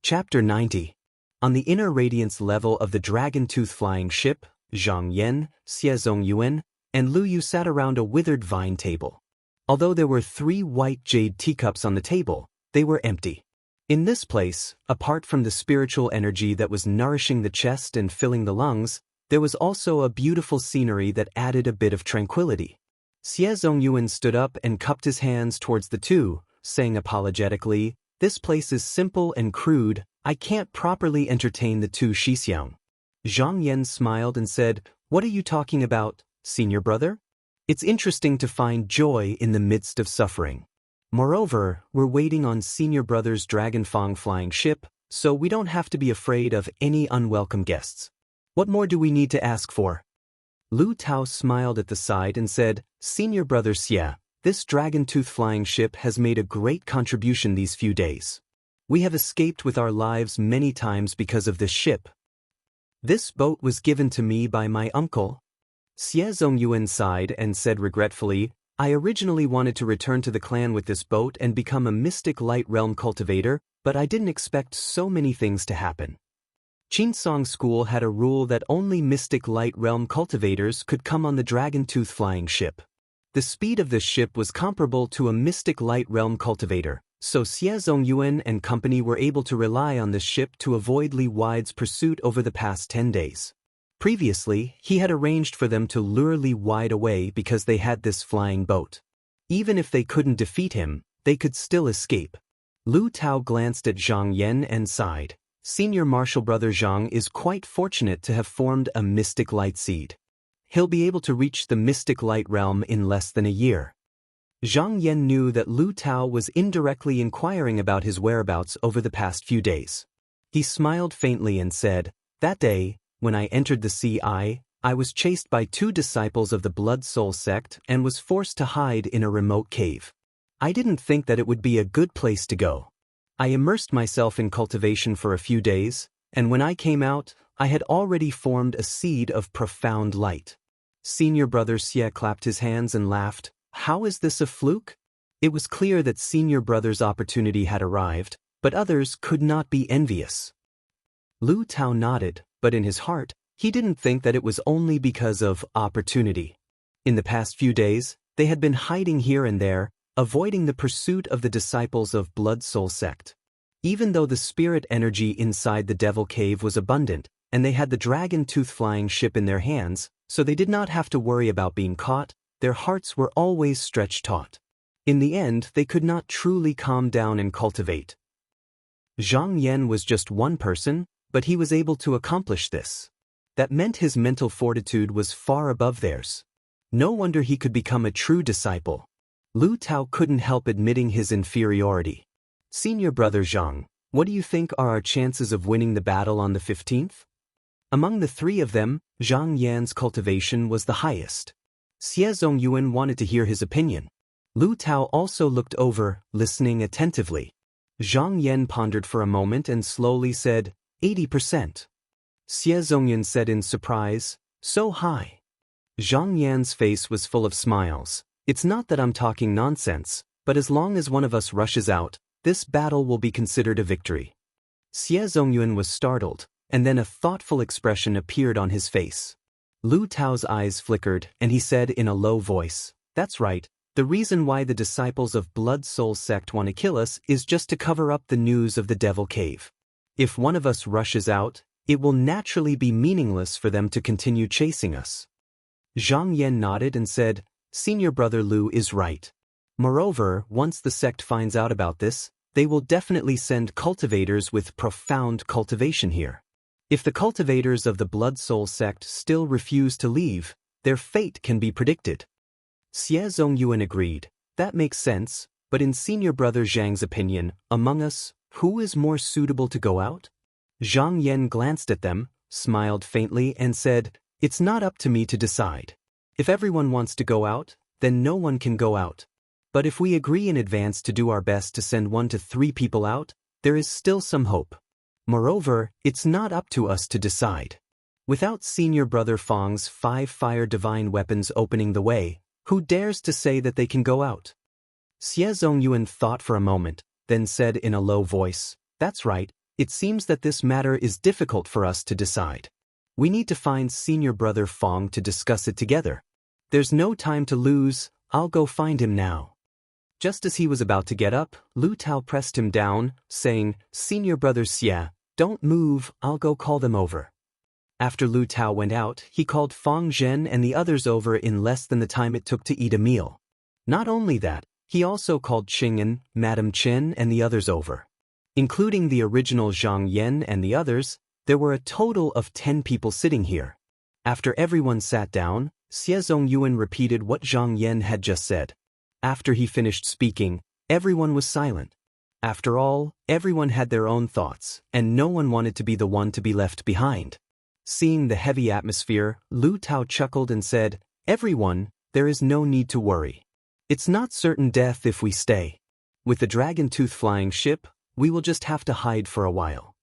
Chapter 90. On the inner radiance level of the dragon-tooth flying ship, Zhang Yan, Xie Zongyuan, and Lu Yu sat around a withered vine table. Although there were 3 white jade teacups on the table, they were empty. In this place, apart from the spiritual energy that was nourishing the chest and filling the lungs, there was also a beautiful scenery that added a bit of tranquility. Xie Zongyuan stood up and cupped his hands towards the two, saying apologetically, "This place is simple and crude, I can't properly entertain the two Shixiang." Zhang Yan smiled and said, "What are you talking about, senior brother? It's interesting to find joy in the midst of suffering. Moreover, we're waiting on senior brother's Dragonfang flying ship, so we don't have to be afraid of any unwelcome guests. What more do we need to ask for?" Lu Tao smiled at the side and said, "Senior brother Xie, this dragon-tooth flying ship has made a great contribution these few days. We have escaped with our lives many times because of this ship. This boat was given to me by my uncle." Xie Zongyuan sighed and said regretfully, "I originally wanted to return to the clan with this boat and become a mystic light realm cultivator, but I didn't expect so many things to happen. Qinsong School had a rule that only mystic light realm cultivators could come on the dragon-tooth flying ship. The speed of this ship was comparable to a mystic light realm cultivator, so Xie Zongyuan and company were able to rely on this ship to avoid Li Wide's pursuit over the past 10 days. Previously, he had arranged for them to lure Li Wide away because they had this flying boat. Even if they couldn't defeat him, they could still escape." Lu Tao glanced at Zhang Yan and sighed. "Senior martial brother Zhang is quite fortunate to have formed a mystic light seed. He'll be able to reach the mystic light realm in less than a year." Zhang Yan knew that Lu Tao was indirectly inquiring about his whereabouts over the past few days. He smiled faintly and said, "That day, when I entered the CI, I was chased by 2 disciples of the Blood Soul sect and was forced to hide in a remote cave. I didn't think that it would be a good place to go. I immersed myself in cultivation for a few days, and when I came out, I had already formed a seed of profound light." Senior brother Xie clapped his hands and laughed. "How is this a fluke?" It was clear that senior brother's opportunity had arrived, but others could not be envious. Lu Tao nodded, but in his heart, he didn't think that it was only because of opportunity. In the past few days, they had been hiding here and there, avoiding the pursuit of the disciples of Blood Soul sect. Even though the spirit energy inside the Devil Cave was abundant, and they had the dragon-tooth flying ship in their hands, so they did not have to worry about being caught, their hearts were always stretched taut. In the end, they could not truly calm down and cultivate. Zhang Yan was just one person, but he was able to accomplish this. That meant his mental fortitude was far above theirs. No wonder he could become a true disciple. Lu Tao couldn't help admitting his inferiority. "Senior brother Zhang, what do you think are our chances of winning the battle on the 15th? Among the 3 of them, Zhang Yan's cultivation was the highest." Xie Zongyuan wanted to hear his opinion. Lu Tao also looked over, listening attentively. Zhang Yan pondered for a moment and slowly said, 80%. Xie Zongyuan said in surprise, "So high?" Zhang Yan's face was full of smiles. "It's not that I'm talking nonsense, but as long as one of us rushes out, this battle will be considered a victory." Xie Zongyuan was startled, and then a thoughtful expression appeared on his face. Lu Tao's eyes flickered, and he said in a low voice, "That's right. The reason why the disciples of Blood Soul sect want to kill us is just to cover up the news of the Devil Cave. If one of us rushes out, it will naturally be meaningless for them to continue chasing us." Zhang Yan nodded and said, "Senior brother Lu is right. Moreover, once the sect finds out about this, they will definitely send cultivators with profound cultivation here. If the cultivators of the Blood Soul sect still refuse to leave, their fate can be predicted." Xie Zongyuan agreed. "That makes sense, but in senior brother Zhang's opinion, among us, who is more suitable to go out?" Zhang Yan glanced at them, smiled faintly and said, "It's not up to me to decide. If everyone wants to go out, then no one can go out. But if we agree in advance to do our best to send 1 to 3 people out, there is still some hope. Moreover, it's not up to us to decide. Without senior brother Fang's 5 fire divine weapons opening the way, who dares to say that they can go out?" Xie Zongyuan thought for a moment, then said in a low voice, "That's right, It seems that this matter is difficult for us to decide. We need to find senior brother Fong to discuss it together. There's no time to lose, I'll go find him now. Just as he was about to get up, Lu Tao pressed him down, saying, Senior brother Xie, don't move, I'll go call them over. After Lu Tao went out, he called Fong Zhen and the others over in less than the time it took to eat a meal. Not only that, he also called Qing'an, Madame Chen and the others over. Including the original Zhang Yan and the others, there were a total of 10 people sitting here. After everyone sat down, Xie Zongyuan repeated what Zhang Yan had just said. After he finished speaking, everyone was silent. After all, everyone had their own thoughts, and no one wanted to be the one to be left behind. Seeing the heavy atmosphere, Lu Tao chuckled and said, Everyone, there is no need to worry. It's not certain death if we stay. With the dragon tooth flying ship, we will just have to hide for a while.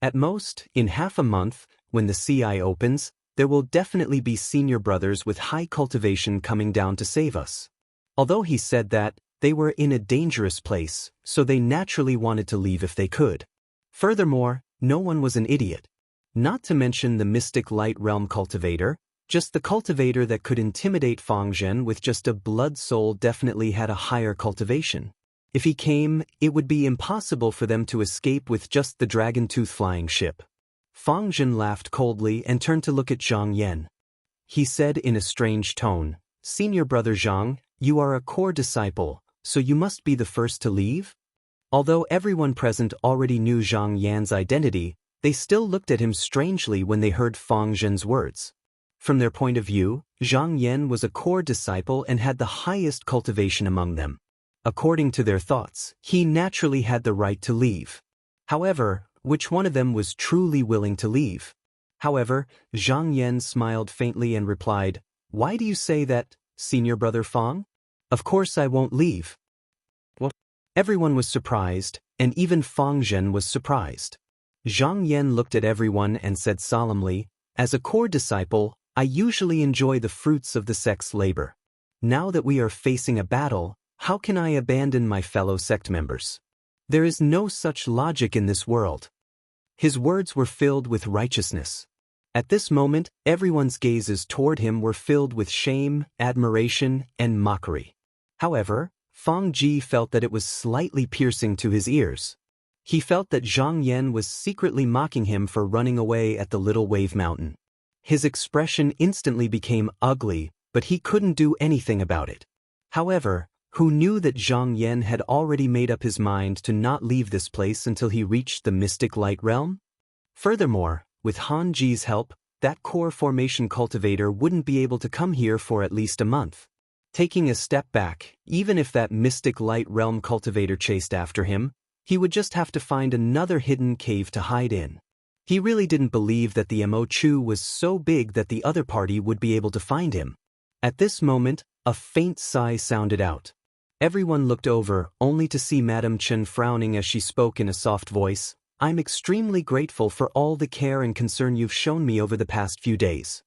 At most, in half a month, when the CI opens, there will definitely be senior brothers with high cultivation coming down to save us. Although he said that, they were in a dangerous place, so they naturally wanted to leave if they could. Furthermore, no one was an idiot. Not to mention the mystic light realm cultivator, just the cultivator that could intimidate Fong Zhen with just a blood soul definitely had a higher cultivation. If he came, it would be impossible for them to escape with just the dragon tooth flying ship. Fong Zhen laughed coldly and turned to look at Zhang Yan. He said in a strange tone, Senior brother Zhang, you are a core disciple, so you must be the first to leave? Although everyone present already knew Zhang Yan's identity, they still looked at him strangely when they heard Fong Zhen's words. From their point of view, Zhang Yan was a core disciple and had the highest cultivation among them. According to their thoughts, he naturally had the right to leave. However, which one of them was truly willing to leave? However, Zhang Yan smiled faintly and replied, Why do you say that, Senior brother Fong? Of course I won't leave. What? Everyone was surprised, and even Fong Zhen was surprised. Zhang Yan looked at everyone and said solemnly, As a core disciple, I usually enjoy the fruits of the sect's labor. Now that we are facing a battle, how can I abandon my fellow sect members? There is no such logic in this world. His words were filled with righteousness. At this moment, everyone's gazes toward him were filled with shame, admiration, and mockery. However, Fong Ji felt that it was slightly piercing to his ears. He felt that Zhang Yan was secretly mocking him for running away at the Little Wave Mountain. His expression instantly became ugly, but he couldn't do anything about it. However, who knew that Zhang Yan had already made up his mind to not leave this place until he reached the mystic light realm? Furthermore, with Han Ji's help, that core formation cultivator wouldn't be able to come here for at least a month. Taking a step back, even if that mystic light realm cultivator chased after him, he would just have to find another hidden cave to hide in. He really didn't believe that the Mo Chu was so big that the other party would be able to find him. At this moment, a faint sigh sounded out. Everyone looked over, only to see Madame Chen frowning as she spoke in a soft voice, I'm extremely grateful for all the care and concern you've shown me over the past few days.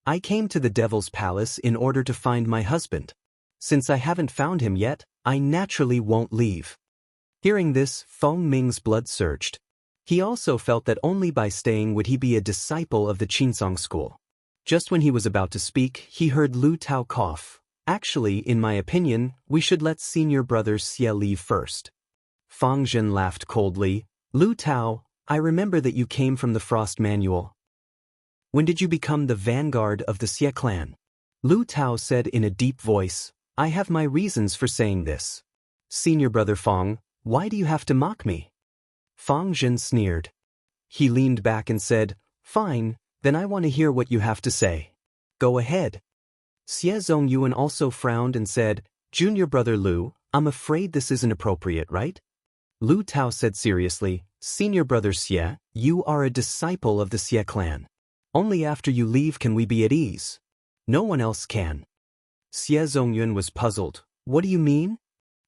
I came to the Devil's Palace in order to find my husband. Since I haven't found him yet, I naturally won't leave. Hearing this, Feng Ming's blood surged. He also felt that only by staying would he be a disciple of the Qinsong school. Just when he was about to speak, he heard Lu Tao cough. Actually, in my opinion, we should let senior brother Xie leave first. Fang Zhen laughed coldly. Lu Tao, I remember that you came from the Frost Manual. When did you become the vanguard of the Xie clan? Lu Tao said in a deep voice, I have my reasons for saying this. Senior brother Fang, why do you have to mock me? Fang Zhen sneered. He leaned back and said, Fine, then I want to hear what you have to say. Go ahead. Xie Zongyuan also frowned and said, Junior brother Lu, I'm afraid this isn't appropriate, right? Lu Tao said seriously, Senior brother Xie, you are a disciple of the Xie clan. Only after you leave can we be at ease. No one else can. Xie Zongyuan was puzzled. What do you mean?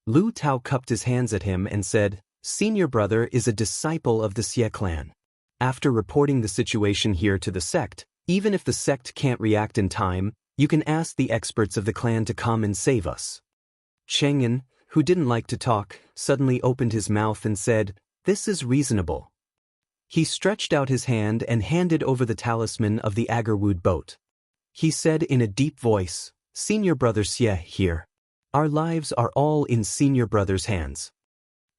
Lu Tao cupped his hands at him and said, Senior brother is a disciple of the Xie clan. After reporting the situation here to the sect, even if the sect can't react in time, you can ask the experts of the clan to come and save us. Cheng'an, who didn't like to talk, suddenly opened his mouth and said, This is reasonable. He stretched out his hand and handed over the talisman of the Agarwood boat. He said in a deep voice, "Senior Brother Xie here. Our lives are all in Senior Brother's hands."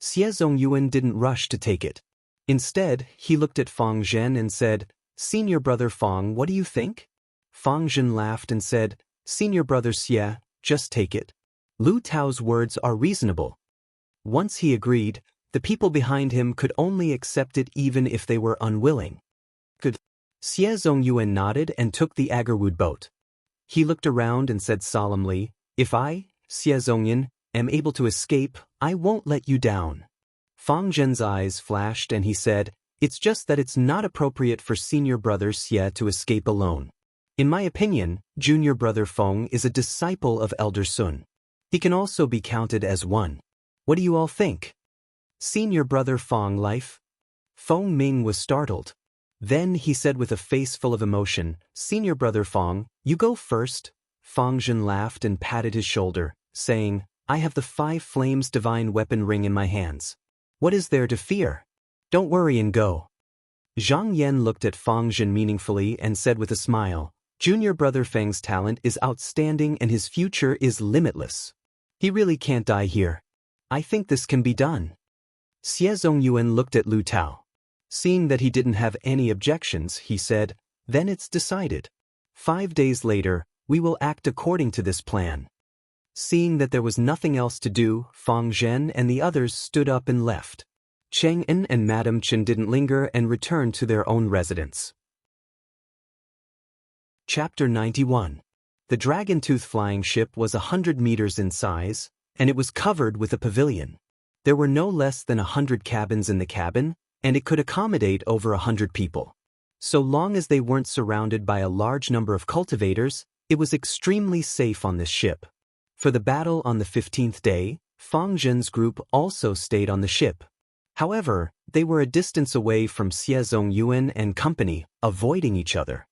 Xie Zongyuan didn't rush to take it. Instead, he looked at Fang Zhen and said, "Senior Brother Fang, what do you think?" Fang Zhen laughed and said, "Senior Brother Xie, just take it. Lu Tao's words are reasonable." Once he agreed, the people behind him could only accept it even if they were unwilling. Good. Xie Zongyuan nodded and took the Agarwood boat. He looked around and said solemnly, "If I, Xie Zongyan, am able to escape, I won't let you down." Fang Zhen's eyes flashed and he said, "It's just that it's not appropriate for Senior Brother Xie to escape alone. In my opinion, Junior Brother Feng is a disciple of Elder Sun. He can also be counted as one. What do you all think? Senior Brother Feng life?" Feng Ming was startled. Then he said with a face full of emotion, "Senior Brother Feng, you go first." Fang Zhen laughed and patted his shoulder, saying, "I have the 5 Flames Divine Weapon Ring in my hands. What is there to fear? Don't worry and go." Zhang Yan looked at Fang Zhen meaningfully and said with a smile, "Junior Brother Feng's talent is outstanding and his future is limitless. He really can't die here. I think this can be done." Xie Zongyuan looked at Lu Tao. Seeing that he didn't have any objections, he said, "Then it's decided. 5 days later, we will act according to this plan." Seeing that there was nothing else to do, Fang Zhen and the others stood up and left. Cheng En and Madame Chen didn't linger and returned to their own residence. Chapter 91. The dragon-tooth flying ship was 100 meters in size, and it was covered with a pavilion. There were no less than 100 cabins in the cabin, and it could accommodate over 100 people. So long as they weren't surrounded by a large number of cultivators, it was extremely safe on this ship. For the battle on the 15th day, Fang Zhen's group also stayed on the ship. However, they were a distance away from Xie Zongyuan and company, avoiding each other.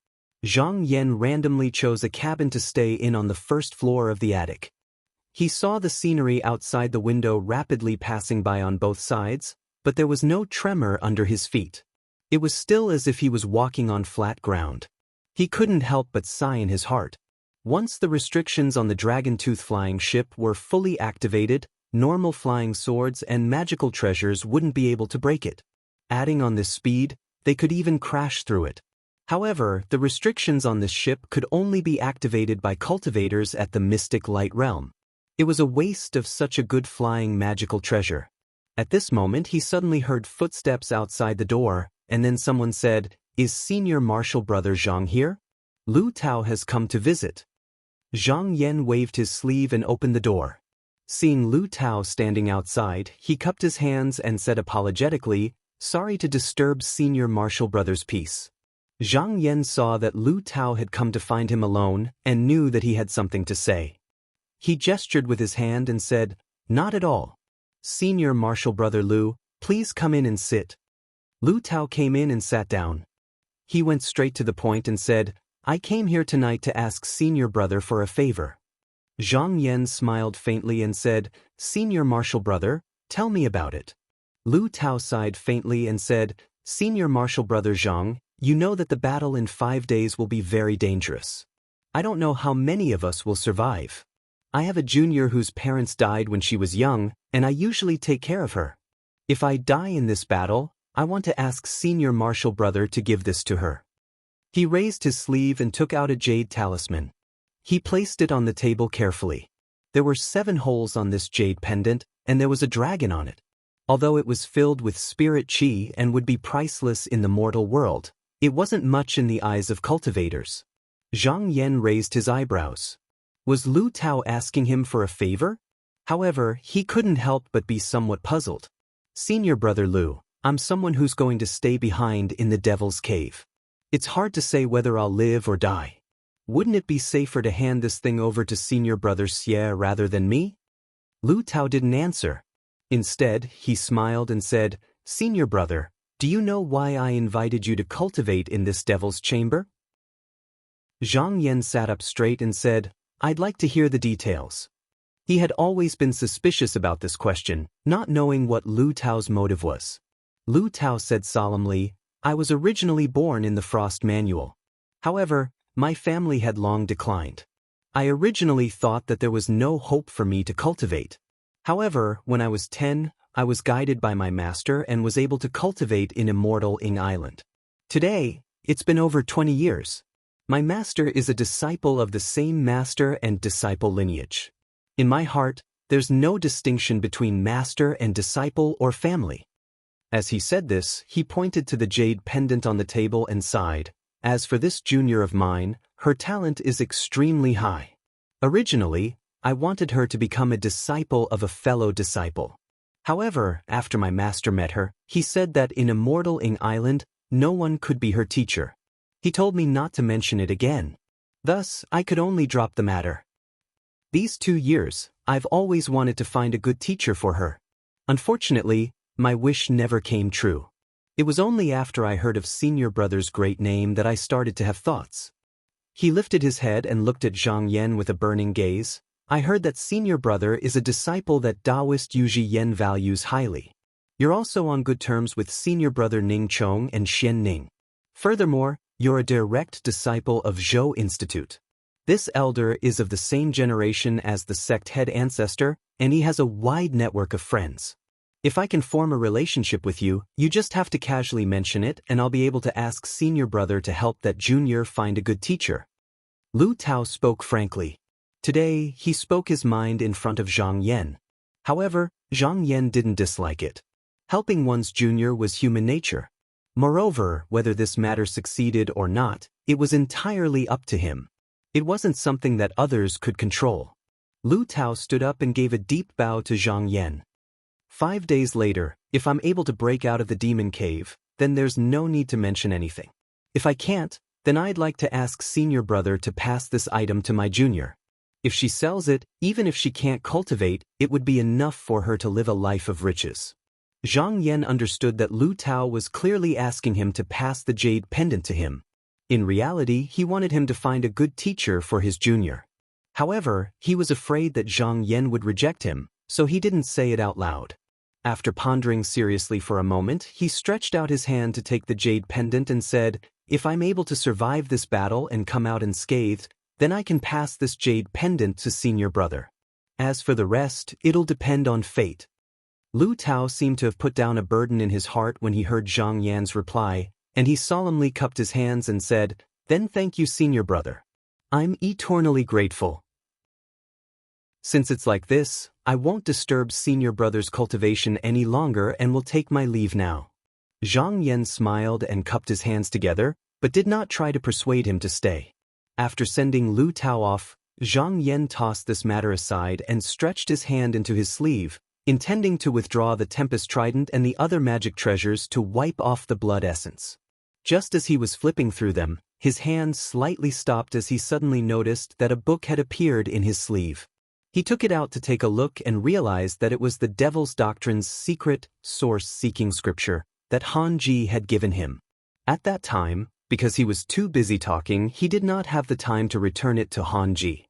Zhang Yan randomly chose a cabin to stay in on the first floor of the attic. He saw the scenery outside the window rapidly passing by on both sides, but there was no tremor under his feet. It was still as if he was walking on flat ground. He couldn't help but sigh in his heart. Once the restrictions on the dragon-tooth flying ship were fully activated, normal flying swords and magical treasures wouldn't be able to break it. Adding on this speed, they could even crash through it. However, the restrictions on this ship could only be activated by cultivators at the Mystic Light Realm. It was a waste of such a good flying magical treasure. At this moment he suddenly heard footsteps outside the door, and then someone said, "Is Senior Martial Brother Zhang here? Lu Tao has come to visit." Zhang Yan waved his sleeve and opened the door. Seeing Lu Tao standing outside, he cupped his hands and said apologetically, "Sorry to disturb Senior Martial Brother's peace." Zhang Yan saw that Lu Tao had come to find him alone and knew that he had something to say. He gestured with his hand and said, "Not at all. Senior Martial Brother Lu, please come in and sit." Lu Tao came in and sat down. He went straight to the point and said, "I came here tonight to ask Senior Brother for a favor." Zhang Yan smiled faintly and said, "Senior Martial Brother, tell me about it." Lu Tao sighed faintly and said, "Senior Martial Brother Zhang, you know that the battle in 5 days will be very dangerous. I don't know how many of us will survive. I have a junior whose parents died when she was young, and I usually take care of her. If I die in this battle, I want to ask Senior Martial Brother to give this to her." He raised his sleeve and took out a jade talisman. He placed it on the table carefully. There were 7 holes on this jade pendant, and there was a dragon on it. Although it was filled with spirit chi and would be priceless in the mortal world, it wasn't much in the eyes of cultivators. Zhang Yan raised his eyebrows. Was Lu Tao asking him for a favor? However, he couldn't help but be somewhat puzzled. "Senior Brother Lu, I'm someone who's going to stay behind in the Devil's Cave. It's hard to say whether I'll live or die. Wouldn't it be safer to hand this thing over to Senior Brother Xie rather than me?" Lu Tao didn't answer. Instead, he smiled and said, "Senior Brother, do you know why I invited you to cultivate in this Devil's Chamber?" Zhang Yan sat up straight and said, "I'd like to hear the details." He had always been suspicious about this question, not knowing what Lu Tao's motive was. Lu Tao said solemnly, I was originally born in the Frost Manual. However, my family had long declined. I originally thought that there was no hope for me to cultivate. However, when I was 10, I was guided by my master and was able to cultivate in immortal Ing Island. Today, it's been over 20 years. My master is a disciple of the same master and disciple lineage. In my heart, there's no distinction between master and disciple or family. As he said this, he pointed to the jade pendant on the table and sighed. As for this junior of mine, her talent is extremely high. Originally, I wanted her to become a disciple of a fellow disciple. However, after my master met her, he said that in immortal Ing Island, no one could be her teacher. He told me not to mention it again. Thus, I could only drop the matter. These 2 years, I've always wanted to find a good teacher for her. Unfortunately, my wish never came true. It was only after I heard of Senior Brother's great name that I started to have thoughts. He lifted his head and looked at Zhang Yan with a burning gaze. I heard that Senior Brother is a disciple that Taoist Yuji Yen values highly. You're also on good terms with Senior Brother Ning Chong and Xian Ning. Furthermore, you're a direct disciple of Zhou Institute. This elder is of the same generation as the sect head ancestor, and he has a wide network of friends. If I can form a relationship with you, you just have to casually mention it and I'll be able to ask Senior Brother to help that junior find a good teacher. Lu Tao spoke frankly. Today, he spoke his mind in front of Zhang Yan. However, Zhang Yan didn't dislike it. Helping one's junior was human nature. Moreover, whether this matter succeeded or not, it was entirely up to him. It wasn't something that others could control. Lu Tao stood up and gave a deep bow to Zhang Yan. 5 days later, if I'm able to break out of the demon cave, then there's no need to mention anything. If I can't, then I'd like to ask Senior Brother to pass this item to my junior. If she sells it, even if she can't cultivate, it would be enough for her to live a life of riches. Zhang Yan understood that Lu Tao was clearly asking him to pass the jade pendant to him. In reality, he wanted him to find a good teacher for his junior. However, he was afraid that Zhang Yan would reject him, so he didn't say it out loud. After pondering seriously for a moment, he stretched out his hand to take the jade pendant and said, "If I'm able to survive this battle and come out unscathed, then I can pass this jade pendant to Senior Brother. As for the rest, it'll depend on fate." Lu Tao seemed to have put down a burden in his heart when he heard Zhang Yan's reply, and he solemnly cupped his hands and said, "Then thank you, Senior Brother. I'm eternally grateful. Since it's like this, I won't disturb Senior Brother's cultivation any longer and will take my leave now." Zhang Yan smiled and cupped his hands together, but did not try to persuade him to stay. After sending Lu Tao off, Zhang Yan tossed this matter aside and stretched his hand into his sleeve, intending to withdraw the Tempest Trident and the other magic treasures to wipe off the blood essence. Just as he was flipping through them, his hand slightly stopped as he suddenly noticed that a book had appeared in his sleeve. He took it out to take a look and realized that it was the Devil's Doctrine's secret, source-seeking scripture that Han Ji had given him. At that time, because he was too busy talking, he did not have the time to return it to Han Ji.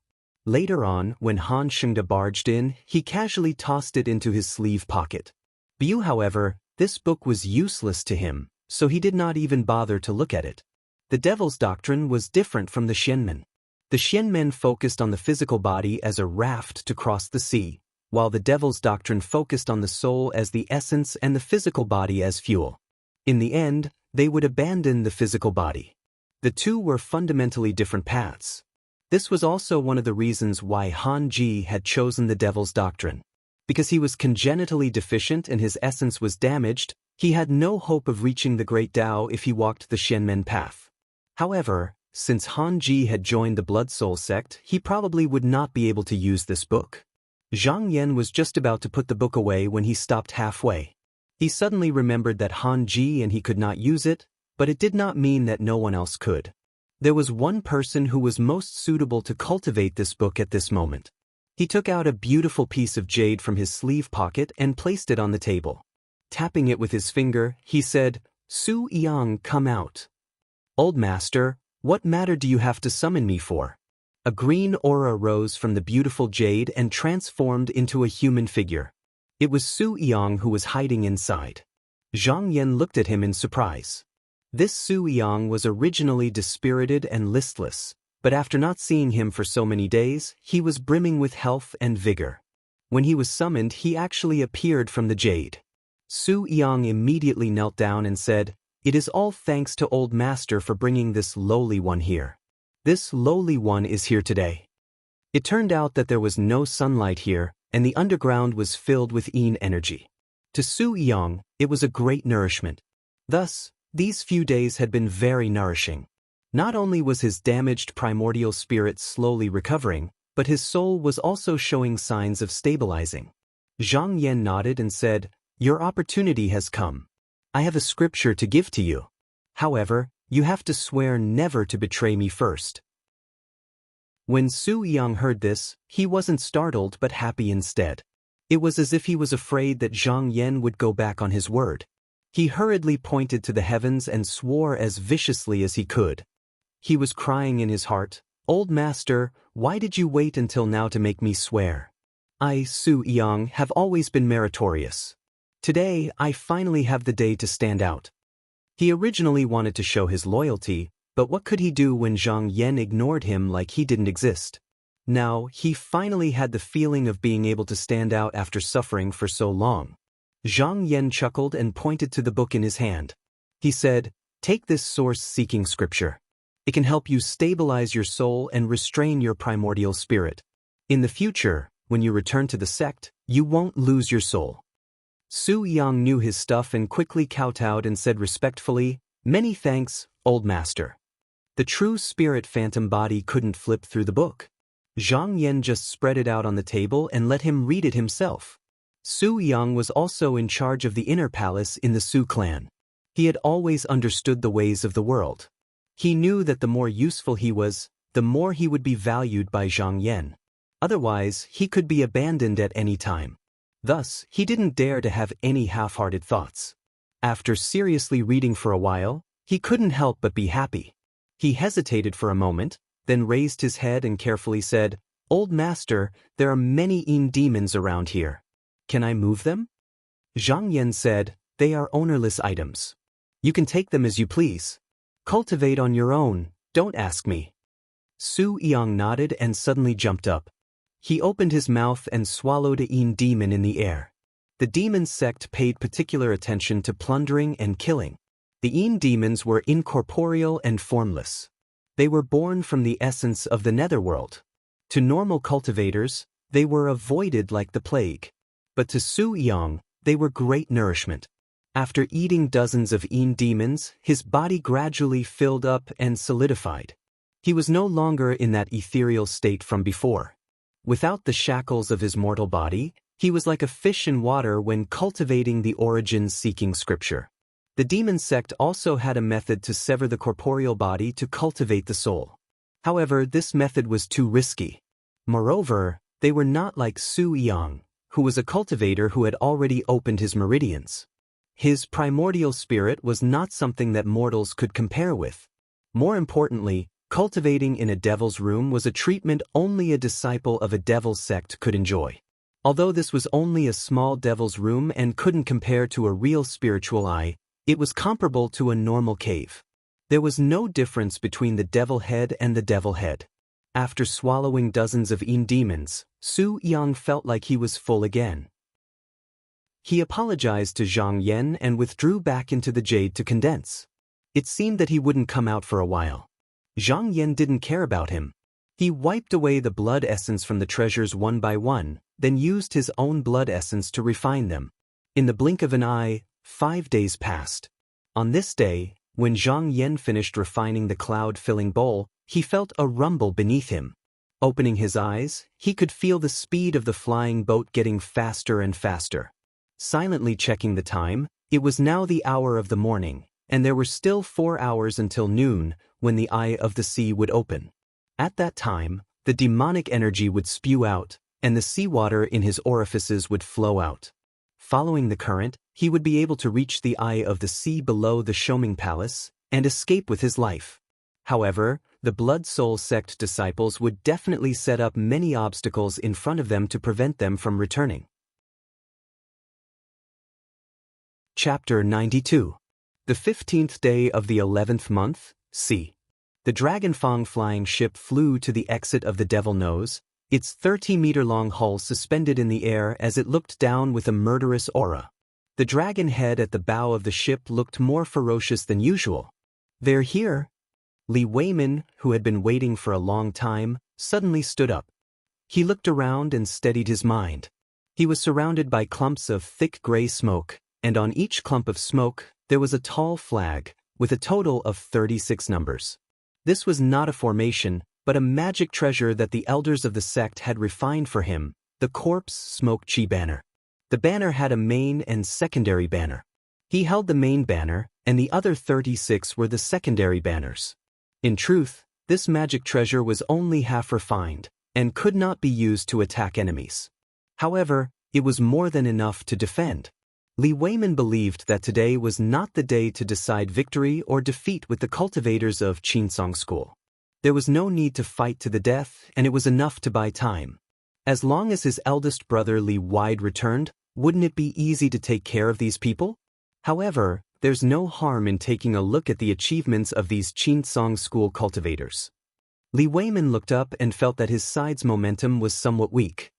Later on, when Han Shengda barged in, he casually tossed it into his sleeve pocket. Bu, however, this book was useless to him, so he did not even bother to look at it. The Devil's Doctrine was different from the Xianmen. The Xianmen focused on the physical body as a raft to cross the sea, while the Devil's Doctrine focused on the soul as the essence and the physical body as fuel. In the end, they would abandon the physical body. The two were fundamentally different paths. This was also one of the reasons why Han Ji had chosen the Devil's Doctrine. Because he was congenitally deficient and his essence was damaged, he had no hope of reaching the Great Tao if he walked the Xianmen path. However, since Han Ji had joined the Blood Soul sect, he probably would not be able to use this book. Zhang Yan was just about to put the book away when he stopped halfway. He suddenly remembered that Han Ji and he could not use it, but it did not mean that no one else could. There was one person who was most suitable to cultivate this book at this moment. He took out a beautiful piece of jade from his sleeve pocket and placed it on the table. Tapping it with his finger, he said, "Su Yang, come out." "Old master, what matter do you have to summon me for?" A green aura rose from the beautiful jade and transformed into a human figure. It was Su Yang who was hiding inside. Zhang Yan looked at him in surprise. This Su Yang was originally dispirited and listless, but after not seeing him for so many days, he was brimming with health and vigor. When he was summoned, he actually appeared from the jade. Su Yang immediately knelt down and said, "It is all thanks to Old Master for bringing this lowly one here. This lowly one is here today." It turned out that there was no sunlight here, and the underground was filled with Yin energy. To Su Yang, it was a great nourishment. Thus, these few days had been very nourishing. Not only was his damaged primordial spirit slowly recovering, but his soul was also showing signs of stabilizing. Zhang Yan nodded and said, "Your opportunity has come. I have a scripture to give to you. However, you have to swear never to betray me first." When Su Yang heard this, he wasn't startled but happy instead. It was as if he was afraid that Zhang Yan would go back on his word. He hurriedly pointed to the heavens and swore as viciously as he could. He was crying in his heart, "Old Master, why did you wait until now to make me swear? I, Su Yang, have always been meritorious. Today, I finally have the day to stand out." He originally wanted to show his loyalty, but what could he do when Zhang Yan ignored him like he didn't exist? Now, he finally had the feeling of being able to stand out after suffering for so long. Zhang Yan chuckled and pointed to the book in his hand. He said, "Take this source-seeking scripture. It can help you stabilize your soul and restrain your primordial spirit. In the future, when you return to the sect, you won't lose your soul." Su Yang knew his stuff and quickly kowtowed and said respectfully, "Many thanks, Old Master." The true spirit phantom body couldn't flip through the book. Zhang Yan just spread it out on the table and let him read it himself. Su Yang was also in charge of the inner palace in the Su clan. He had always understood the ways of the world. He knew that the more useful he was, the more he would be valued by Zhang Yan. Otherwise, he could be abandoned at any time. Thus, he didn't dare to have any half-hearted thoughts. After seriously reading for a while, he couldn't help but be happy. He hesitated for a moment, then raised his head and carefully said, "Old Master, there are many Yin demons around here. Can I move them?" Zhang Yan said, "They are ownerless items. You can take them as you please. Cultivate on your own, don't ask me." Su Yang nodded and suddenly jumped up. He opened his mouth and swallowed a Yin demon in the air. The demon sect paid particular attention to plundering and killing. The Yin demons were incorporeal and formless. They were born from the essence of the netherworld. To normal cultivators, they were avoided like the plague. But to Su Yang, they were great nourishment. After eating dozens of Yin demons, his body gradually filled up and solidified. He was no longer in that ethereal state from before. Without the shackles of his mortal body, he was like a fish in water when cultivating the origin-seeking scripture. The demon sect also had a method to sever the corporeal body to cultivate the soul. However, this method was too risky. Moreover, they were not like Su Yang, who was a cultivator who had already opened his meridians. His primordial spirit was not something that mortals could compare with. More importantly, cultivating in a devil's room was a treatment only a disciple of a devil sect could enjoy. Although this was only a small devil's room and couldn't compare to a real spiritual eye, it was comparable to a normal cave. There was no difference between the devil head and the devil head. After swallowing dozens of Yin demons, Su Yang felt like he was full again. He apologized to Zhang Yan and withdrew back into the jade to condense. It seemed that he wouldn't come out for a while. Zhang Yan didn't care about him. He wiped away the blood essence from the treasures one by one, then used his own blood essence to refine them. In the blink of an eye, 5 days passed. On this day, when Zhang Yan finished refining the cloud-filling bowl, he felt a rumble beneath him. Opening his eyes, he could feel the speed of the flying boat getting faster and faster. Silently checking the time, it was now the hour of the morning, and there were still 4 hours until noon, when the eye of the sea would open. At that time, the demonic energy would spew out, and the seawater in his orifices would flow out. Following the current, he would be able to reach the eye of the sea below the Shoming Palace and escape with his life. However, the Blood Soul sect disciples would definitely set up many obstacles in front of them to prevent them from returning. Chapter 92. The 15th day of the 11th month, c. The Dragonfang flying ship flew to the exit of the Devil Nose, its 30-meter-long hull suspended in the air as it looked down with a murderous aura. The dragon head at the bow of the ship looked more ferocious than usual. "They're here." Li Weimin, who had been waiting for a long time, suddenly stood up. He looked around and steadied his mind. He was surrounded by clumps of thick gray smoke, and on each clump of smoke, there was a tall flag, with a total of 36 numbers. This was not a formation, but a magic treasure that the elders of the sect had refined for him, the Corpse Smoke Chi banner. The banner had a main and secondary banner. He held the main banner, and the other 36 were the secondary banners. In truth, this magic treasure was only half refined, and could not be used to attack enemies. However, it was more than enough to defend. Li Weimin believed that today was not the day to decide victory or defeat with the cultivators of Qinsong School. There was no need to fight to the death, and it was enough to buy time. As long as his eldest brother Li Wide returned, wouldn't it be easy to take care of these people? However, there's no harm in taking a look at the achievements of these Qinsong School cultivators. Li Weimin looked up and felt that his side's momentum was somewhat weak.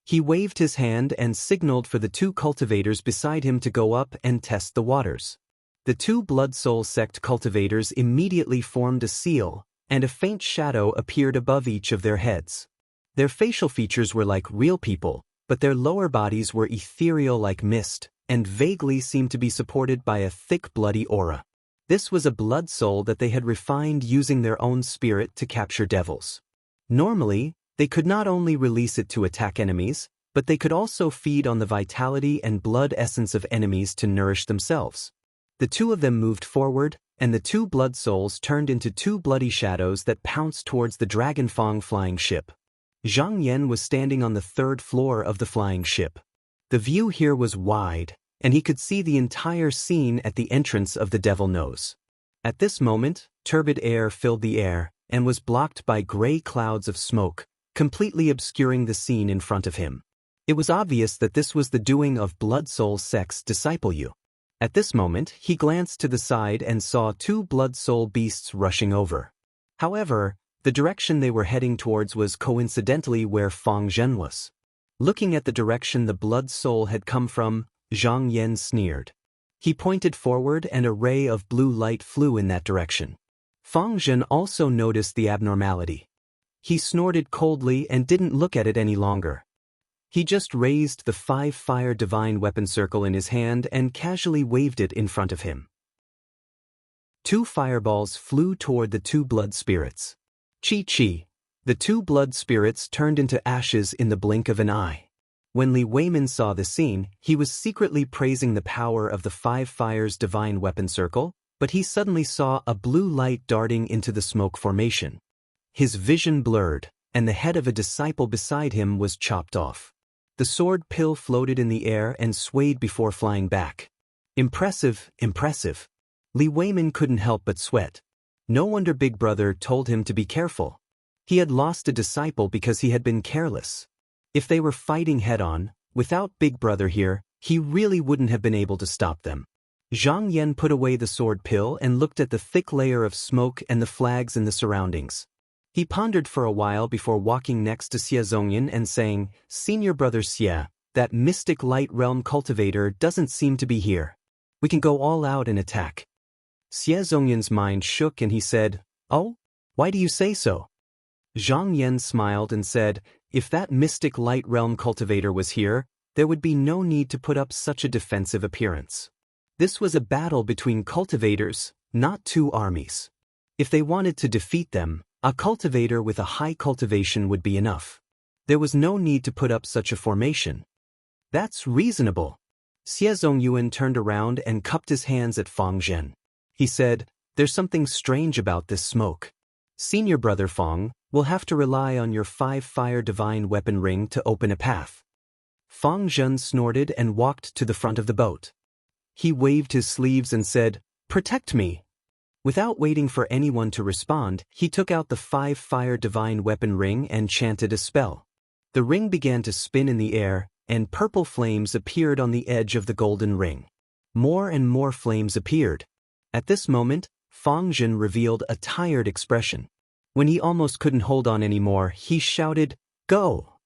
He waved his hand and signaled for the two cultivators beside him to go up and test the waters. The two Blood Soul sect cultivators immediately formed a seal, and a faint shadow appeared above each of their heads. Their facial features were like real people, but their lower bodies were ethereal like mist, and vaguely seemed to be supported by a thick bloody aura. This was a blood soul that they had refined using their own spirit to capture devils. Normally, they could not only release it to attack enemies, but they could also feed on the vitality and blood essence of enemies to nourish themselves. The two of them moved forward, and the two blood souls turned into two bloody shadows that pounced towards the Dragonfang flying ship. Zhang Yan was standing on the 3rd floor of the flying ship. The view here was wide, and he could see the entire scene at the entrance of the Devil Nose. At this moment, turbid air filled the air, and was blocked by gray clouds of smoke, completely obscuring the scene in front of him. It was obvious that this was the doing of Blood Soul Sect's disciple Yu. At this moment, he glanced to the side and saw two Blood Soul beasts rushing over. However, the direction they were heading towards was coincidentally where Fang Zhen was. Looking at the direction the Blood Soul had come from, Zhang Yan sneered. He pointed forward and a ray of blue light flew in that direction. Fang Zhen also noticed the abnormality. He snorted coldly and didn't look at it any longer. He just raised the 5-fire divine weapon circle in his hand and casually waved it in front of him. 2 fireballs flew toward the 2 blood spirits. Chi. The 2 blood spirits turned into ashes in the blink of an eye. When Li Weimin saw the scene, he was secretly praising the power of the 5 fires divine weapon circle, but he suddenly saw a blue light darting into the smoke formation. His vision blurred, and the head of a disciple beside him was chopped off. The sword pill floated in the air and swayed before flying back. Impressive. Li Weimin couldn't help but sweat. No wonder Big Brother told him to be careful. He had lost a disciple because he had been careless. If they were fighting head-on, without Big Brother here, he really wouldn't have been able to stop them. Zhang Yan put away the sword pill and looked at the thick layer of smoke and the flags in the surroundings. He pondered for a while before walking next to Xie Zongyan and saying, "Senior Brother Xie, that mystic light realm cultivator doesn't seem to be here. We can go all out and attack." Xie Zongyan's mind shook and he said, "Oh? Why do you say so?" Zhang Yan smiled and said, "If that mystic light realm cultivator was here, there would be no need to put up such a defensive appearance. This was a battle between cultivators, not 2 armies. If they wanted to defeat them, a cultivator with a high cultivation would be enough. There was no need to put up such a formation." "That's reasonable." Xie Zongyuan turned around and cupped his hands at Fang Zhen. He said, "There's something strange about this smoke. Senior Brother Fang, we'll have to rely on your 5-fire divine weapon ring to open a path." Fang Zhen snorted and walked to the front of the boat. He waved his sleeves and said, "Protect me." Without waiting for anyone to respond, he took out the 5-fire divine weapon ring and chanted a spell. The ring began to spin in the air, and purple flames appeared on the edge of the golden ring. More and more flames appeared. At this moment, Fang Zhen revealed a tired expression. When he almost couldn't hold on anymore, he shouted, "Go!"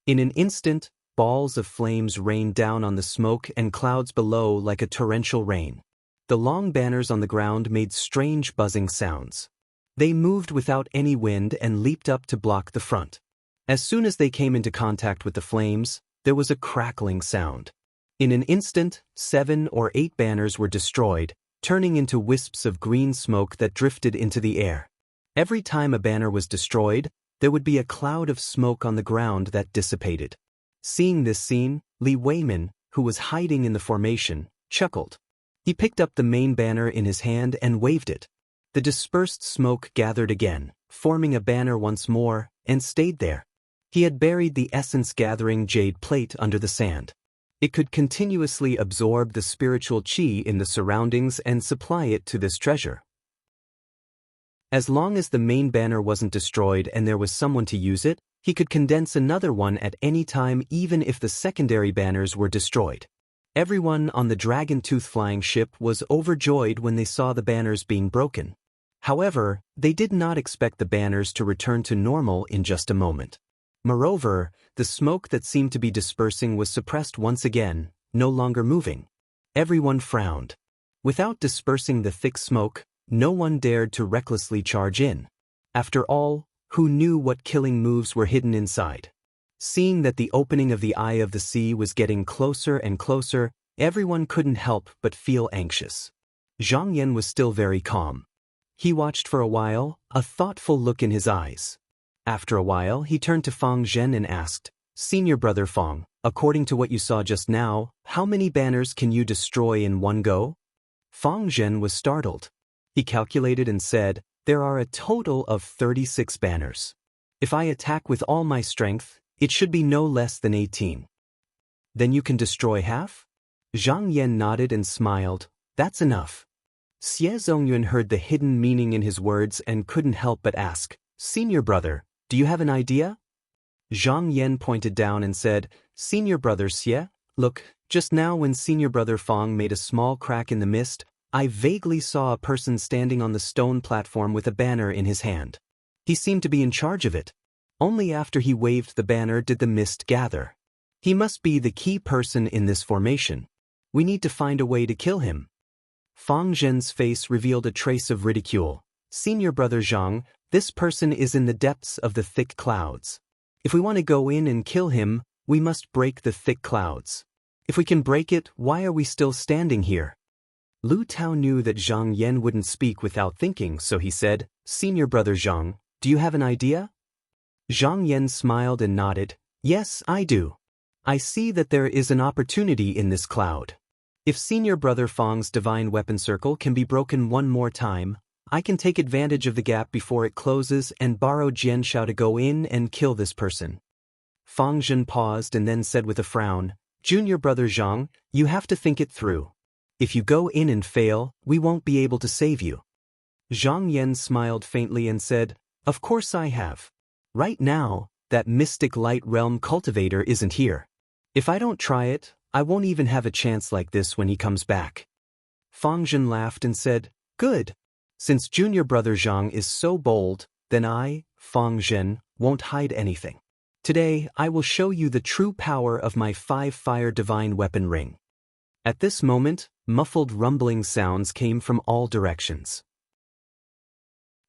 In an instant, balls of flames rained down on the smoke and clouds below like a torrential rain. The long banners on the ground made strange buzzing sounds. They moved without any wind and leaped up to block the front. As soon as they came into contact with the flames, there was a crackling sound. In an instant, 7 or 8 banners were destroyed, turning into wisps of green smoke that drifted into the air. Every time a banner was destroyed, there would be a cloud of smoke on the ground that dissipated. Seeing this scene, Li Weimin, who was hiding in the formation, chuckled. He picked up the main banner in his hand and waved it. The dispersed smoke gathered again, forming a banner once more, and stayed there. He had buried the essence-gathering jade plate under the sand. It could continuously absorb the spiritual qi in the surroundings and supply it to this treasure. As long as the main banner wasn't destroyed and there was someone to use it, he could condense another one at any time even if the secondary banners were destroyed. Everyone on the dragon-tooth flying ship was overjoyed when they saw the banners being broken. However, they did not expect the banners to return to normal in just a moment. Moreover, the smoke that seemed to be dispersing was suppressed once again, no longer moving. Everyone frowned. Without dispersing the thick smoke, no one dared to recklessly charge in. After all, who knew what killing moves were hidden inside? Seeing that the opening of the Eye of the Sea was getting closer and closer, everyone couldn't help but feel anxious. Zhang Yan was still very calm. He watched for a while, a thoughtful look in his eyes. After a while, he turned to Fang Zhen and asked, "Senior brother Fang, according to what you saw just now, how many banners can you destroy in one go?" Fang Zhen was startled. He calculated and said, "There are a total of 36 banners. If I attack with all my strength, it should be no less than 18. Then you can destroy half?" Zhang Yan nodded and smiled. "That's enough." Xie Zongyuan heard the hidden meaning in his words and couldn't help but ask, "Senior brother, do you have an idea?" Zhang Yan pointed down and said, "Senior brother Xie, look, just now when senior brother Fang made a small crack in the mist, I vaguely saw a person standing on the stone platform with a banner in his hand. He seemed to be in charge of it. Only after he waved the banner did the mist gather. He must be the key person in this formation. We need to find a way to kill him." Fang Zhen's face revealed a trace of ridicule. "Senior brother Zhang, this person is in the depths of the thick clouds. If we want to go in and kill him, we must break the thick clouds. If we can break it, why are we still standing here?" Lu Tao knew that Zhang Yan wouldn't speak without thinking, so he said, "Senior brother Zhang, do you have an idea?" Zhang Yan smiled and nodded. "Yes, I do. I see that there is an opportunity in this cloud. If senior brother Fang's divine weapon circle can be broken one more time, I can take advantage of the gap before it closes and borrow Jian Shao to go in and kill this person." Fang Zhen paused and then said with a frown, "Junior brother Zhang, you have to think it through. If you go in and fail, we won't be able to save you." Zhang Yan smiled faintly and said, "Of course I have. Right now, that mystic light realm cultivator isn't here. If I don't try it, I won't even have a chance like this when he comes back." Fang Zhen laughed and said, "Good. Since junior brother Zhang is so bold, then I, Fang Zhen, won't hide anything. Today, I will show you the true power of my 5-fire divine weapon ring." At this moment, muffled rumbling sounds came from all directions.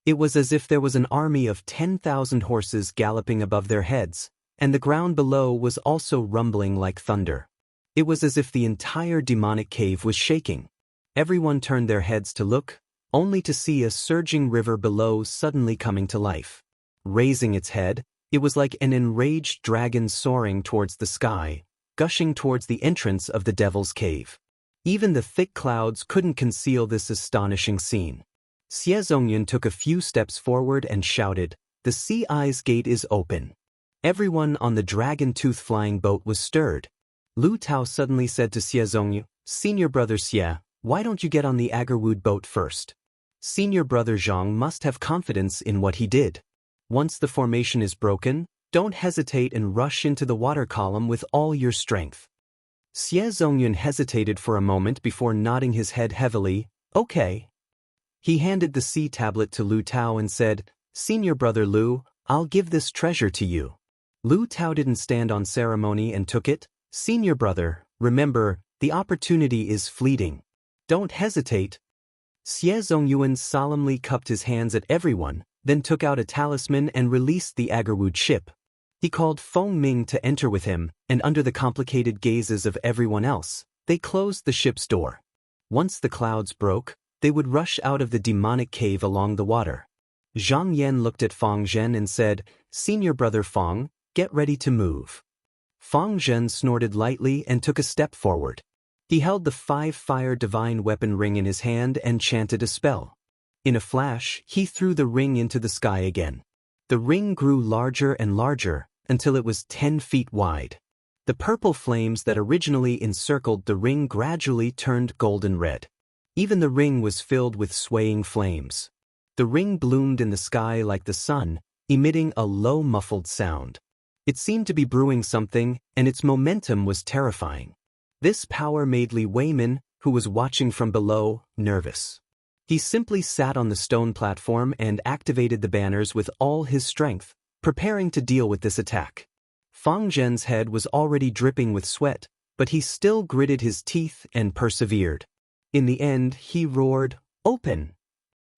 It was as if there was an army of 10,000 horses galloping above their heads, and the ground below was also rumbling like thunder. It was as if the entire demonic cave was shaking. Everyone turned their heads to look, only to see a surging river below suddenly coming to life. Raising its head, it was like an enraged dragon soaring towards the sky, gushing towards the entrance of the devil's cave. Even the thick clouds couldn't conceal this astonishing scene. Xie Zongyuan took a few steps forward and shouted, "The Sea Eyes Gate is open." Everyone on the dragon-tooth flying boat was stirred. Lu Tao suddenly said to Xie Zongyuan, "Senior brother Xie, why don't you get on the Agarwood boat first? Senior brother Zhang must have confidence in what he did. Once the formation is broken, don't hesitate and rush into the water column with all your strength." Xie Zongyuan hesitated for a moment before nodding his head heavily. "Okay, He handed the sea tablet to Lu Tao and said, "Senior brother Lu, I'll give this treasure to you." Lu Tao didn't stand on ceremony and took it. "Senior brother, remember, the opportunity is fleeting. Don't hesitate." Xie Zongyuan solemnly cupped his hands at everyone, then took out a talisman and released the Agarwood ship. He called Feng Ming to enter with him, and under the complicated gazes of everyone else, they closed the ship's door. Once the clouds broke, they would rush out of the demonic cave along the water. Zhang Yan looked at Feng Zhen and said, "Senior brother Feng, get ready to move." Feng Zhen snorted lightly and took a step forward. He held the 5-fire divine weapon ring in his hand and chanted a spell. In a flash, he threw the ring into the sky again. The ring grew larger and larger, until it was 10 feet wide. The purple flames that originally encircled the ring gradually turned golden red. Even the ring was filled with swaying flames. The ring bloomed in the sky like the sun, emitting a low muffled sound. It seemed to be brewing something, and its momentum was terrifying. This power made Li Weimin, who was watching from below, nervous. He simply sat on the stone platform and activated the banners with all his strength, preparing to deal with this attack. Feng Zhen's head was already dripping with sweat, but he still gritted his teeth and persevered. In the end, he roared, "Open!"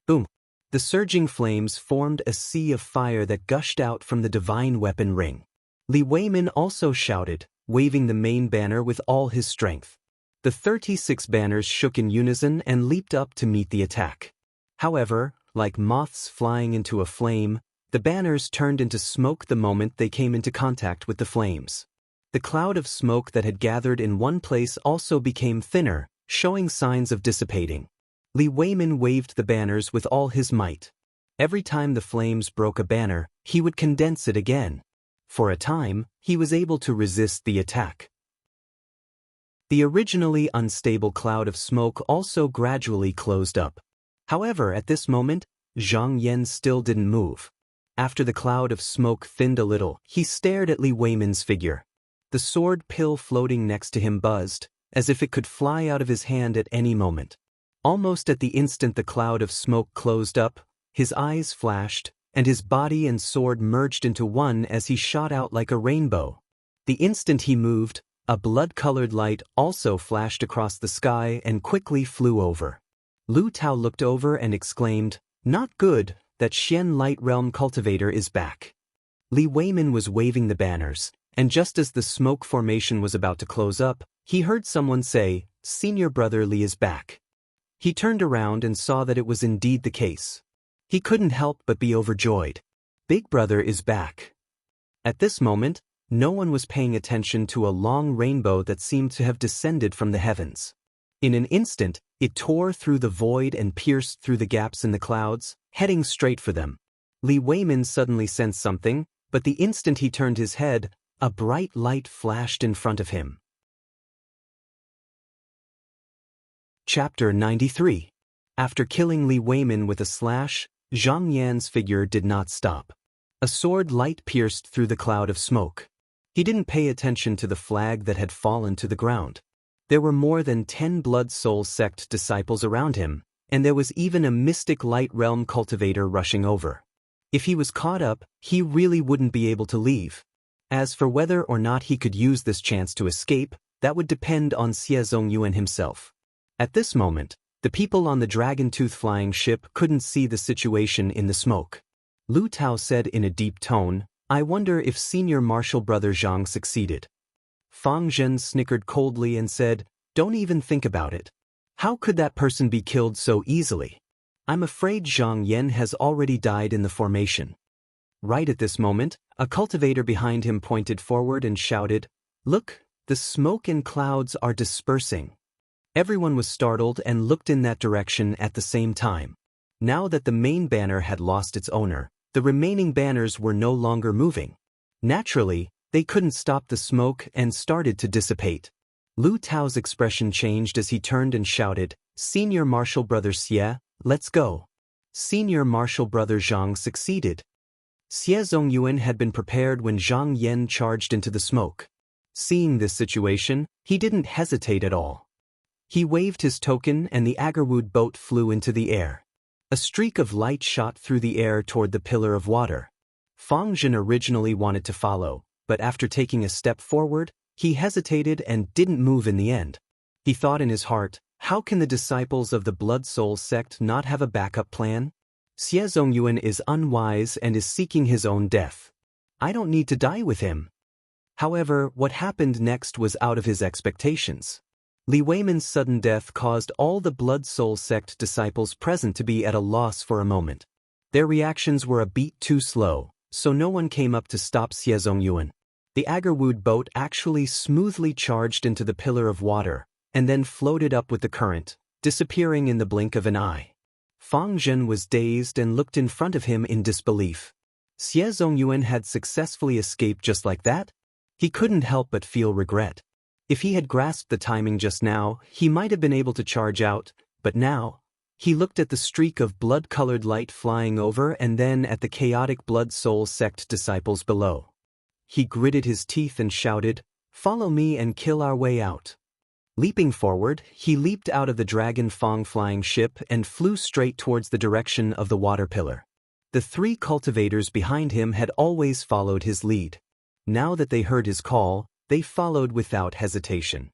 Boom! The surging flames formed a sea of fire that gushed out from the divine weapon ring. Li Weimin also shouted, waving the main banner with all his strength. The 36 banners shook in unison and leaped up to meet the attack. However, like moths flying into a flame, the banners turned into smoke the moment they came into contact with the flames. The cloud of smoke that had gathered in one place also became thinner, showing signs of dissipating. Li Weimin waved the banners with all his might. Every time the flames broke a banner, he would condense it again. For a time, he was able to resist the attack. The originally unstable cloud of smoke also gradually closed up. However, at this moment, Zhang Yan still didn't move. After the cloud of smoke thinned a little, he stared at Li Weimin's figure. The sword pill floating next to him buzzed, as if it could fly out of his hand at any moment. Almost at the instant the cloud of smoke closed up, his eyes flashed, and his body and sword merged into one as he shot out like a rainbow. The instant he moved, a blood-colored light also flashed across the sky and quickly flew over. Lu Tao looked over and exclaimed, "Not good, that Xian Light Realm Cultivator is back." Li Weimin was waving the banners, and just as the smoke formation was about to close up, he heard someone say, "Senior brother Li is back." He turned around and saw that it was indeed the case. He couldn't help but be overjoyed. Big brother is back. At this moment, no one was paying attention to a long rainbow that seemed to have descended from the heavens. In an instant, it tore through the void and pierced through the gaps in the clouds, heading straight for them. Li Weimin suddenly sensed something, but the instant he turned his head, a bright light flashed in front of him. Chapter 93. After killing Li Weimin with a slash, Zhang Yan's figure did not stop. A sword light pierced through the cloud of smoke. He didn't pay attention to the flag that had fallen to the ground. There were more than 10 Blood Soul sect disciples around him, and there was even a mystic light realm cultivator rushing over. If he was caught up, he really wouldn't be able to leave. As for whether or not he could use this chance to escape, that would depend on Xie Zongyuan himself. At this moment, the people on the dragon-tooth flying ship couldn't see the situation in the smoke. Lu Tao said in a deep tone, "I wonder if senior martial brother Zhang succeeded." Feng Zhen snickered coldly and said, "Don't even think about it. How could that person be killed so easily? I'm afraid Zhang Yan has already died in the formation." Right at this moment, a cultivator behind him pointed forward and shouted, "Look, the smoke and clouds are dispersing." Everyone was startled and looked in that direction at the same time. Now that the main banner had lost its owner, the remaining banners were no longer moving. Naturally, they couldn't stop the smoke and started to dissipate. Lu Tao's expression changed as he turned and shouted, "Senior martial brother Xie, let's go." Senior martial brother Zhang succeeded. Xie Zongyuan had been prepared when Zhang Yan charged into the smoke. Seeing this situation, he didn't hesitate at all. He waved his token and the Agarwood boat flew into the air. A streak of light shot through the air toward the pillar of water. Fang Zhen originally wanted to follow, but after taking a step forward, he hesitated and didn't move in the end. He thought in his heart, how can the disciples of the Blood Soul sect not have a backup plan? Xie Zongyuan is unwise and is seeking his own death. I don't need to die with him. However, what happened next was out of his expectations. Li Weiman's sudden death caused all the Blood Soul sect disciples present to be at a loss for a moment. Their reactions were a beat too slow, so no one came up to stop Xie Zongyuan. The Agarwood boat actually smoothly charged into the pillar of water, and then floated up with the current, disappearing in the blink of an eye. Fang Zhen was dazed and looked in front of him in disbelief. Xie Zongyuan had successfully escaped just like that? He couldn't help but feel regret. If he had grasped the timing just now, he might have been able to charge out, but now, he looked at the streak of blood-colored light flying over and then at the chaotic Blood Soul sect disciples below. He gritted his teeth and shouted, "Follow me and kill our way out." Leaping forward, he leaped out of the Dragon Fang flying ship and flew straight towards the direction of the water pillar. The three cultivators behind him had always followed his lead. Now that they heard his call, they followed without hesitation.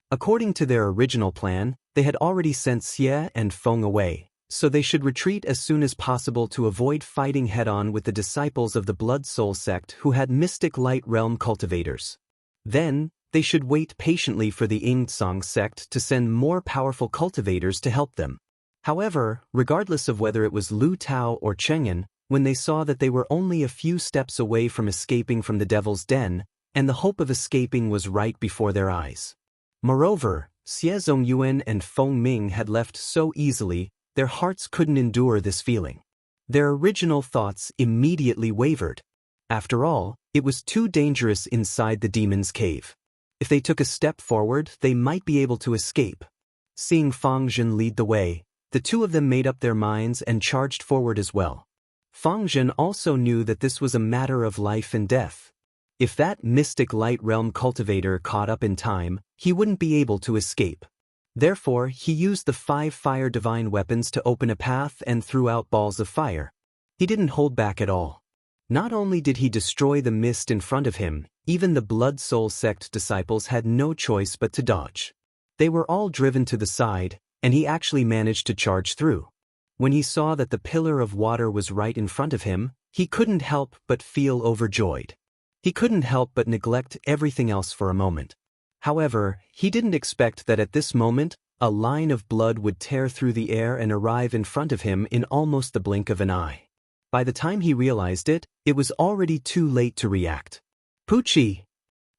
According to their original plan, they had already sent Xie and Feng away, so they should retreat as soon as possible to avoid fighting head-on with the disciples of the Blood Soul sect who had mystic light realm cultivators. Then, they should wait patiently for the Yingtsang sect to send more powerful cultivators to help them. However, regardless of whether it was Lu Tao or Chengyan, when they saw that they were only a few steps away from escaping from the Devil's Den, and the hope of escaping was right before their eyes. Moreover, Xie Zongyuan and Feng Ming had left so easily, their hearts couldn't endure this feeling. Their original thoughts immediately wavered. After all, it was too dangerous inside the demon's cave. If they took a step forward, they might be able to escape. Seeing Fang Zhen lead the way, the two of them made up their minds and charged forward as well. Fang Zhen also knew that this was a matter of life and death. If that mystic light realm cultivator caught up in time, he wouldn't be able to escape. Therefore, he used the 5 fire divine weapons to open a path and threw out balls of fire. He didn't hold back at all. Not only did he destroy the mist in front of him, even the Blood Soul sect disciples had no choice but to dodge. They were all driven to the side, and he actually managed to charge through. When he saw that the pillar of water was right in front of him, he couldn't help but feel overjoyed. He couldn't help but neglect everything else for a moment. However, he didn't expect that at this moment, a line of blood would tear through the air and arrive in front of him in almost the blink of an eye. By the time he realized it, it was already too late to react. "Puchi!"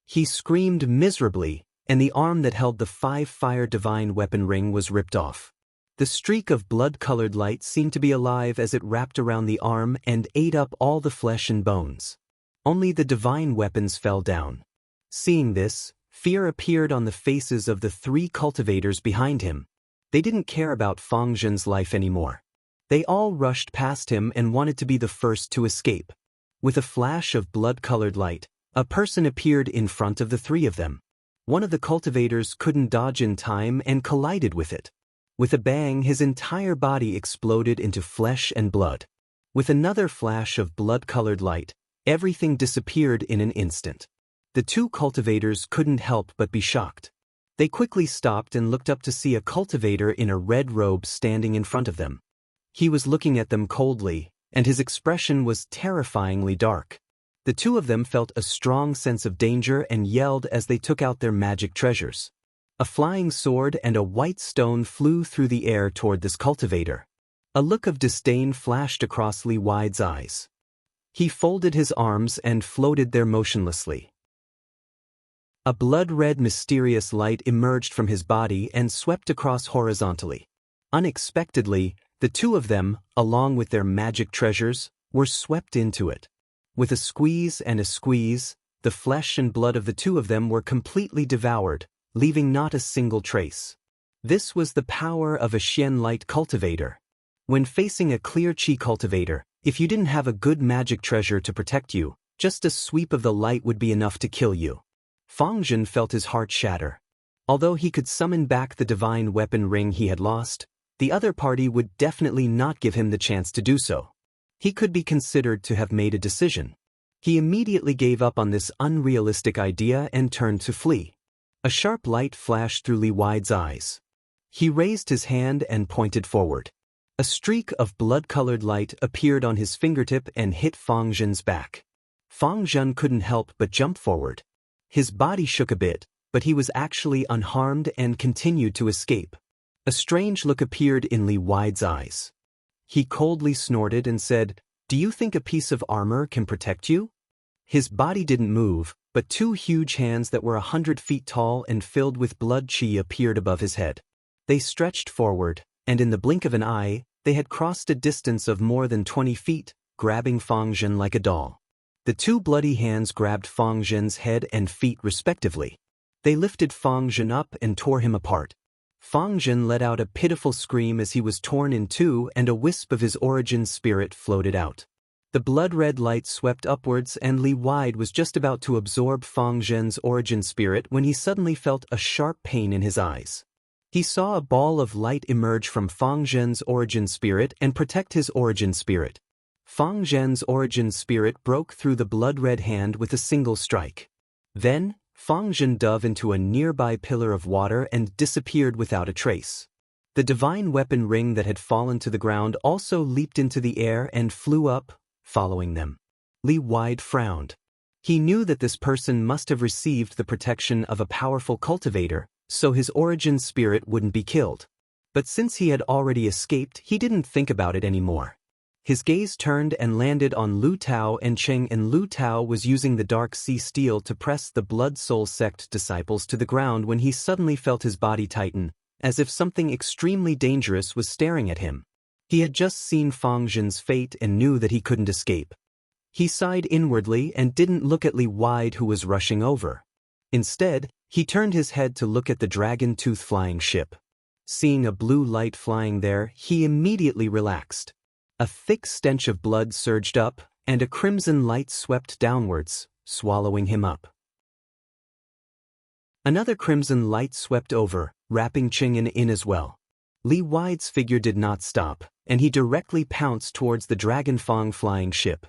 He screamed miserably, and the arm that held the 5 fire divine weapon ring was ripped off. The streak of blood-colored light seemed to be alive as it wrapped around the arm and ate up all the flesh and bones. Only the divine weapons fell down. Seeing this, fear appeared on the faces of the 3 cultivators behind him. They didn't care about Fang Zhen's life anymore. They all rushed past him and wanted to be the first to escape. With a flash of blood-colored light, a person appeared in front of the 3 of them. One of the cultivators couldn't dodge in time and collided with it. With a bang, his entire body exploded into flesh and blood. With another flash of blood-colored light, everything disappeared in an instant. The 2 cultivators couldn't help but be shocked. They quickly stopped and looked up to see a cultivator in a red robe standing in front of them. He was looking at them coldly, and his expression was terrifyingly dark. The 2 of them felt a strong sense of danger and yelled as they took out their magic treasures. A flying sword and a white stone flew through the air toward this cultivator. A look of disdain flashed across Li Wide's eyes. He folded his arms and floated there motionlessly. A blood-red mysterious light emerged from his body and swept across horizontally. Unexpectedly, the 2 of them, along with their magic treasures, were swept into it. With a squeeze and a squeeze, the flesh and blood of the 2 of them were completely devoured, leaving not a single trace. This was the power of a Xian light cultivator. When facing a clear Qi cultivator, if you didn't have a good magic treasure to protect you, just a sweep of the light would be enough to kill you. Fang Zhen felt his heart shatter. Although he could summon back the divine weapon ring he had lost, the other party would definitely not give him the chance to do so. He could be considered to have made a decision. He immediately gave up on this unrealistic idea and turned to flee. A sharp light flashed through Li Wide's eyes. He raised his hand and pointed forward. A streak of blood-colored light appeared on his fingertip and hit Fang Zhen's back. Fang Zhen couldn't help but jump forward. His body shook a bit, but he was actually unharmed and continued to escape. A strange look appeared in Li Wide's eyes. He coldly snorted and said, "Do you think a piece of armor can protect you?" His body didn't move, but two huge hands that were 100 feet tall and filled with blood qi appeared above his head. They stretched forward, and in the blink of an eye, they had crossed a distance of more than 20 feet, grabbing Fang Zhen like a doll. The two bloody hands grabbed Fang Zhen's head and feet respectively. They lifted Fang Zhen up and tore him apart. Fang Zhen let out a pitiful scream as he was torn in two and a wisp of his origin spirit floated out. The blood-red light swept upwards and Li Wide was just about to absorb Fang Zhen's origin spirit when he suddenly felt a sharp pain in his eyes. He saw a ball of light emerge from Fang Zhen's origin spirit and protect his origin spirit. Fang Zhen's origin spirit broke through the blood-red hand with a single strike. Then, Fang Zhen dove into a nearby pillar of water and disappeared without a trace. The divine weapon ring that had fallen to the ground also leaped into the air and flew up, following them. Li Wide frowned. He knew that this person must have received the protection of a powerful cultivator, so his origin spirit wouldn't be killed. But since he had already escaped, he didn't think about it anymore. His gaze turned and landed on Lu Tao and Cheng, and Lu Tao was using the Dark Sea Steel to press the Blood Soul Sect disciples to the ground when he suddenly felt his body tighten, as if something extremely dangerous was staring at him. He had just seen Fang Zhen's fate and knew that he couldn't escape. He sighed inwardly and didn't look at Li Wide, who was rushing over. Instead, he turned his head to look at the dragon tooth flying ship. Seeing a blue light flying there, he immediately relaxed. A thick stench of blood surged up, and a crimson light swept downwards, swallowing him up. Another crimson light swept over, wrapping Qing'an in as well. Li Wide's figure did not stop, and he directly pounced towards the Dragon Fang flying ship.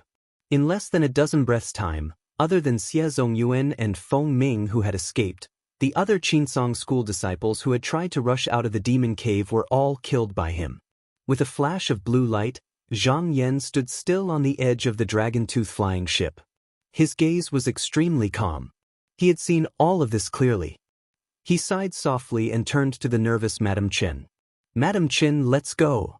In less than a dozen breaths' time, other than Xie Zongyuan and Feng Ming who had escaped, the other Qinsong school disciples who had tried to rush out of the demon cave were all killed by him. With a flash of blue light, Zhang Yan stood still on the edge of the dragon tooth flying ship. His gaze was extremely calm. He had seen all of this clearly. He sighed softly and turned to the nervous Madame Chen. "Madame Chen, let's go."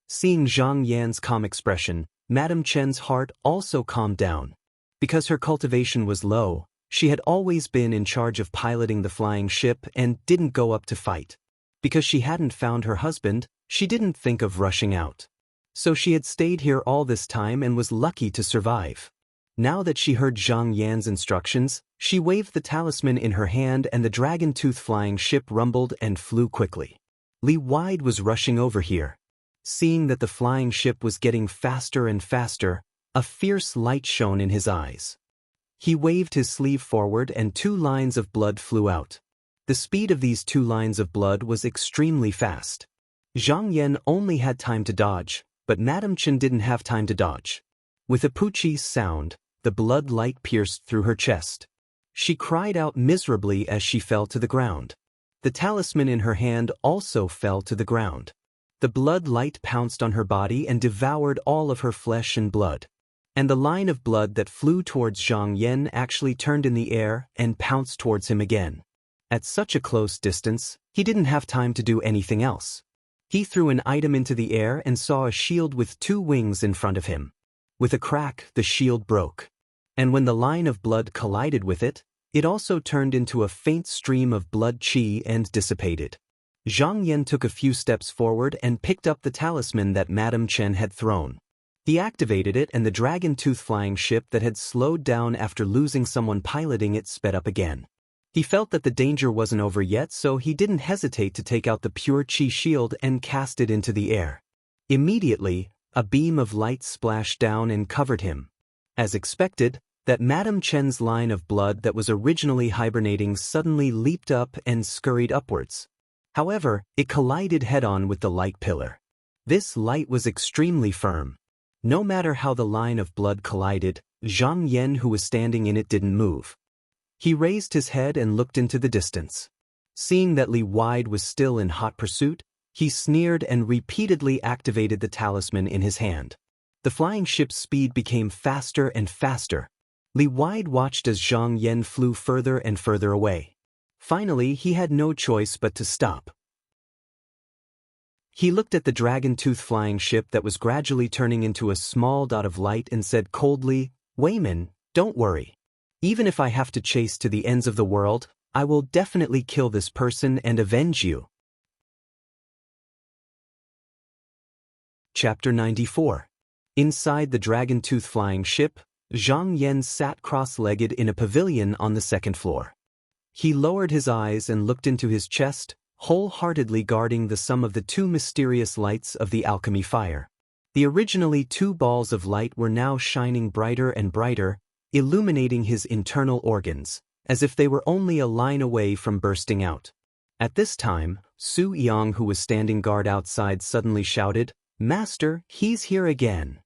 Seeing Zhang Yan's calm expression, Madame Chen's heart also calmed down. Because her cultivation was low, she had always been in charge of piloting the flying ship and didn't go up to fight. Because she hadn't found her husband, she didn't think of rushing out. So she had stayed here all this time and was lucky to survive. Now that she heard Zhang Yan's instructions, she waved the talisman in her hand and the dragon tooth flying ship rumbled and flew quickly. Li Wide was rushing over here. Seeing that the flying ship was getting faster and faster, a fierce light shone in his eyes. He waved his sleeve forward and two lines of blood flew out. The speed of these two lines of blood was extremely fast. Zhang Yan only had time to dodge, but Madame Chen didn't have time to dodge. With a poochie sound, the blood light pierced through her chest. She cried out miserably as she fell to the ground. The talisman in her hand also fell to the ground. The blood light pounced on her body and devoured all of her flesh and blood. And the line of blood that flew towards Zhang Yan actually turned in the air and pounced towards him again. At such a close distance, he didn't have time to do anything else. He threw an item into the air and saw a shield with two wings in front of him. With a crack, the shield broke. And when the line of blood collided with it, it also turned into a faint stream of blood qi and dissipated. Zhang Yan took a few steps forward and picked up the talisman that Madame Chen had thrown. He activated it and the dragon tooth flying ship that had slowed down after losing someone piloting it sped up again. He felt that the danger wasn't over yet, so he didn't hesitate to take out the pure qi shield and cast it into the air. Immediately, a beam of light splashed down and covered him. As expected, that Madame Chen's line of blood that was originally hibernating suddenly leaped up and scurried upwards. However, it collided head-on with the light pillar. This light was extremely firm. No matter how the line of blood collided, Zhang Yan, who was standing in it, didn't move. He raised his head and looked into the distance. Seeing that Li Wide was still in hot pursuit, he sneered and repeatedly activated the talisman in his hand. The flying ship's speed became faster and faster. Li Wide watched as Zhang Yan flew further and further away. Finally, he had no choice but to stop. He looked at the dragon-tooth flying ship that was gradually turning into a small dot of light and said coldly, "Wayman, don't worry. Even if I have to chase to the ends of the world, I will definitely kill this person and avenge you." Chapter 94. Inside the dragon-tooth flying ship, Zhang Yan sat cross-legged in a pavilion on the second floor. He lowered his eyes and looked into his chest, wholeheartedly guarding the sum of the two mysterious lights of the alchemy fire. The originally two balls of light were now shining brighter and brighter, illuminating his internal organs, as if they were only a line away from bursting out. At this time, Su Yang, who was standing guard outside, suddenly shouted, "Master, he's here again."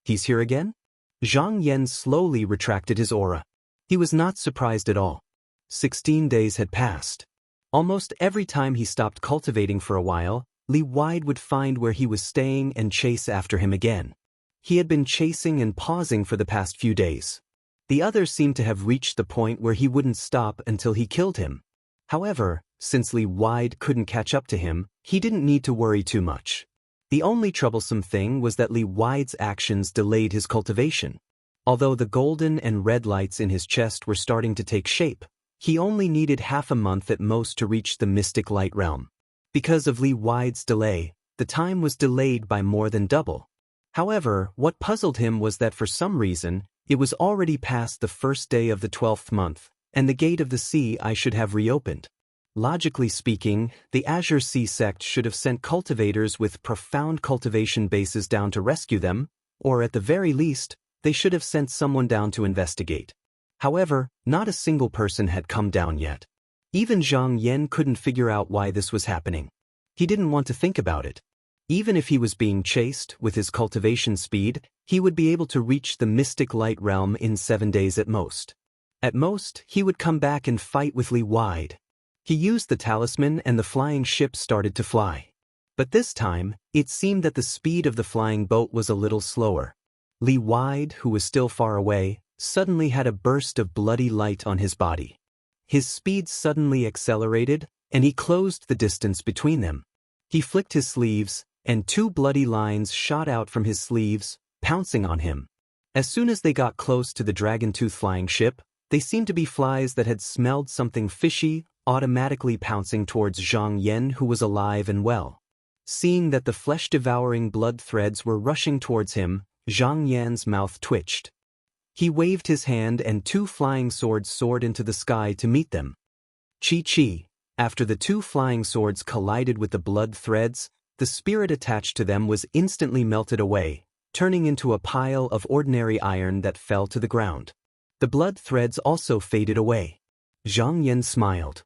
"He's here again?" Zhang Yan slowly retracted his aura. He was not surprised at all. 16 days had passed. Almost every time he stopped cultivating for a while, Li Wide would find where he was staying and chase after him again. He had been chasing and pausing for the past few days. The others seemed to have reached the point where he wouldn't stop until he killed him. However, since Li Wide couldn't catch up to him, he didn't need to worry too much. The only troublesome thing was that Li Wide's actions delayed his cultivation. Although the golden and red lights in his chest were starting to take shape, he only needed half a month at most to reach the mystic light realm. Because of Li Wide's delay, the time was delayed by more than double. However, what puzzled him was that for some reason, it was already past the first day of the 12th month, and the gate of the sea I should have reopened. Logically speaking, the Azure Sea sect should have sent cultivators with profound cultivation bases down to rescue them, or at the very least, they should have sent someone down to investigate. However, not a single person had come down yet. Even Zhang Yan couldn't figure out why this was happening. He didn't want to think about it. Even if he was being chased, with his cultivation speed, he would be able to reach the mystic light realm in 7 days at most. At most, he would come back and fight with Li Wide. He used the talisman and the flying ship started to fly. But this time, it seemed that the speed of the flying boat was a little slower. Li Wide, who was still far away, suddenly had a burst of bloody light on his body. His speed suddenly accelerated, and he closed the distance between them. He flicked his sleeves, and 2 bloody lines shot out from his sleeves, pouncing on him. As soon as they got close to the dragon-tooth flying ship, they seemed to be flies that had smelled something fishy, automatically pouncing towards Zhang Yan, who was alive and well. Seeing that the flesh-devouring blood threads were rushing towards him, Zhang Yan's mouth twitched. He waved his hand and 2 flying swords soared into the sky to meet them. Chi-chi, after the 2 flying swords collided with the blood threads, the spirit attached to them was instantly melted away, turning into a pile of ordinary iron that fell to the ground. The blood threads also faded away. Zhang Yan smiled.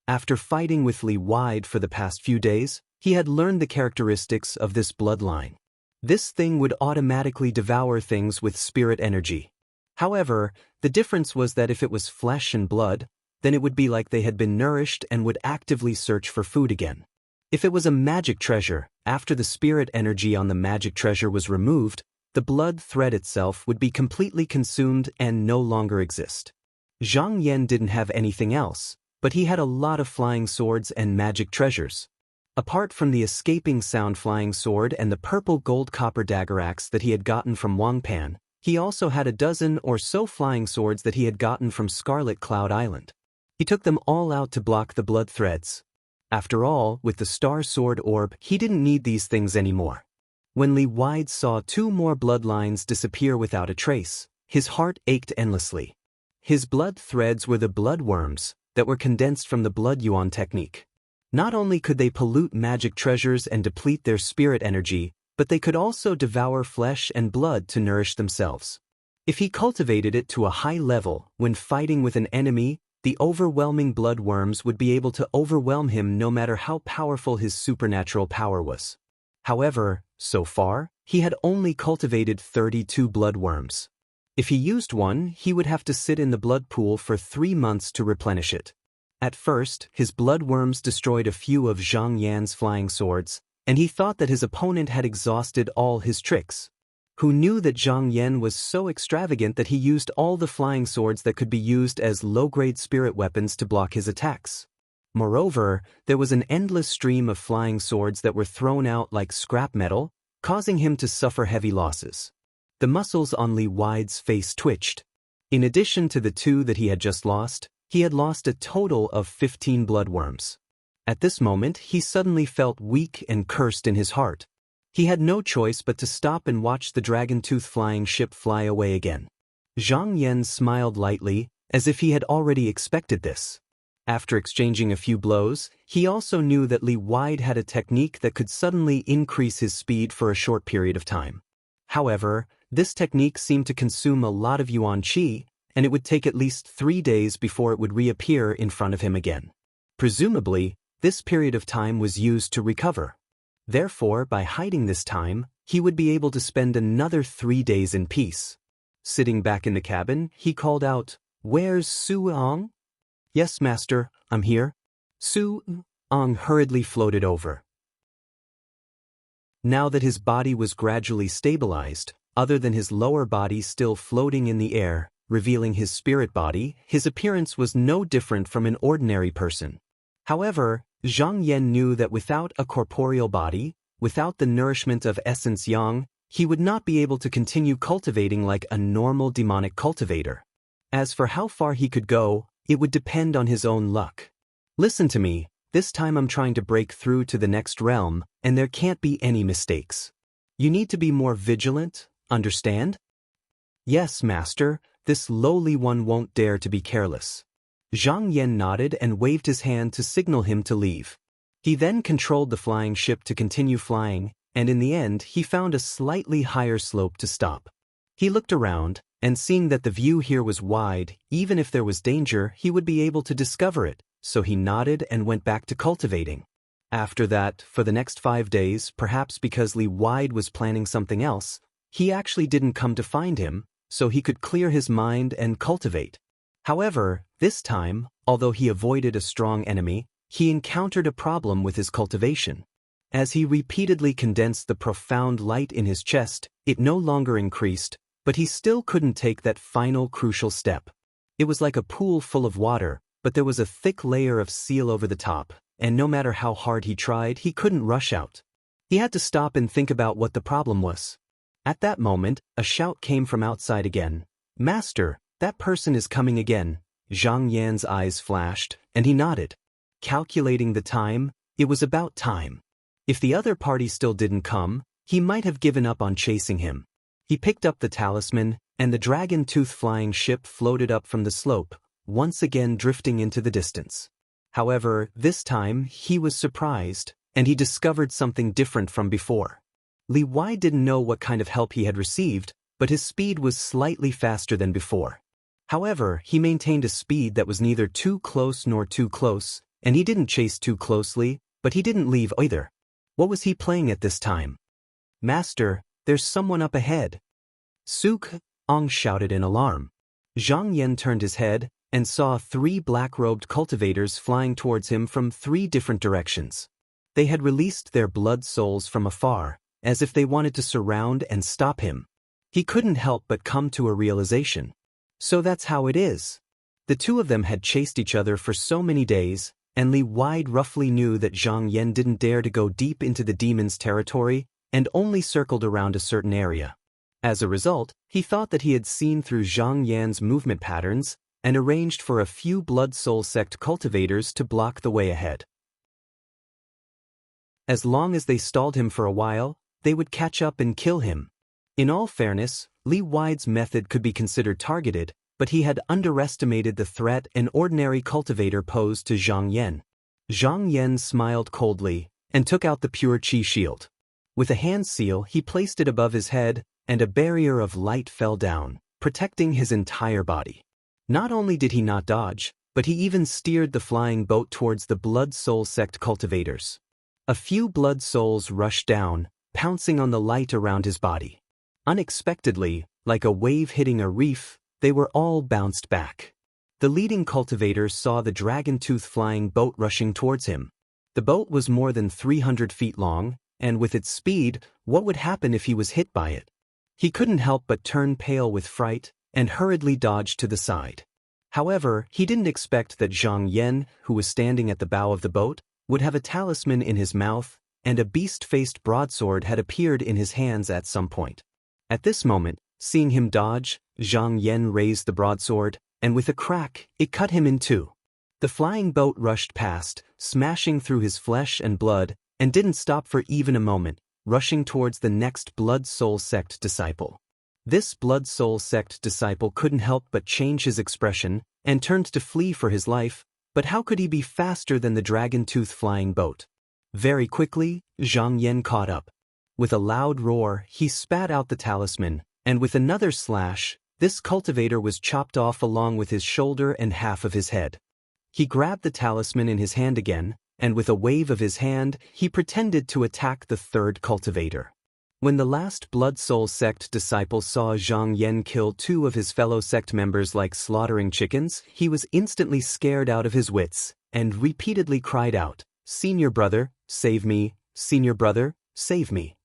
After fighting with Li Wide for the past few days, he had learned the characteristics of this bloodline. This thing would automatically devour things with spirit energy. However, the difference was that if it was flesh and blood, then it would be like they had been nourished and would actively search for food again. If it was a magic treasure, after the spirit energy on the magic treasure was removed, the blood thread itself would be completely consumed and no longer exist. Zhang Yan didn't have anything else, but he had a lot of flying swords and magic treasures. Apart from the escaping sound flying sword and the purple gold copper dagger axe that he had gotten from Wangpan, he also had a dozen or so flying swords that he had gotten from Scarlet Cloud Island. He took them all out to block the blood threads. After all, with the Star Sword Orb, he didn't need these things anymore. When Li Wide saw 2 more bloodlines disappear without a trace, his heart ached endlessly. His blood threads were the blood worms that were condensed from the blood yuan technique. Not only could they pollute magic treasures and deplete their spirit energy, but they could also devour flesh and blood to nourish themselves. If he cultivated it to a high level when fighting with an enemy, the overwhelming blood worms would be able to overwhelm him no matter how powerful his supernatural power was. However, so far, he had only cultivated 32 blood worms. If he used one, he would have to sit in the blood pool for 3 months to replenish it. At first, his blood worms destroyed a few of Zhang Yan's flying swords, and he thought that his opponent had exhausted all his tricks. Who knew that Zhang Yan was so extravagant that he used all the flying swords that could be used as low-grade spirit weapons to block his attacks. Moreover, there was an endless stream of flying swords that were thrown out like scrap metal, causing him to suffer heavy losses. The muscles on Li Wide's face twitched. In addition to the 2 that he had just lost, he had lost a total of 15 bloodworms. At this moment, he suddenly felt weak and cursed in his heart. He had no choice but to stop and watch the dragon-tooth flying ship fly away again. Zhang Yan smiled lightly, as if he had already expected this. After exchanging a few blows, he also knew that Li Wide had a technique that could suddenly increase his speed for a short period of time. However, this technique seemed to consume a lot of yuan qi, and it would take at least 3 days before it would reappear in front of him again. Presumably, this period of time was used to recover. Therefore, by hiding this time, he would be able to spend another 3 days in peace. Sitting back in the cabin, he called out, "Where's Su-ong?" "Yes, master, I'm here." Su-ong hurriedly floated over. Now that his body was gradually stabilized, other than his lower body still floating in the air, revealing his spirit body, his appearance was no different from an ordinary person. However, Zhang Yan knew that without a corporeal body, without the nourishment of essence yang, he would not be able to continue cultivating like a normal demonic cultivator. As for how far he could go, it would depend on his own luck. "Listen to me, this time I'm trying to break through to the next realm, and there can't be any mistakes. You need to be more vigilant, understand?" "Yes, master, this lowly one won't dare to be careless." Zhang Yan nodded and waved his hand to signal him to leave. He then controlled the flying ship to continue flying, and in the end he found a slightly higher slope to stop. He looked around, and seeing that the view here was wide, even if there was danger, he would be able to discover it, so he nodded and went back to cultivating. After that, for the next 5 days, perhaps because Li Wide was planning something else, he actually didn't come to find him, so he could clear his mind and cultivate. However, this time, although he avoided a strong enemy, he encountered a problem with his cultivation. As he repeatedly condensed the profound light in his chest, it no longer increased, but he still couldn't take that final crucial step. It was like a pool full of water, but there was a thick layer of seal over the top, and no matter how hard he tried, he couldn't rush out. He had to stop and think about what the problem was. At that moment, a shout came from outside again. "Master, that person is coming again." Zhang Yan's eyes flashed, and he nodded. Calculating the time, it was about time. If the other party still didn't come, he might have given up on chasing him. He picked up the talisman, and the dragon-tooth flying ship floated up from the slope, once again drifting into the distance. However, this time, he was surprised, and he discovered something different from before. Li Wide didn't know what kind of help he had received, but his speed was slightly faster than before. However, he maintained a speed that was neither too close nor too close, and he didn't chase too closely, but he didn't leave either. What was he playing at this time? "Master, there's someone up ahead." Su-ong shouted in alarm. Zhang Yan turned his head and saw 3 black-robed cultivators flying towards him from 3 different directions. They had released their blood souls from afar, as if they wanted to surround and stop him. He couldn't help but come to a realization. So that's how it is. The 2 of them had chased each other for so many days, and Li Wide roughly knew that Zhang Yan didn't dare to go deep into the demon's territory and only circled around a certain area. As a result, he thought that he had seen through Zhang Yan's movement patterns and arranged for a few Blood Soul Sect cultivators to block the way ahead. As long as they stalled him for a while, they would catch up and kill him. In all fairness, Li Wide's method could be considered targeted, but he had underestimated the threat an ordinary cultivator posed to Zhang Yan. Zhang Yan smiled coldly and took out the pure qi shield. With a hand seal, he placed it above his head, and a barrier of light fell down, protecting his entire body. Not only did he not dodge, but he even steered the flying boat towards the Blood Soul sect cultivators. A few Blood Souls rushed down, pouncing on the light around his body. Unexpectedly, like a wave hitting a reef, they were all bounced back. The leading cultivator saw the dragon-tooth flying boat rushing towards him. The boat was more than 300 feet long, and with its speed, what would happen if he was hit by it? He couldn't help but turn pale with fright, and hurriedly dodged to the side. However, he didn't expect that Zhang Yan, who was standing at the bow of the boat, would have a talisman in his mouth, and a beast-faced broadsword had appeared in his hands at some point. At this moment, seeing him dodge, Zhang Yan raised the broadsword, and with a crack, it cut him in two. The flying boat rushed past, smashing through his flesh and blood, and didn't stop for even a moment, rushing towards the next Blood Soul sect disciple. This Blood Soul sect disciple couldn't help but change his expression, and turned to flee for his life, but how could he be faster than the dragon-tooth flying boat? Very quickly, Zhang Yan caught up. With a loud roar, he spat out the talisman, and with another slash, this cultivator was chopped off along with his shoulder and half of his head. He grabbed the talisman in his hand again, and with a wave of his hand, he pretended to attack the third cultivator. When the last Blood Soul sect disciple saw Zhang Yan kill two of his fellow sect members like slaughtering chickens, he was instantly scared out of his wits, and repeatedly cried out, "Senior brother, save me, senior brother, save me."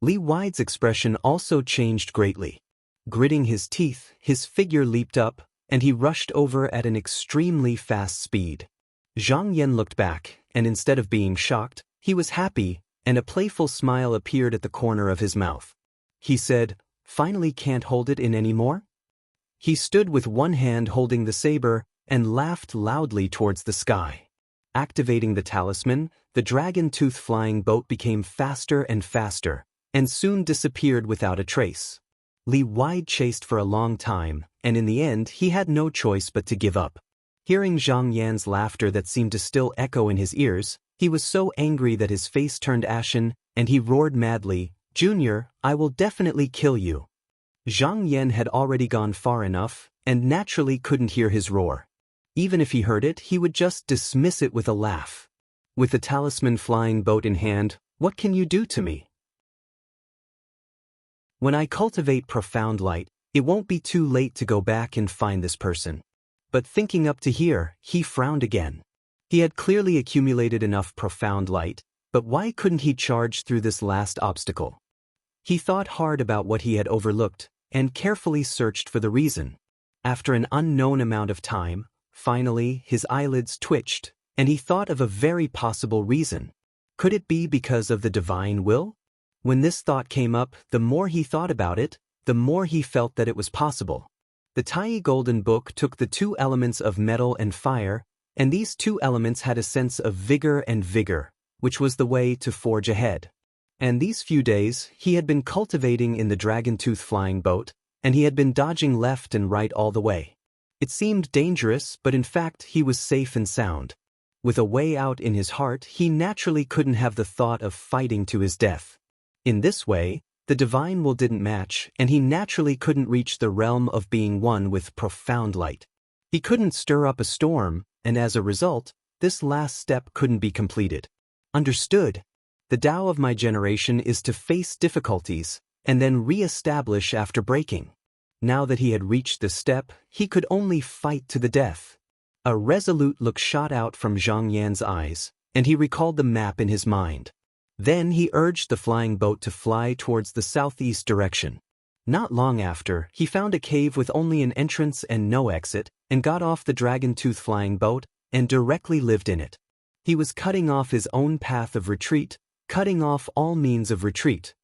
Li Wide's expression also changed greatly. Gritting his teeth, his figure leaped up, and he rushed over at an extremely fast speed. Zhang Yan looked back, and instead of being shocked, he was happy, and a playful smile appeared at the corner of his mouth. He said, "Finally can't hold it in anymore?" He stood with one hand holding the saber, and laughed loudly towards the sky. Activating the talisman, the dragon-tooth flying boat became faster and faster, and soon disappeared without a trace. Li Wide chased for a long time, and in the end he had no choice but to give up. Hearing Zhang Yan's laughter that seemed to still echo in his ears, he was so angry that his face turned ashen, and he roared madly, "Junior, I will definitely kill you." Zhang Yan had already gone far enough, and naturally couldn't hear his roar. Even if he heard it, he would just dismiss it with a laugh. "With the talisman flying boat in hand, what can you do to me? When I cultivate profound light, it won't be too late to go back and find this person." But thinking up to here, he frowned again. He had clearly accumulated enough profound light, but why couldn't he charge through this last obstacle? He thought hard about what he had overlooked, and carefully searched for the reason. After an unknown amount of time, finally his eyelids twitched, and he thought of a very possible reason. Could it be because of the divine will? When this thought came up, the more he thought about it, the more he felt that it was possible. The Tai Golden Book took the two elements of metal and fire, and these two elements had a sense of vigor and vigor, which was the way to forge ahead. And these few days, he had been cultivating in the dragon-tooth flying boat, and he had been dodging left and right all the way. It seemed dangerous, but in fact he was safe and sound. With a way out in his heart, he naturally couldn't have the thought of fighting to his death. In this way, the divine will didn't match, and he naturally couldn't reach the realm of being one with profound light. He couldn't stir up a storm, and as a result, this last step couldn't be completed. Understood. The Tao of my generation is to face difficulties, and then re-establish after breaking. Now that he had reached this step, he could only fight to the death. A resolute look shot out from Zhang Yan's eyes, and he recalled the map in his mind. Then he urged the flying boat to fly towards the southeast direction. Not long after, he found a cave with only an entrance and no exit, and got off the dragon-tooth flying boat, and directly lived in it. He was cutting off his own path of retreat, cutting off all means of retreat.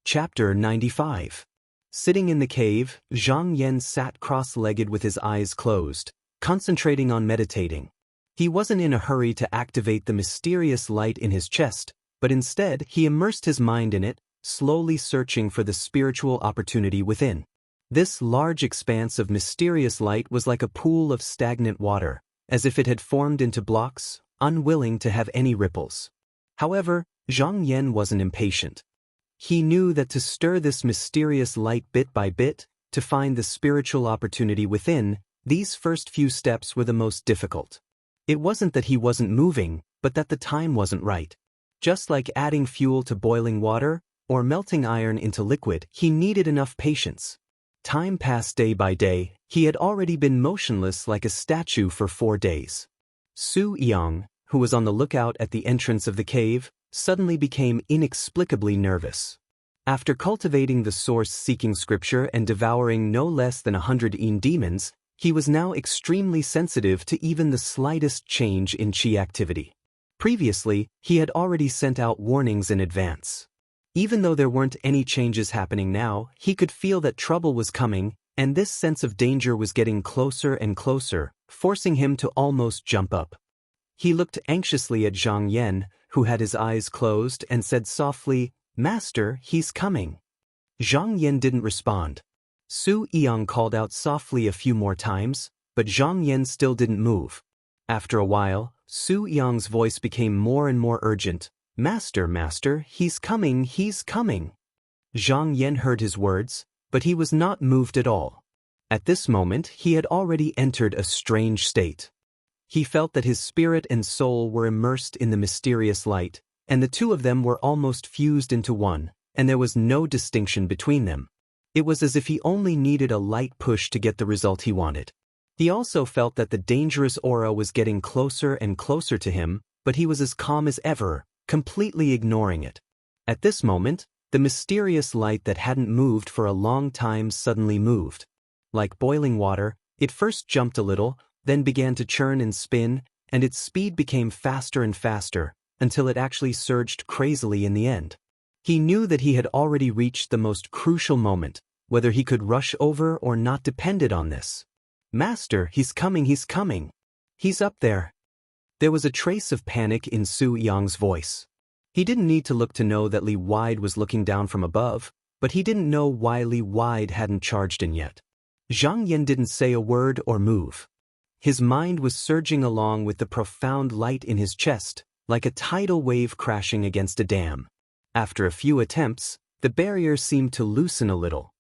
Chapter 95. Sitting in the cave, Zhang Yan sat cross-legged with his eyes closed, concentrating on meditating. He wasn't in a hurry to activate the mysterious light in his chest, but instead he immersed his mind in it, slowly searching for the spiritual opportunity within. This large expanse of mysterious light was like a pool of stagnant water, as if it had formed into blocks, unwilling to have any ripples. However, Zhang Yan wasn't impatient. He knew that to stir this mysterious light bit by bit, to find the spiritual opportunity within, these first few steps were the most difficult. It wasn't that he wasn't moving, but that the time wasn't right. Just like adding fuel to boiling water, or melting iron into liquid, he needed enough patience. Time passed day by day. He had already been motionless like a statue for 4 days. Su Yang, who was on the lookout at the entrance of the cave, suddenly became inexplicably nervous. After cultivating the source-seeking scripture and devouring no less than 100 demons, he was now extremely sensitive to even the slightest change in chi activity. Previously, he had already sent out warnings in advance. Even though there weren't any changes happening now, he could feel that trouble was coming, and this sense of danger was getting closer and closer, forcing him to almost jump up. He looked anxiously at Zhang Yan, who had his eyes closed, and said softly, "Master, he's coming." Zhang Yan didn't respond. Su Yang called out softly a few more times, but Zhang Yan still didn't move. After a while, Su Yang's voice became more and more urgent. "Master, master, he's coming, he's coming." Zhang Yan heard his words, but he was not moved at all. At this moment, he had already entered a strange state. He felt that his spirit and soul were immersed in the mysterious light, and the two of them were almost fused into one, and there was no distinction between them. It was as if he only needed a light push to get the result he wanted. He also felt that the dangerous aura was getting closer and closer to him, but he was as calm as ever, completely ignoring it. At this moment, the mysterious light that hadn't moved for a long time suddenly moved. Like boiling water, it first jumped a little, then began to churn and spin, and its speed became faster and faster, until it actually surged crazily in the end. He knew that he had already reached the most crucial moment. Whether he could rush over or not depended on this. "Master, he's coming, he's coming. He's up there." There was a trace of panic in Su Yang's voice. He didn't need to look to know that Li Wide was looking down from above, but he didn't know why Li Wide hadn't charged in yet. Zhang Yan didn't say a word or move. His mind was surging along with the profound light in his chest, like a tidal wave crashing against a dam. After a few attempts, the barrier seemed to loosen a little.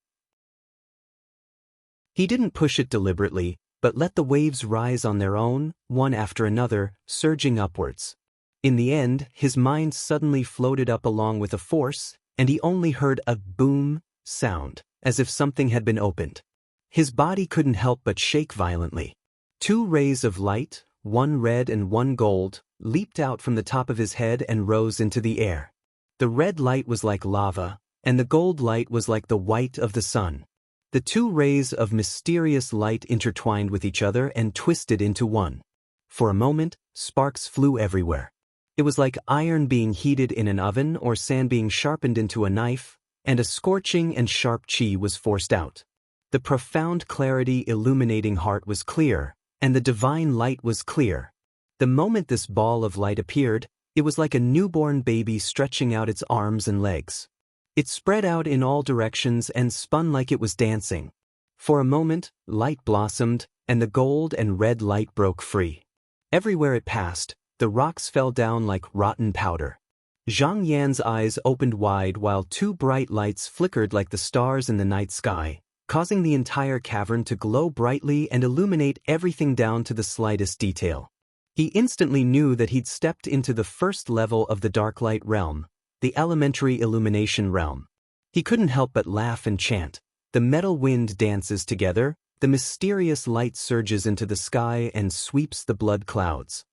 He didn't push it deliberately, but let the waves rise on their own, one after another, surging upwards. In the end, his mind suddenly floated up along with a force, and he only heard a boom sound, as if something had been opened. His body couldn't help but shake violently. 2 rays of light, one red and one gold, leaped out from the top of his head and rose into the air. The red light was like lava, and the gold light was like the white of the sun. The 2 rays of mysterious light intertwined with each other and twisted into one. For a moment, sparks flew everywhere. It was like iron being heated in an oven or sand being sharpened into a knife, and a scorching and sharp chi was forced out. The profound clarity illuminating heart was clear, and the divine light was clear. The moment this ball of light appeared, it was like a newborn baby stretching out its arms and legs. It spread out in all directions and spun like it was dancing. For a moment, light blossomed, and the gold and red light broke free. Everywhere it passed, the rocks fell down like rotten powder. Zhang Yan's eyes opened wide while 2 bright lights flickered like the stars in the night sky, causing the entire cavern to glow brightly and illuminate everything down to the slightest detail. He instantly knew that he'd stepped into the first level of the dark light realm, the elementary illumination realm. He couldn't help but laugh and chant. The metal wind dances together, the mysterious light surges into the sky and sweeps the blood clouds.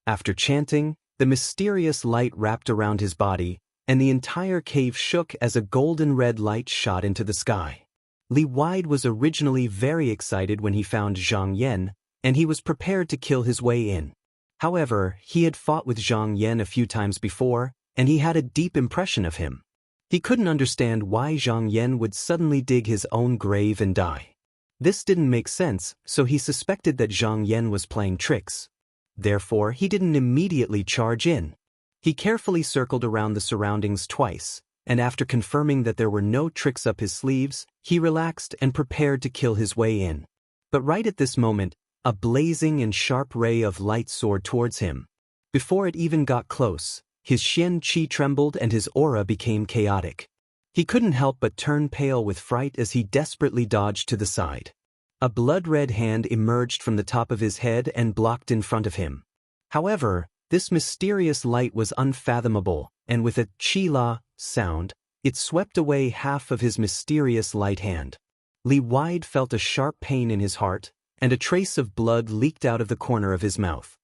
After chanting, the mysterious light wrapped around his body, and the entire cave shook as a golden red light shot into the sky. Li Wide was originally very excited when he found Zhang Yan, and he was prepared to kill his way in. However, he had fought with Zhang Yan a few times before, and he had a deep impression of him. He couldn't understand why Zhang Yan would suddenly dig his own grave and die. This didn't make sense, so he suspected that Zhang Yan was playing tricks. Therefore, he didn't immediately charge in. He carefully circled around the surroundings twice, and after confirming that there were no tricks up his sleeves, he relaxed and prepared to kill his way in. But right at this moment, a blazing and sharp ray of light soared towards him. Before it even got close, his Xian Qi trembled and his aura became chaotic. He couldn't help but turn pale with fright as he desperately dodged to the side. A blood-red hand emerged from the top of his head and blocked in front of him. However, this mysterious light was unfathomable, and with a chi-la sound, it swept away half of his mysterious light hand. Li Wide felt a sharp pain in his heart, and a trace of blood leaked out of the corner of his mouth.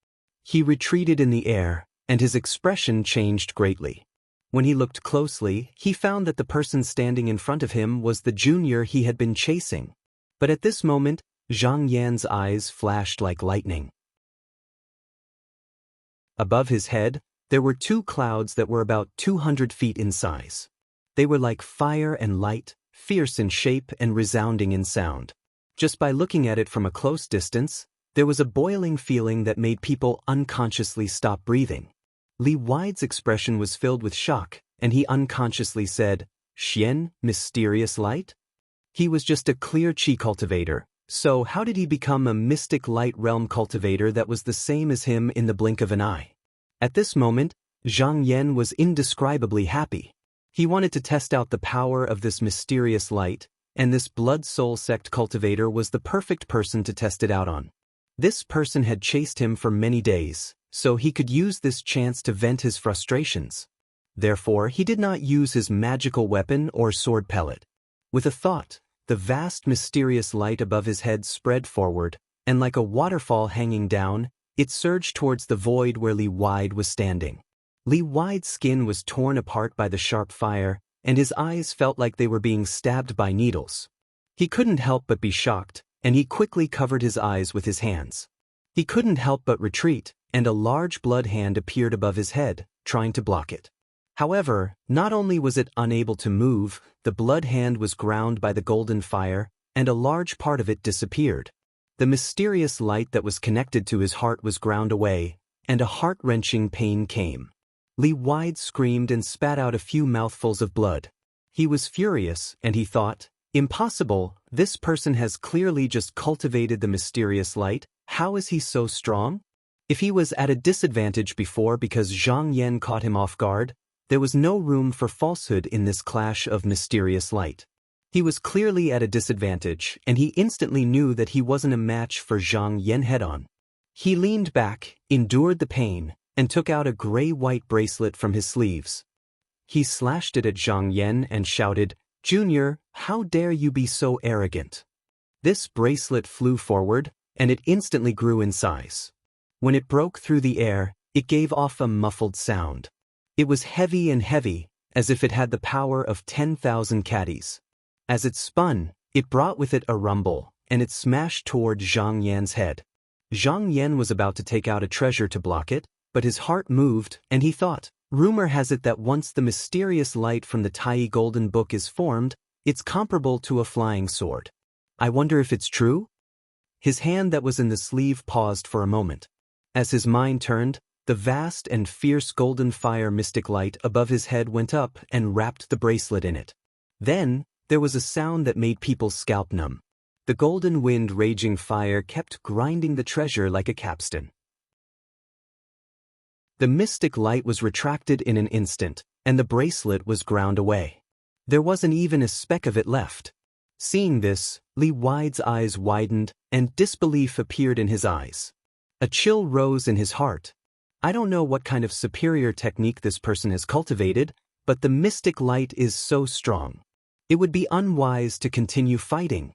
He retreated in the air, and his expression changed greatly. When he looked closely, he found that the person standing in front of him was the junior he had been chasing. But at this moment, Zhang Yan's eyes flashed like lightning. Above his head, there were two clouds that were about 200 feet in size. They were like fire and light, fierce in shape and resounding in sound. Just by looking at it from a close distance, there was a boiling feeling that made people unconsciously stop breathing. Li Wide's expression was filled with shock, and he unconsciously said, "Xian, mysterious light?" He was just a clear chi cultivator, so how did he become a mystic light realm cultivator that was the same as him in the blink of an eye? At this moment, Zhang Yan was indescribably happy. He wanted to test out the power of this mysterious light, and this blood soul sect cultivator was the perfect person to test it out on. This person had chased him for many days, so he could use this chance to vent his frustrations. Therefore, he did not use his magical weapon or sword pellet. With a thought, the vast mysterious light above his head spread forward, and like a waterfall hanging down, it surged towards the void where Li Wide was standing. Li Wide's skin was torn apart by the sharp fire, and his eyes felt like they were being stabbed by needles. He couldn't help but be shocked, and he quickly covered his eyes with his hands. He couldn't help but retreat, and a large blood hand appeared above his head, trying to block it. However, not only was it unable to move, the blood hand was ground by the golden fire, and a large part of it disappeared. The mysterious light that was connected to his heart was ground away, and a heart-wrenching pain came. Li Wide screamed and spat out a few mouthfuls of blood. He was furious, and he thought, "Impossible, this person has clearly just cultivated the mysterious light. How is he so strong?" If he was at a disadvantage before because Zhang Yan caught him off guard, there was no room for falsehood in this clash of mysterious light. He was clearly at a disadvantage, and he instantly knew that he wasn't a match for Zhang Yan head-on. He leaned back, endured the pain, and took out a gray-white bracelet from his sleeves. He slashed it at Zhang Yan and shouted, "Junior, how dare you be so arrogant?" This bracelet flew forward, and it instantly grew in size. When it broke through the air, it gave off a muffled sound. It was heavy and heavy, as if it had the power of 10,000 caddies. As it spun, it brought with it a rumble, and it smashed toward Zhang Yan's head. Zhang Yan was about to take out a treasure to block it, but his heart moved, and he thought, "Rumor has it that once the mysterious light from the Tai Golden Book is formed, it's comparable to a flying sword. I wonder if it's true?" His hand that was in the sleeve paused for a moment. As his mind turned, the vast and fierce golden fire mystic light above his head went up and wrapped the bracelet in it. Then, there was a sound that made people's scalp numb. The golden wind raging fire kept grinding the treasure like a capstan. The mystic light was retracted in an instant, and the bracelet was ground away. There wasn't even a speck of it left. Seeing this, Li Wide's eyes widened, and disbelief appeared in his eyes. A chill rose in his heart. I don't know what kind of superior technique this person has cultivated, but the mystic light is so strong. It would be unwise to continue fighting.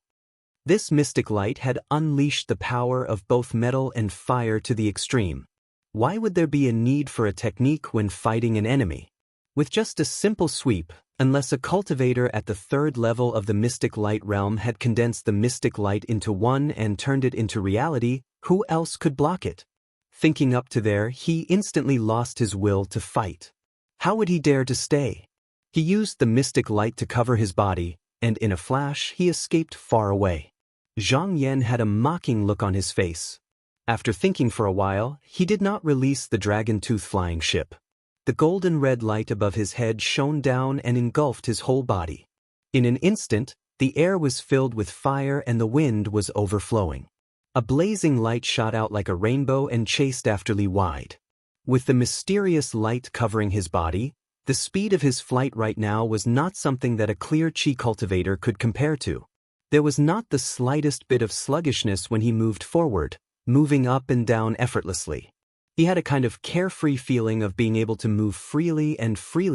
This mystic light had unleashed the power of both metal and fire to the extreme. Why would there be a need for a technique when fighting an enemy? With just a simple sweep, unless a cultivator at the third level of the mystic light realm had condensed the mystic light into one and turned it into reality, who else could block it? Thinking up to there, he instantly lost his will to fight. How would he dare to stay? He used the mystic light to cover his body, and in a flash he escaped far away. Zhang Yan had a mocking look on his face. After thinking for a while, he did not release the dragon-tooth flying ship. The golden red light above his head shone down and engulfed his whole body. In an instant, the air was filled with fire and the wind was overflowing. A blazing light shot out like a rainbow and chased after Li Wide. With the mysterious light covering his body, the The speed of his flight right now was not something that a clear chi cultivator could compare to. There was not the slightest bit of sluggishness when he moved forward, moving up and down effortlessly. He had a kind of carefree feeling of being able to move freely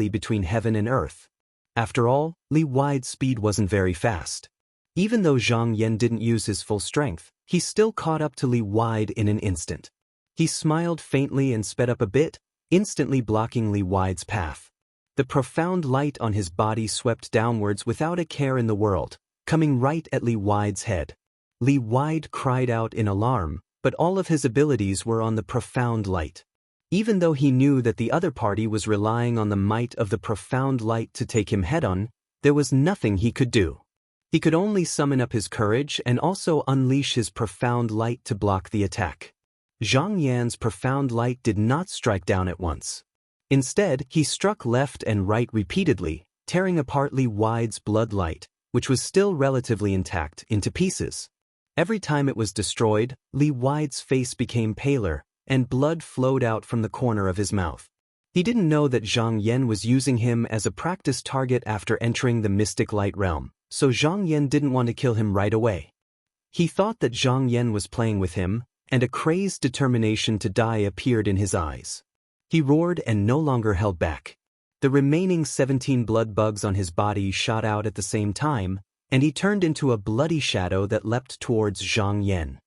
between heaven and earth. After all, Li Wide's speed wasn't very fast. Even though Zhang Yan didn't use his full strength, he still caught up to Li Wide in an instant. He smiled faintly and sped up a bit, instantly blocking Li Wide's path. The profound light on his body swept downwards without a care in the world, coming right at Li Wide's head. Li Wide cried out in alarm, but all of his abilities were on the profound light. Even though he knew that the other party was relying on the might of the profound light to take him head-on, there was nothing he could do. He could only summon up his courage and also unleash his profound light to block the attack. Zhang Yan's profound light did not strike down at once. Instead, he struck left and right repeatedly, tearing apart Li Wide's blood light, which was still relatively intact, into pieces. Every time it was destroyed, Li Wide's face became paler, and blood flowed out from the corner of his mouth. He didn't know that Zhang Yan was using him as a practice target after entering the mystic light realm, so Zhang Yan didn't want to kill him right away. He thought that Zhang Yan was playing with him, and a crazed determination to die appeared in his eyes. He roared and no longer held back. The remaining 17 blood bugs on his body shot out at the same time, and he turned into a bloody shadow that leapt towards Zhang Yan.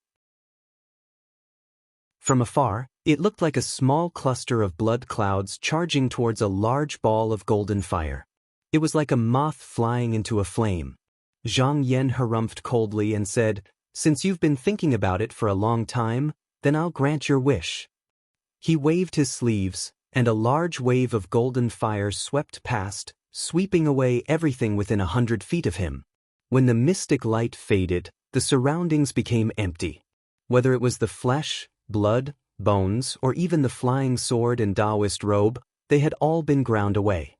From afar, it looked like a small cluster of blood clouds charging towards a large ball of golden fire. It was like a moth flying into a flame. Zhang Yan harumphed coldly and said, "Since you've been thinking about it for a long time, then I'll grant your wish." He waved his sleeves, and a large wave of golden fire swept past, sweeping away everything within 100 feet of him. When the mystic light faded, the surroundings became empty. Whether it was the flesh, blood, bones, or even the flying sword and Taoist robe, they had all been ground away.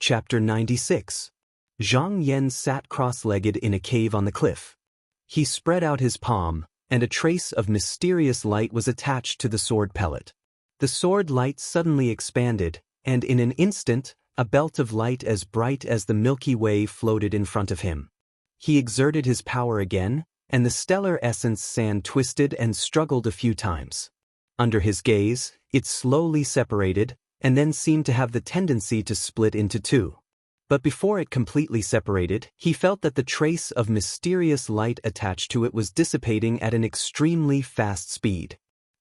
Chapter 96. Zhang Yan sat cross-legged in a cave on the cliff. He spread out his palm, and a trace of mysterious light was attached to the sword pellet. The sword light suddenly expanded, and in an instant, a belt of light as bright as the Milky Way floated in front of him. He exerted his power again, and the stellar essence sand twisted and struggled a few times. Under his gaze, it slowly separated, and then seemed to have the tendency to split into two. But before it completely separated, he felt that the trace of mysterious light attached to it was dissipating at an extremely fast speed.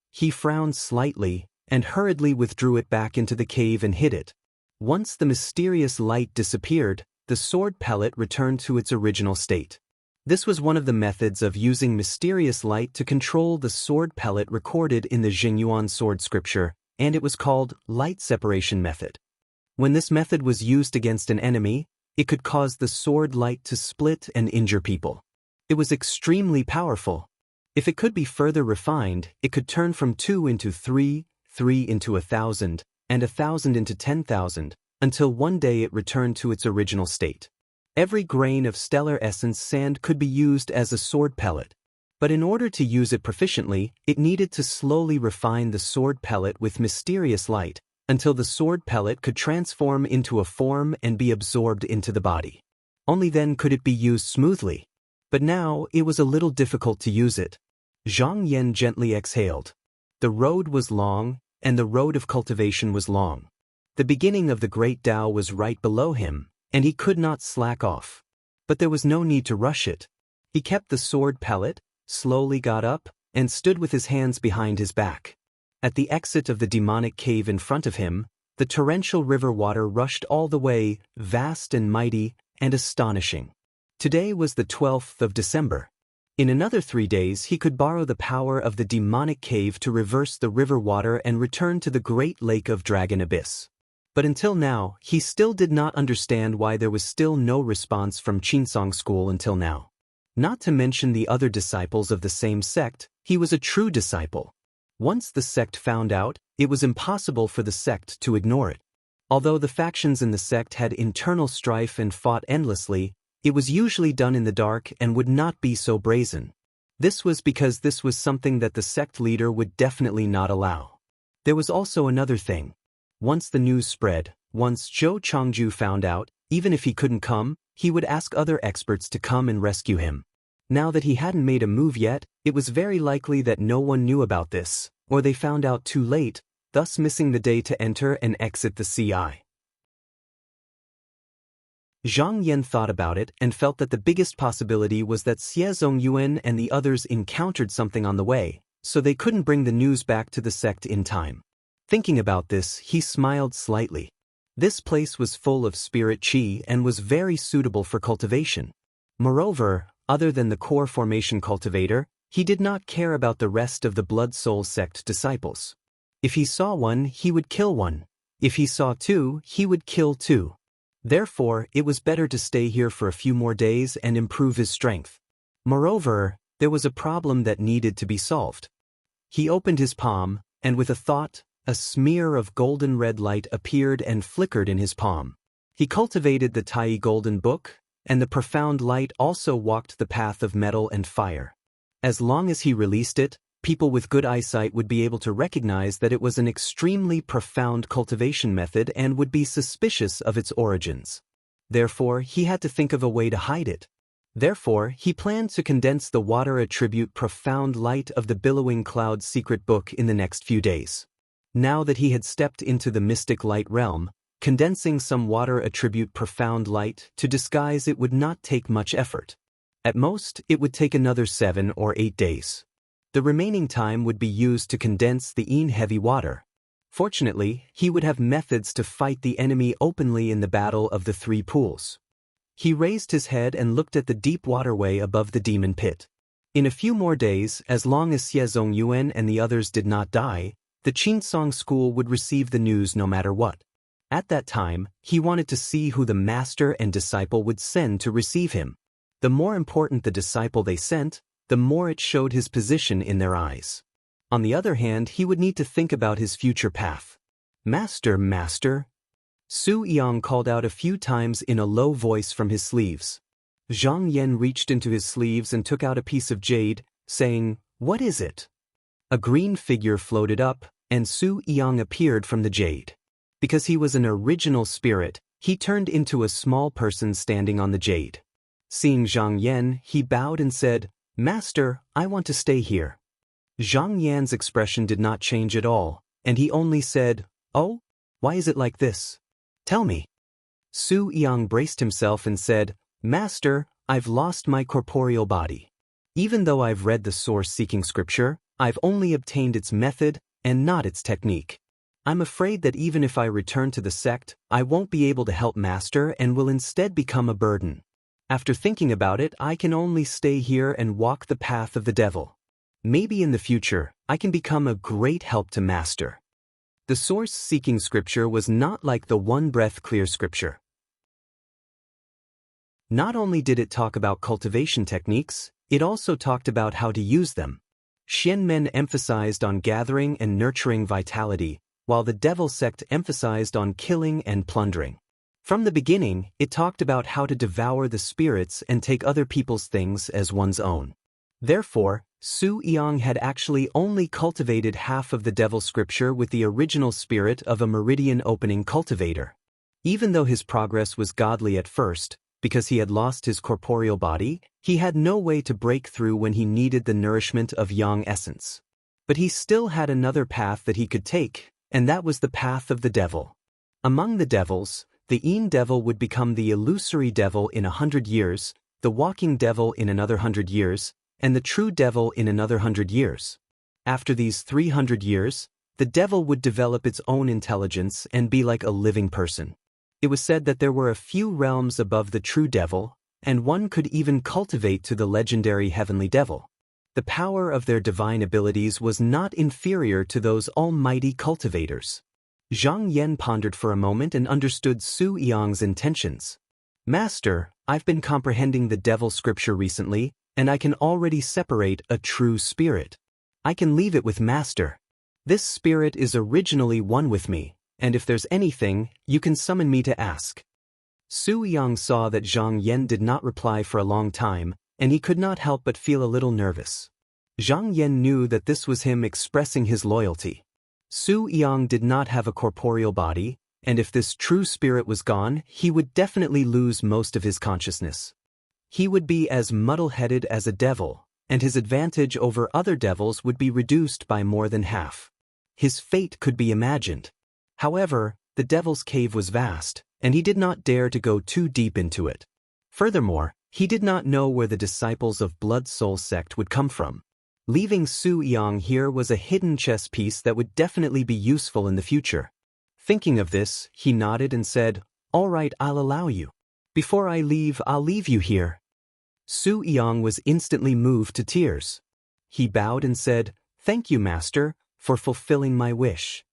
He frowned slightly, and hurriedly withdrew it back into the cave and hid it. Once the mysterious light disappeared, the sword pellet returned to its original state. This was one of the methods of using mysterious light to control the sword pellet recorded in the Xingyuan sword scripture, and it was called light separation method. When this method was used against an enemy, it could cause the sword light to split and injure people. It was extremely powerful. If it could be further refined, it could turn from 2 into 3, 3 into 1,000, and 1,000 into 10,000, until one day it returned to its original state. Every grain of stellar essence sand could be used as a sword pellet. But in order to use it proficiently, it needed to slowly refine the sword pellet with mysterious light, until the sword pellet could transform into a form and be absorbed into the body. Only then could it be used smoothly. But now it was a little difficult to use it. Zhang Yan gently exhaled. The road was long, and the road of cultivation was long. The beginning of the great Tao was right below him, and he could not slack off. But there was no need to rush it. He kept the sword pellet, slowly got up, and stood with his hands behind his back. At the exit of the demonic cave in front of him, the torrential river water rushed all the way, vast and mighty and astonishing. Today was the 12th of December. In another 3 days he could borrow the power of the demonic cave to reverse the river water and return to the great lake of Dragon Abyss. But until now, he still did not understand why there was still no response from Qinsong School until now. Not to mention the other disciples of the same sect, he was a true disciple. Once the sect found out, it was impossible for the sect to ignore it. Although the factions in the sect had internal strife and fought endlessly, it was usually done in the dark and would not be so brazen. This was because this was something that the sect leader would definitely not allow. There was also another thing. Once the news spread, once Zhou Changju found out, even if he couldn't come, he would ask other experts to come and rescue him. Now that he hadn't made a move yet, it was very likely that no one knew about this, or they found out too late, thus missing the day to enter and exit the CI. Zhang Yan thought about it and felt that the biggest possibility was that Xie Zongyuan and the others encountered something on the way, so they couldn't bring the news back to the sect in time. Thinking about this, he smiled slightly. This place was full of spirit qi and was very suitable for cultivation. Moreover, other than the core formation cultivator, he did not care about the rest of the Blood Soul sect disciples. If he saw one, he would kill one. If he saw two, he would kill two. Therefore, it was better to stay here for a few more days and improve his strength. Moreover, there was a problem that needed to be solved. He opened his palm, and with a thought, a smear of golden red light appeared and flickered in his palm. He cultivated the Tai Golden Book, and the profound light also walked the path of metal and fire. As long as he released it, people with good eyesight would be able to recognize that it was an extremely profound cultivation method and would be suspicious of its origins. Therefore, he had to think of a way to hide it. Therefore, he planned to condense the water attribute profound light of the Billowing Cloud secret book in the next few days. Now that he had stepped into the mystic light realm, condensing some water attribute profound light to disguise it would not take much effort. At most, it would take another 7 or 8 days. The remaining time would be used to condense the heavy water. Fortunately, he would have methods to fight the enemy openly in the Battle of the Three Pools. He raised his head and looked at the deep waterway above the demon pit. In a few more days, as long as Xie Zongyuan and the others did not die, the Qinsong school would receive the news no matter what. At that time, he wanted to see who the master and disciple would send to receive him. The more important the disciple they sent, the more it showed his position in their eyes. On the other hand, he would need to think about his future path. Master, master. Su Yang called out a few times in a low voice from his sleeves. Zhang Yan reached into his sleeves and took out a piece of jade, saying, "What is it?" A green figure floated up, and Su Yang appeared from the jade. Because he was an original spirit, he turned into a small person standing on the jade. Seeing Zhang Yan, he bowed and said, "Master, I want to stay here." Zhang Yan's expression did not change at all, and he only said, "Oh? Why is it like this? Tell me." Su Yang braced himself and said, "Master, I've lost my corporeal body. Even though I've read the source-seeking scripture, I've only obtained its method and not its technique. I'm afraid that even if I return to the sect, I won't be able to help Master and will instead become a burden. After thinking about it, I can only stay here and walk the path of the devil. Maybe in the future, I can become a great help to Master." The source-seeking scripture was not like the one-breath clear scripture. Not only did it talk about cultivation techniques, it also talked about how to use them. Xianmen emphasized on gathering and nurturing vitality, while the devil sect emphasized on killing and plundering. From the beginning, it talked about how to devour the spirits and take other people's things as one's own. Therefore, Su Yang had actually only cultivated half of the devil scripture with the original spirit of a meridian opening cultivator. Even though his progress was godly at first, because he had lost his corporeal body, he had no way to break through when he needed the nourishment of yang essence. But he still had another path that he could take, and that was the path of the devil. Among the devils, the Yin devil would become the illusory devil in 100 years, the walking devil in another 100 years, and the true devil in another 100 years. After these 300 years, the devil would develop its own intelligence and be like a living person. It was said that there were a few realms above the true devil, and one could even cultivate to the legendary heavenly devil. The power of their divine abilities was not inferior to those almighty cultivators. Zhang Yan pondered for a moment and understood Su Yang's intentions. "Master, I've been comprehending the devil scripture recently, and I can already separate a true spirit. I can leave it with Master. This spirit is originally one with me, and if there's anything, you can summon me to ask." Su Yang saw that Zhang Yan did not reply for a long time, and he could not help but feel a little nervous. Zhang Yan knew that this was him expressing his loyalty. Su Yang did not have a corporeal body, and if this true spirit was gone, he would definitely lose most of his consciousness. He would be as muddle-headed as a devil, and his advantage over other devils would be reduced by more than half. His fate could be imagined. However, the devil's cave was vast, and he did not dare to go too deep into it. Furthermore, he did not know where the disciples of Blood Soul sect would come from. Leaving Su Yang here was a hidden chess piece that would definitely be useful in the future. Thinking of this, he nodded and said, "All right, I'll allow you. Before I leave, I'll leave you here." Su Yang was instantly moved to tears. He bowed and said, "Thank you, Master, for fulfilling my wish."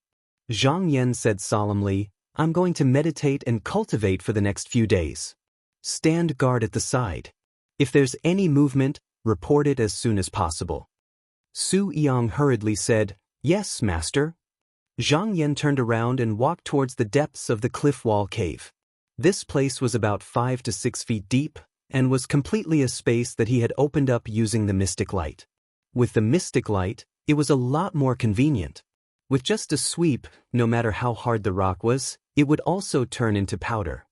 Zhang Yan said solemnly, "I'm going to meditate and cultivate for the next few days. Stand guard at the side. If there's any movement, report it as soon as possible." Su Yang hurriedly said, "Yes, Master." Zhang Yan turned around and walked towards the depths of the cliff wall cave. This place was about 5 to 6 feet deep, and was completely a space that he had opened up using the mystic light. With the mystic light, it was a lot more convenient. With just a sweep, no matter how hard the rock was, it would also turn into powder.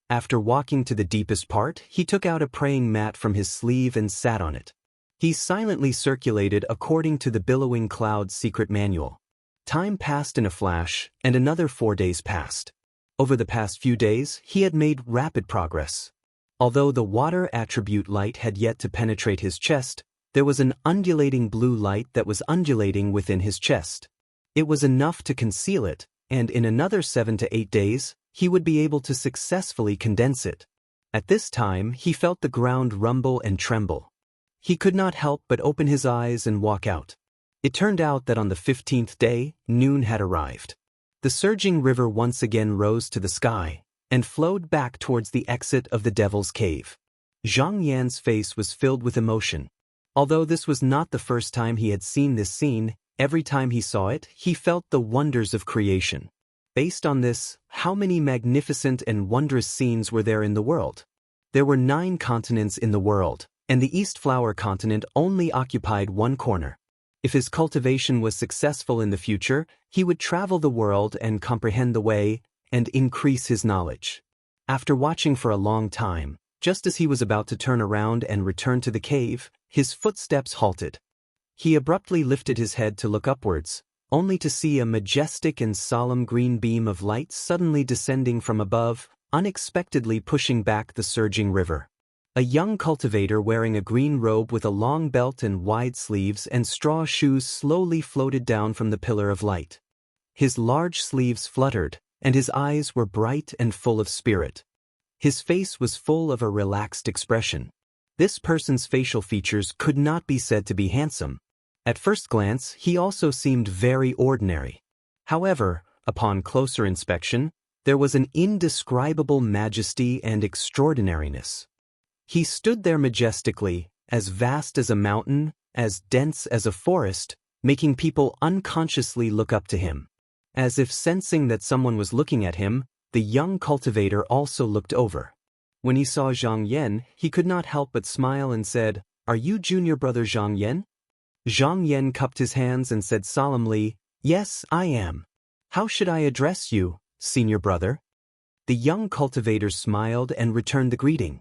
After walking to the deepest part, he took out a praying mat from his sleeve and sat on it. He silently circulated according to the Billowing Cloud's secret manual. Time passed in a flash, and another 4 days passed. Over the past few days, he had made rapid progress. Although the water attribute light had yet to penetrate his chest, there was an undulating blue light that was undulating within his chest. It was enough to conceal it, and in another 7 to 8 days, he would be able to successfully condense it. At this time, he felt the ground rumble and tremble. He could not help but open his eyes and walk out. It turned out that on the 15th day, noon had arrived. The surging river once again rose to the sky, and flowed back towards the exit of the Devil's Cave. Zhang Yan's face was filled with emotion. Although this was not the first time he had seen this scene, every time he saw it, he felt the wonders of creation. Based on this, how many magnificent and wondrous scenes were there in the world? There were 9 continents in the world, and the East Flower continent only occupied one corner. If his cultivation was successful in the future, he would travel the world and comprehend the way, and increase his knowledge. After watching for a long time, just as he was about to turn around and return to the cave, his footsteps halted. He abruptly lifted his head to look upwards, only to see a majestic and solemn green beam of light suddenly descending from above, unexpectedly pushing back the surging river. A young cultivator wearing a green robe with a long belt and wide sleeves and straw shoes slowly floated down from the pillar of light. His large sleeves fluttered, and his eyes were bright and full of spirit. His face was full of a relaxed expression. This person's facial features could not be said to be handsome. At first glance, he also seemed very ordinary. However, upon closer inspection, there was an indescribable majesty and extraordinariness. He stood there majestically, as vast as a mountain, as dense as a forest, making people unconsciously look up to him. As if sensing that someone was looking at him, the young cultivator also looked over. When he saw Zhang Yan, he could not help but smile and said, "Are you junior brother Zhang Yan?" Zhang Yan cupped his hands and said solemnly, "Yes, I am. How should I address you, senior brother?" The young cultivator smiled and returned the greeting.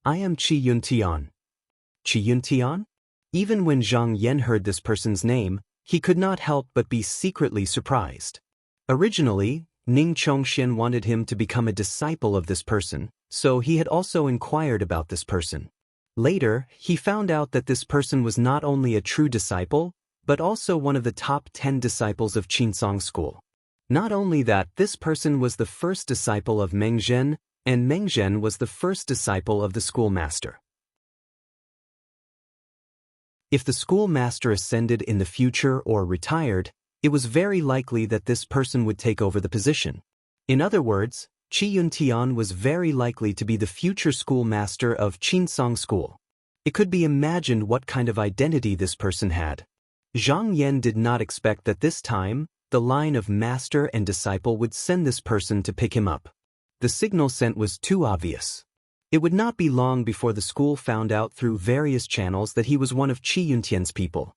"I am Qi Yuntian." Qi Yuntian? Even when Zhang Yan heard this person's name, he could not help but be secretly surprised. Originally, Ning Chongxian wanted him to become a disciple of this person, so he had also inquired about this person. Later, he found out that this person was not only a true disciple, but also one of the top 10 disciples of Qinsong School. Not only that, this person was the first disciple of Meng Zhen, and Meng Zhen was the first disciple of the schoolmaster. If the schoolmaster ascended in the future or retired, it was very likely that this person would take over the position. In other words, Qi Yuntian was very likely to be the future schoolmaster of Qinsong School. It could be imagined what kind of identity this person had. Zhang Yan did not expect that this time, the line of master and disciple would send this person to pick him up. The signal sent was too obvious. It would not be long before the school found out through various channels that he was one of Qi Yuntian's people.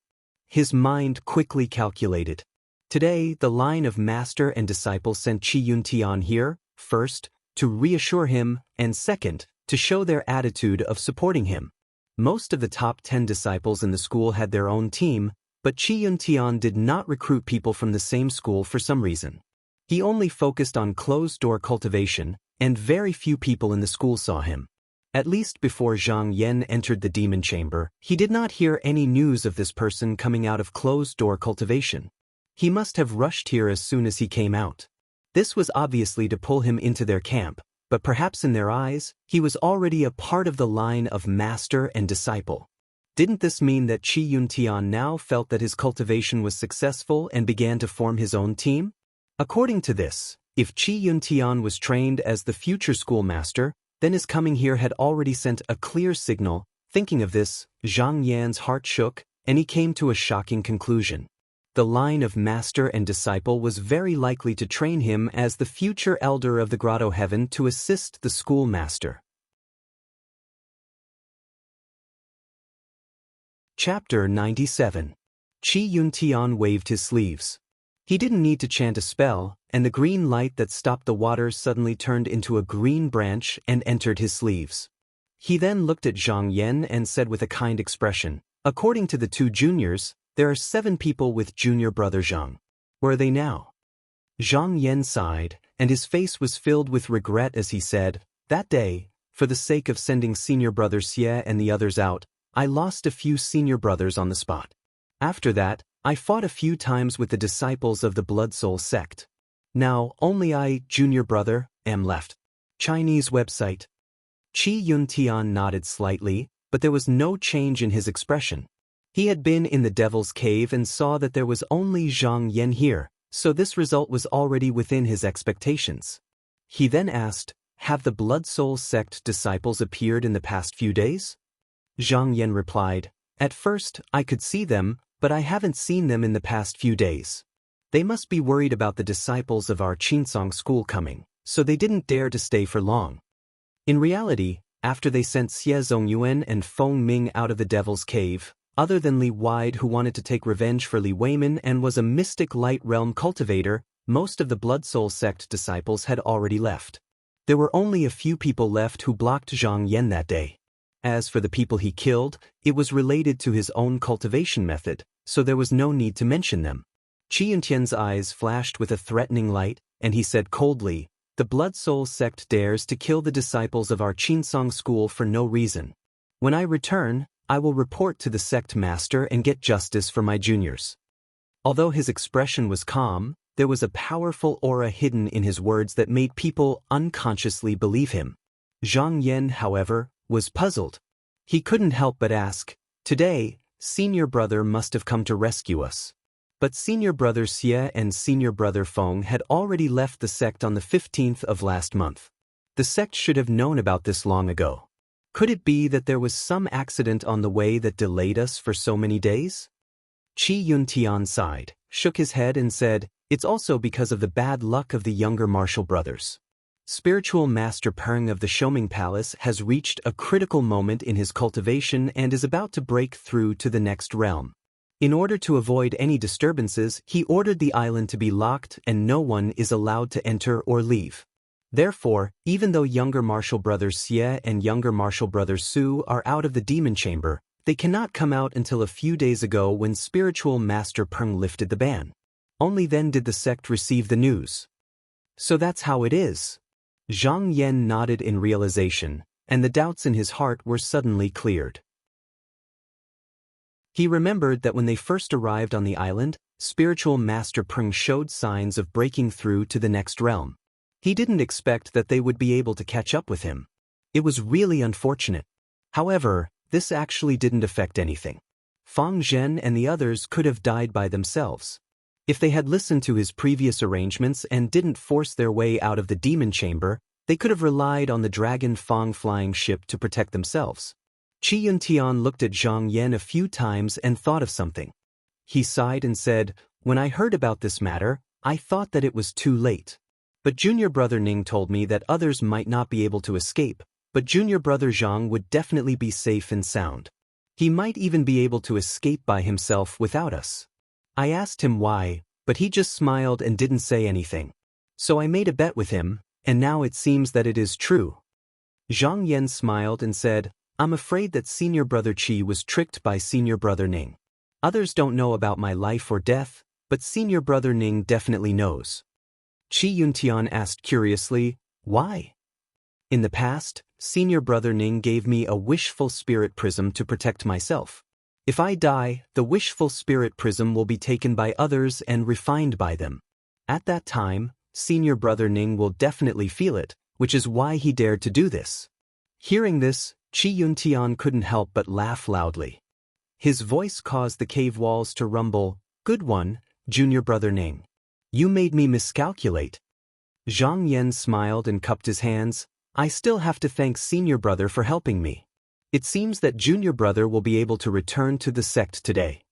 his mind quickly calculated. Today, the line of master and disciple sent Qi Yuntian here, first, to reassure him, and second, to show their attitude of supporting him. Most of the top 10 disciples in the school had their own team, but Qi Yuntian did not recruit people from the same school for some reason. He only focused on closed-door cultivation, and very few people in the school saw him. At least before Zhang Yan entered the demon chamber, he did not hear any news of this person coming out of closed-door cultivation. He must have rushed here as soon as he came out. This was obviously to pull him into their camp, but perhaps in their eyes, he was already a part of the line of master and disciple. Didn't this mean that Qi Yuntian now felt that his cultivation was successful and began to form his own team? According to this, if Qi Yuntian was trained as the future schoolmaster, then his coming here had already sent a clear signal. Thinking of this, Zhang Yan's heart shook, and he came to a shocking conclusion. The line of master and disciple was very likely to train him as the future elder of the Grotto Heaven to assist the schoolmaster. Chapter 97. Qi Yuntian waved his sleeves. He didn't need to chant a spell, and the green light that stopped the water suddenly turned into a green branch and entered his sleeves. He then looked at Zhang Yan and said with a kind expression, "According to the two juniors, there are 7 people with junior brother Zhang. Where are they now?" Zhang Yan sighed, and his face was filled with regret as he said, "That day, for the sake of sending senior brother Xie and the others out, I lost a few senior brothers on the spot. After that, I fought a few times with the disciples of the Blood Soul sect. Now, only I, junior brother, am left." Chinese website. Qi Yuntian nodded slightly, but there was no change in his expression. He had been in the Devil's Cave and saw that there was only Zhang Yan here, so this result was already within his expectations. He then asked, "Have the Blood Soul sect disciples appeared in the past few days?" Zhang Yan replied, "At first, I could see them, but I haven't seen them in the past few days. They must be worried about the disciples of our Qinsong school coming, so they didn't dare to stay for long." In reality, after they sent Xie Zongyuan and Feng Ming out of the Devil's Cave, other than Li Wide, who wanted to take revenge for Li Weimin and was a mystic light realm cultivator, most of the Blood Soul sect disciples had already left. There were only a few people left who blocked Zhang Yan that day. As for the people he killed, it was related to his own cultivation method, so there was no need to mention them. Qi Yuntian's eyes flashed with a threatening light, and he said coldly, "The Blood Soul sect dares to kill the disciples of our Qinsong school for no reason. When I return, I will report to the sect master and get justice for my juniors." Although his expression was calm, there was a powerful aura hidden in his words that made people unconsciously believe him. Zhang Yan, however, was puzzled. He couldn't help but ask, "Today, senior brother must have come to rescue us." But senior brother Xie and senior brother Feng had already left the sect on the 15th of last month. The sect should have known about this long ago. Could it be that there was some accident on the way that delayed us for so many days? Qi Yuntian sighed, shook his head and said, "It's also because of the bad luck of the younger Marshall brothers. Spiritual Master Peng of the Shoming Palace has reached a critical moment in his cultivation and is about to break through to the next realm. In order to avoid any disturbances, he ordered the island to be locked and no one is allowed to enter or leave. Therefore, even though younger Marshall brothers Xie and younger Marshall brothers Su are out of the demon chamber, they cannot come out until a few days ago when Spiritual Master Peng lifted the ban. Only then did the sect receive the news." "So that's how it is." Zhang Yan nodded in realization, and the doubts in his heart were suddenly cleared. He remembered that when they first arrived on the island, Spiritual Master Peng showed signs of breaking through to the next realm. He didn't expect that they would be able to catch up with him. It was really unfortunate. However, this actually didn't affect anything. Fang Zhen and the others could have died by themselves. If they had listened to his previous arrangements and didn't force their way out of the demon chamber, they could have relied on the Dragon Fang flying ship to protect themselves. Qi Yuntian looked at Zhang Yan a few times and thought of something. He sighed and said, "When I heard about this matter, I thought that it was too late. But junior brother Ning told me that others might not be able to escape, but junior brother Zhang would definitely be safe and sound. He might even be able to escape by himself without us. I asked him why, but he just smiled and didn't say anything. So I made a bet with him, and now it seems that it is true. Zhang Yan smiled and said, I'm afraid that Senior Brother Qi was tricked by Senior Brother Ning. Others don't know about my life or death, but Senior Brother Ning definitely knows. Qi Yuntian asked curiously, why? In the past, Senior Brother Ning gave me a wishful spirit prism to protect myself. If I die, the wishful spirit prism will be taken by others and refined by them. At that time, Senior Brother Ning will definitely feel it, which is why he dared to do this. Hearing this, Qi Yuntian couldn't help but laugh loudly. His voice caused the cave walls to rumble. Good one, Junior Brother Ning. You made me miscalculate. Zhang Yan smiled and cupped his hands. I still have to thank Senior Brother for helping me. It seems that Junior Brother will be able to return to the sect today.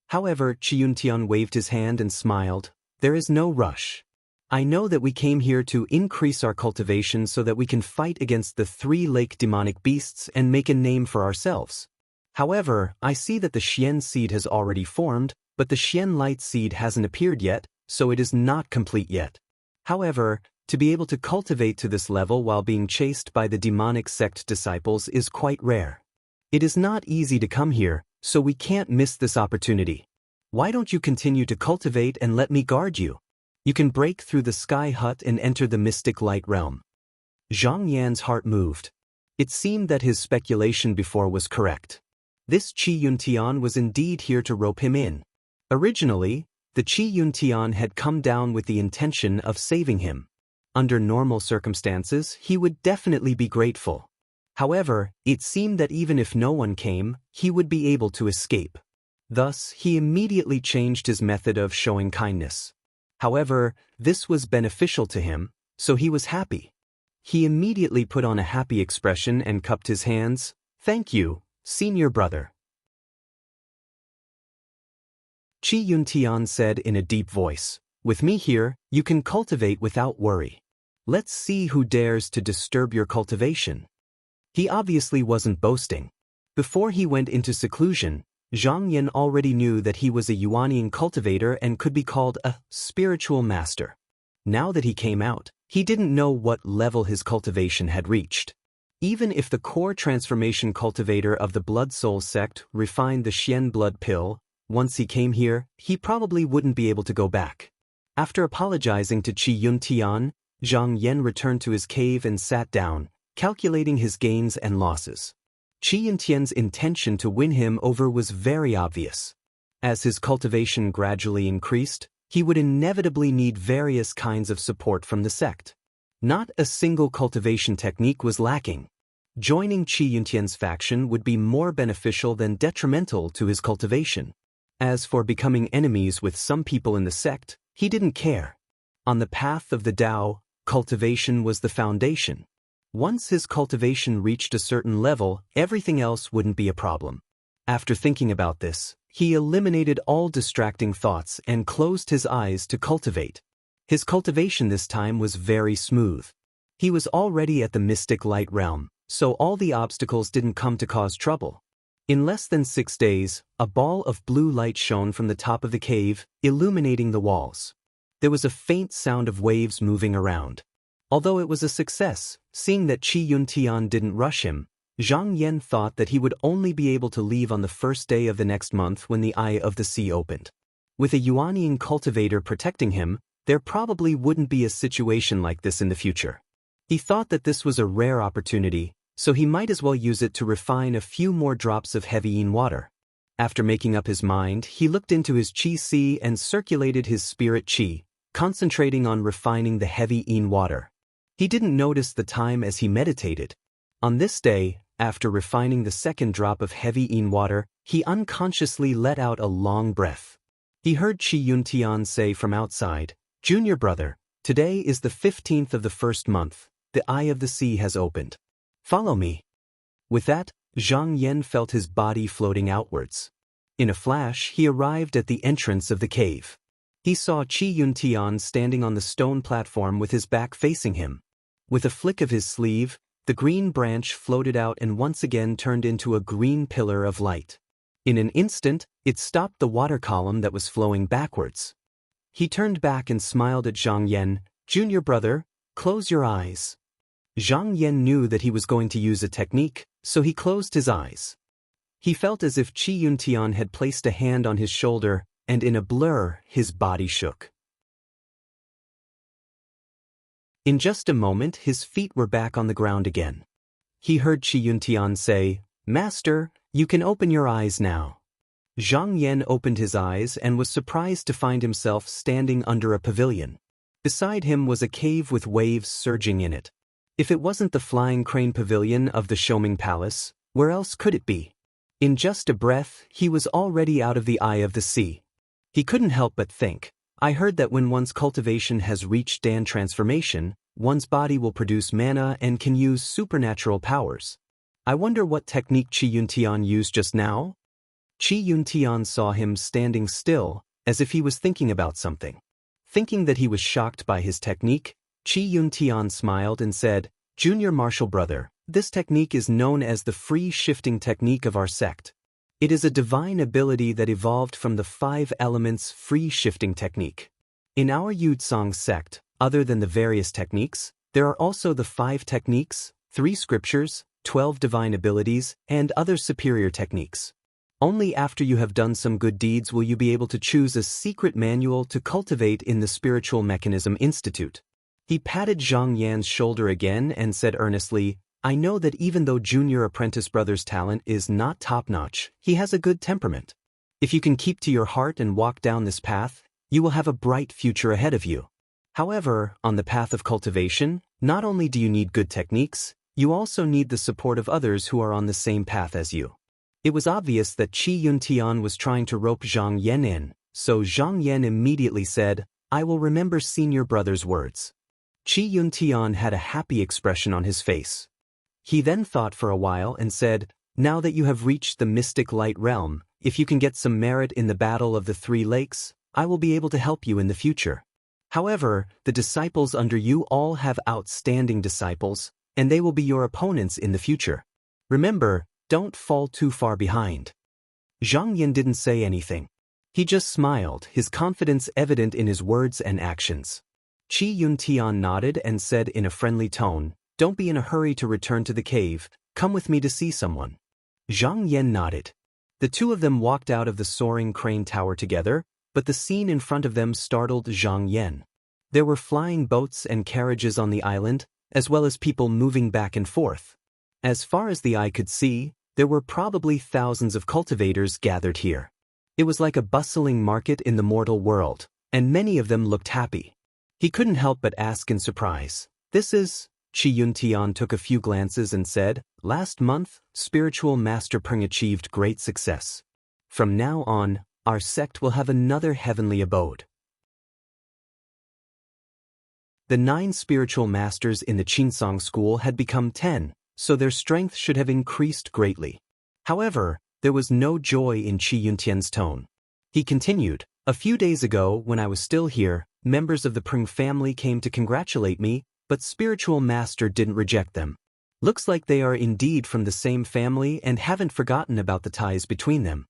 However, Qi Yuntian waved his hand and smiled. There is no rush. I know that we came here to increase our cultivation so that we can fight against the 3 lake demonic beasts and make a name for ourselves. However, I see that the Xian seed has already formed, but the Xian light seed hasn't appeared yet, so it is not complete yet. However, to be able to cultivate to this level while being chased by the demonic sect disciples is quite rare. It is not easy to come here, so we can't miss this opportunity. Why don't you continue to cultivate and let me guard you? You can break through the sky hut and enter the mystic light realm. Zhang Yan's heart moved. It seemed that his speculation before was correct. This Qi Yuntian was indeed here to rope him in. Originally, the Qi Yuntian had come down with the intention of saving him. Under normal circumstances, he would definitely be grateful. However, it seemed that even if no one came, he would be able to escape. Thus, he immediately changed his method of showing kindness. However, this was beneficial to him, so he was happy. He immediately put on a happy expression and cupped his hands. Thank you, Senior Brother. Qi Yuntian said in a deep voice, with me here, you can cultivate without worry. Let's see who dares to disturb your cultivation. He obviously wasn't boasting. Before he went into seclusion, Zhang Yan already knew that he was a Yuanian cultivator and could be called a spiritual master. Now that he came out, he didn't know what level his cultivation had reached. Even if the core transformation cultivator of the Blood Soul sect refined the Xian blood pill, once he came here, he probably wouldn't be able to go back. After apologizing to Qi Yuntian, Zhang Yan returned to his cave and sat down, calculating his gains and losses. Qi Yuntian's intention to win him over was very obvious. As his cultivation gradually increased, he would inevitably need various kinds of support from the sect. Not a single cultivation technique was lacking. Joining Qi Yuntian's faction would be more beneficial than detrimental to his cultivation. As for becoming enemies with some people in the sect, he didn't care. On the path of the Tao, cultivation was the foundation. Once his cultivation reached a certain level, everything else wouldn't be a problem. After thinking about this, he eliminated all distracting thoughts and closed his eyes to cultivate. His cultivation this time was very smooth. He was already at the mystic light realm, so all the obstacles didn't come to cause trouble. In less than 6 days, a ball of blue light shone from the top of the cave, illuminating the walls. There was a faint sound of waves moving around. Although it was a success, seeing that Qi Yuntian didn't rush him, Zhang Yan thought that he would only be able to leave on the first day of the next month when the Eye of the Sea opened. With a Yuanian cultivator protecting him, there probably wouldn't be a situation like this in the future. He thought that this was a rare opportunity, so he might as well use it to refine a few more drops of heavy yin water. After making up his mind, he looked into his Qi Si and circulated his spirit Qi, concentrating on refining the heavy yin water. He didn't notice the time as he meditated. On this day, after refining the second drop of heavy yin water, he unconsciously let out a long breath. He heard Qi Yuntian say from outside, Junior Brother, today is the 15th of the first month. The Eye of the Sea has opened. Follow me. With that, Zhang Yan felt his body floating outwards. In a flash, he arrived at the entrance of the cave. He saw Qi Yuntian standing on the stone platform with his back facing him. With a flick of his sleeve, The green branch floated out and once again turned into a green pillar of light. In an instant, it stopped the water column that was flowing backwards. He turned back and smiled at Zhang Yan. "Junior brother, close your eyes." Zhang Yan knew that he was going to use a technique, so he closed his eyes. He felt as if Qi Yuntian had placed a hand on his shoulder, and in a blur, his body shook. In just a moment, his feet were back on the ground again. He heard Qi Yuntian say, "Master, you can open your eyes now." Zhang Yan opened his eyes and was surprised to find himself standing under a pavilion. Beside him was a cave with waves surging in it. If it wasn't the flying crane pavilion of the Shoming Palace, where else could it be? In just a breath, he was already out of the eye of the sea. He couldn't help but think, I heard that when one's cultivation has reached Dan transformation, one's body will produce mana and can use supernatural powers. I wonder what technique Qi Yuntian used just now? Qi Yuntian saw him standing still, as if he was thinking about something. Thinking that he was shocked by his technique, Qi Yuntian smiled and said, "Junior martial brother, this technique is known as the free shifting technique of our sect. It is a divine ability that evolved from the 5 elements free shifting technique. In our Yudsong sect, other than the various techniques, there are also the 5 techniques, 3 scriptures, 12 divine abilities, and other superior techniques. Only after you have done some good deeds will you be able to choose a secret manual to cultivate in the Spiritual Mechanism Institute." He patted Zhang Yan's shoulder again and said earnestly, "I know that even though Junior Apprentice Brother's talent is not top-notch, he has a good temperament. If you can keep to your heart and walk down this path, you will have a bright future ahead of you. However, on the path of cultivation, not only do you need good techniques, you also need the support of others who are on the same path as you." It was obvious that Qi Yuntian was trying to rope Zhang Yan in, so Zhang Yan immediately said, "I will remember senior brother's words." Qi Yuntian had a happy expression on his face. He then thought for a while and said, "Now that you have reached the mystic light realm, if you can get some merit in the battle of the 3 lakes, I will be able to help you in the future. However, the disciples under you all have outstanding disciples, and they will be your opponents in the future. Remember, don't fall too far behind." Zhang Yin didn't say anything. He just smiled, his confidence evident in his words and actions. Qi Yuntian nodded and said in a friendly tone, "Don't be in a hurry to return to the cave, come with me to see someone." Zhang Yan nodded. The two of them walked out of the soaring crane tower together, but the scene in front of them startled Zhang Yan. There were flying boats and carriages on the island, as well as people moving back and forth. As far as the eye could see, there were probably thousands of cultivators gathered here. It was like a bustling market in the mortal world, and many of them looked happy. He couldn't help but ask in surprise, "This is..." Qi Yuntian took a few glances and said, "Last month, Spiritual Master Peng achieved great success. From now on, our sect will have another heavenly abode." The 9 spiritual masters in the Qinsong school had become 10, so their strength should have increased greatly. However, there was no joy in Qi Yuntian's tone. He continued, "A few days ago, when I was still here, members of the Peng family came to congratulate me, but Spiritual Master didn't reject them. Looks like they are indeed from the same family and haven't forgotten about the ties between them."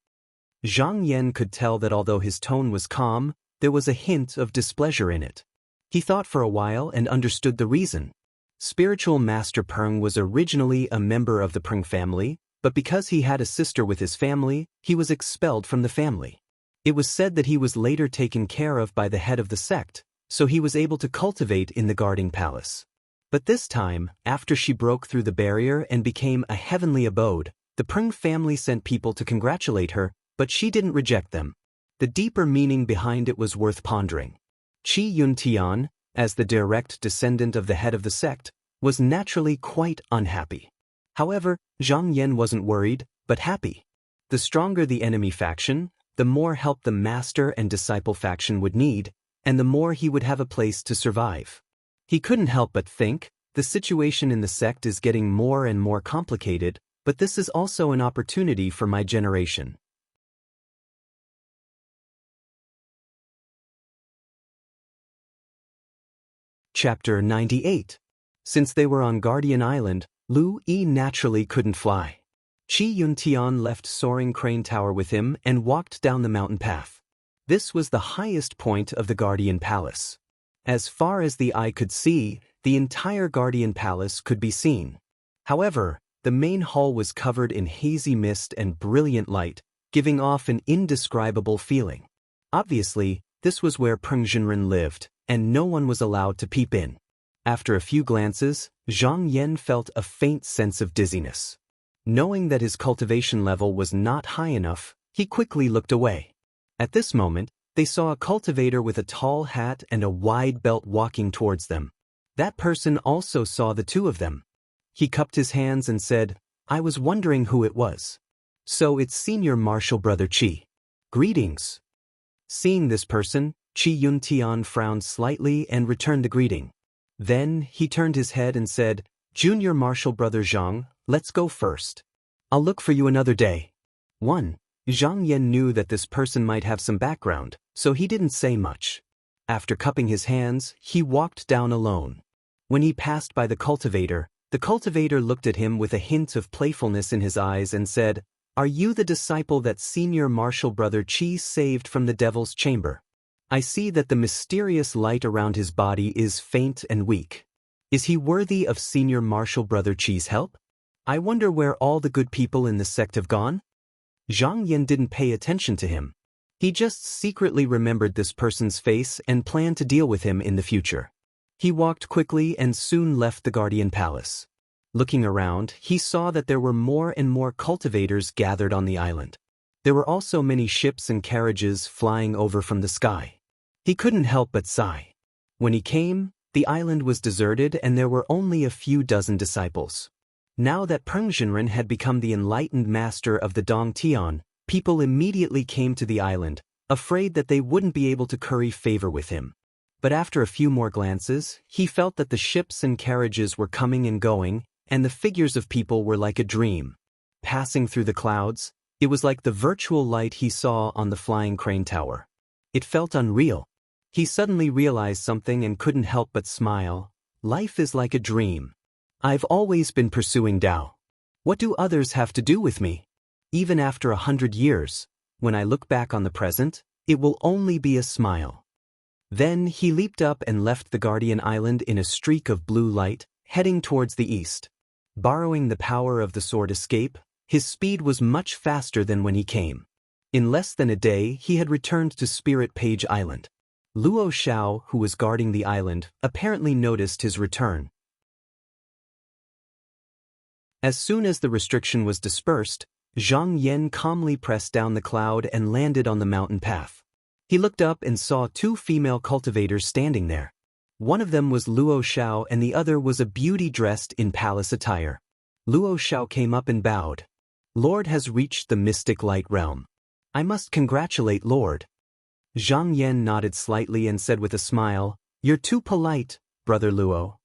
Zhang Yan could tell that although his tone was calm, there was a hint of displeasure in it. He thought for a while and understood the reason. Spiritual Master Peng was originally a member of the Peng family, but because he had a sister with his family, he was expelled from the family. It was said that he was later taken care of by the head of the sect, so he was able to cultivate in the guarding palace. But this time, after she broke through the barrier and became a heavenly abode, the Peng family sent people to congratulate her, but she didn't reject them. The deeper meaning behind it was worth pondering. Qi Yuntian, as the direct descendant of the head of the sect, was naturally quite unhappy. However, Zhang Yan wasn't worried, but happy. The stronger the enemy faction, the more help the master and disciple faction would need, and the more he would have a place to survive. He couldn't help but think, the situation in the sect is getting more and more complicated, but this is also an opportunity for my generation. Chapter 98. Since they were on Guardian Island, Lu Yi naturally couldn't fly. Qi Yuntian left soaring crane tower with him and walked down the mountain path. This was the highest point of the Guardian Palace. As far as the eye could see, the entire Guardian Palace could be seen. However, the main hall was covered in hazy mist and brilliant light, giving off an indescribable feeling. Obviously, this was where Peng Zhenren lived, and no one was allowed to peep in. After a few glances, Zhang Yan felt a faint sense of dizziness. Knowing that his cultivation level was not high enough, he quickly looked away. At this moment, they saw a cultivator with a tall hat and a wide belt walking towards them. That person also saw the two of them. He cupped his hands and said, "I was wondering who it was. So it's Senior Marshal Brother Qi. Greetings." Seeing this person, Qi Yuntian frowned slightly and returned the greeting. Then he turned his head and said, "Junior Marshal Brother Zhang, let's go first. I'll look for you another day." 1. Zhang Yan knew that this person might have some background, so he didn't say much. After cupping his hands, he walked down alone. When he passed by the cultivator looked at him with a hint of playfulness in his eyes and said, "Are you the disciple that Senior Marshal Brother Qi saved from the Devil's Chamber? I see that the mysterious light around his body is faint and weak. Is he worthy of Senior Marshal Brother Qi's help? I wonder where all the good people in the sect have gone?" Zhang Yan didn't pay attention to him. He just secretly remembered this person's face and planned to deal with him in the future. He walked quickly and soon left the Guardian Palace. Looking around, he saw that there were more and more cultivators gathered on the island. There were also many ships and carriages flying over from the sky. He couldn't help but sigh. When he came, the island was deserted and there were only a few dozen disciples. Now that Peng Zhenren had become the enlightened master of the Dong Tian, people immediately came to the island, afraid that they wouldn't be able to curry favor with him. But after a few more glances, he felt that the ships and carriages were coming and going, and the figures of people were like a dream. Passing through the clouds, it was like the virtual light he saw on the flying crane tower. It felt unreal. He suddenly realized something and couldn't help but smile. Life is like a dream. I've always been pursuing Tao. What do others have to do with me? Even after 100 years, when I look back on the present, it will only be a smile. Then he leaped up and left the Guardian Island in a streak of blue light, heading towards the east. Borrowing the power of the sword escape, his speed was much faster than when he came. In less than a day, he had returned to Spirit Page Island. Luo Xiao, who was guarding the island, apparently noticed his return. As soon as the restriction was dispersed, Zhang Yan calmly pressed down the cloud and landed on the mountain path. He looked up and saw two female cultivators standing there. One of them was Luo Xiao and the other was a beauty dressed in palace attire. Luo Xiao came up and bowed. "Lord has reached the mystic light realm. I must congratulate Lord." Zhang Yan nodded slightly and said with a smile, "You're too polite, Brother Luo."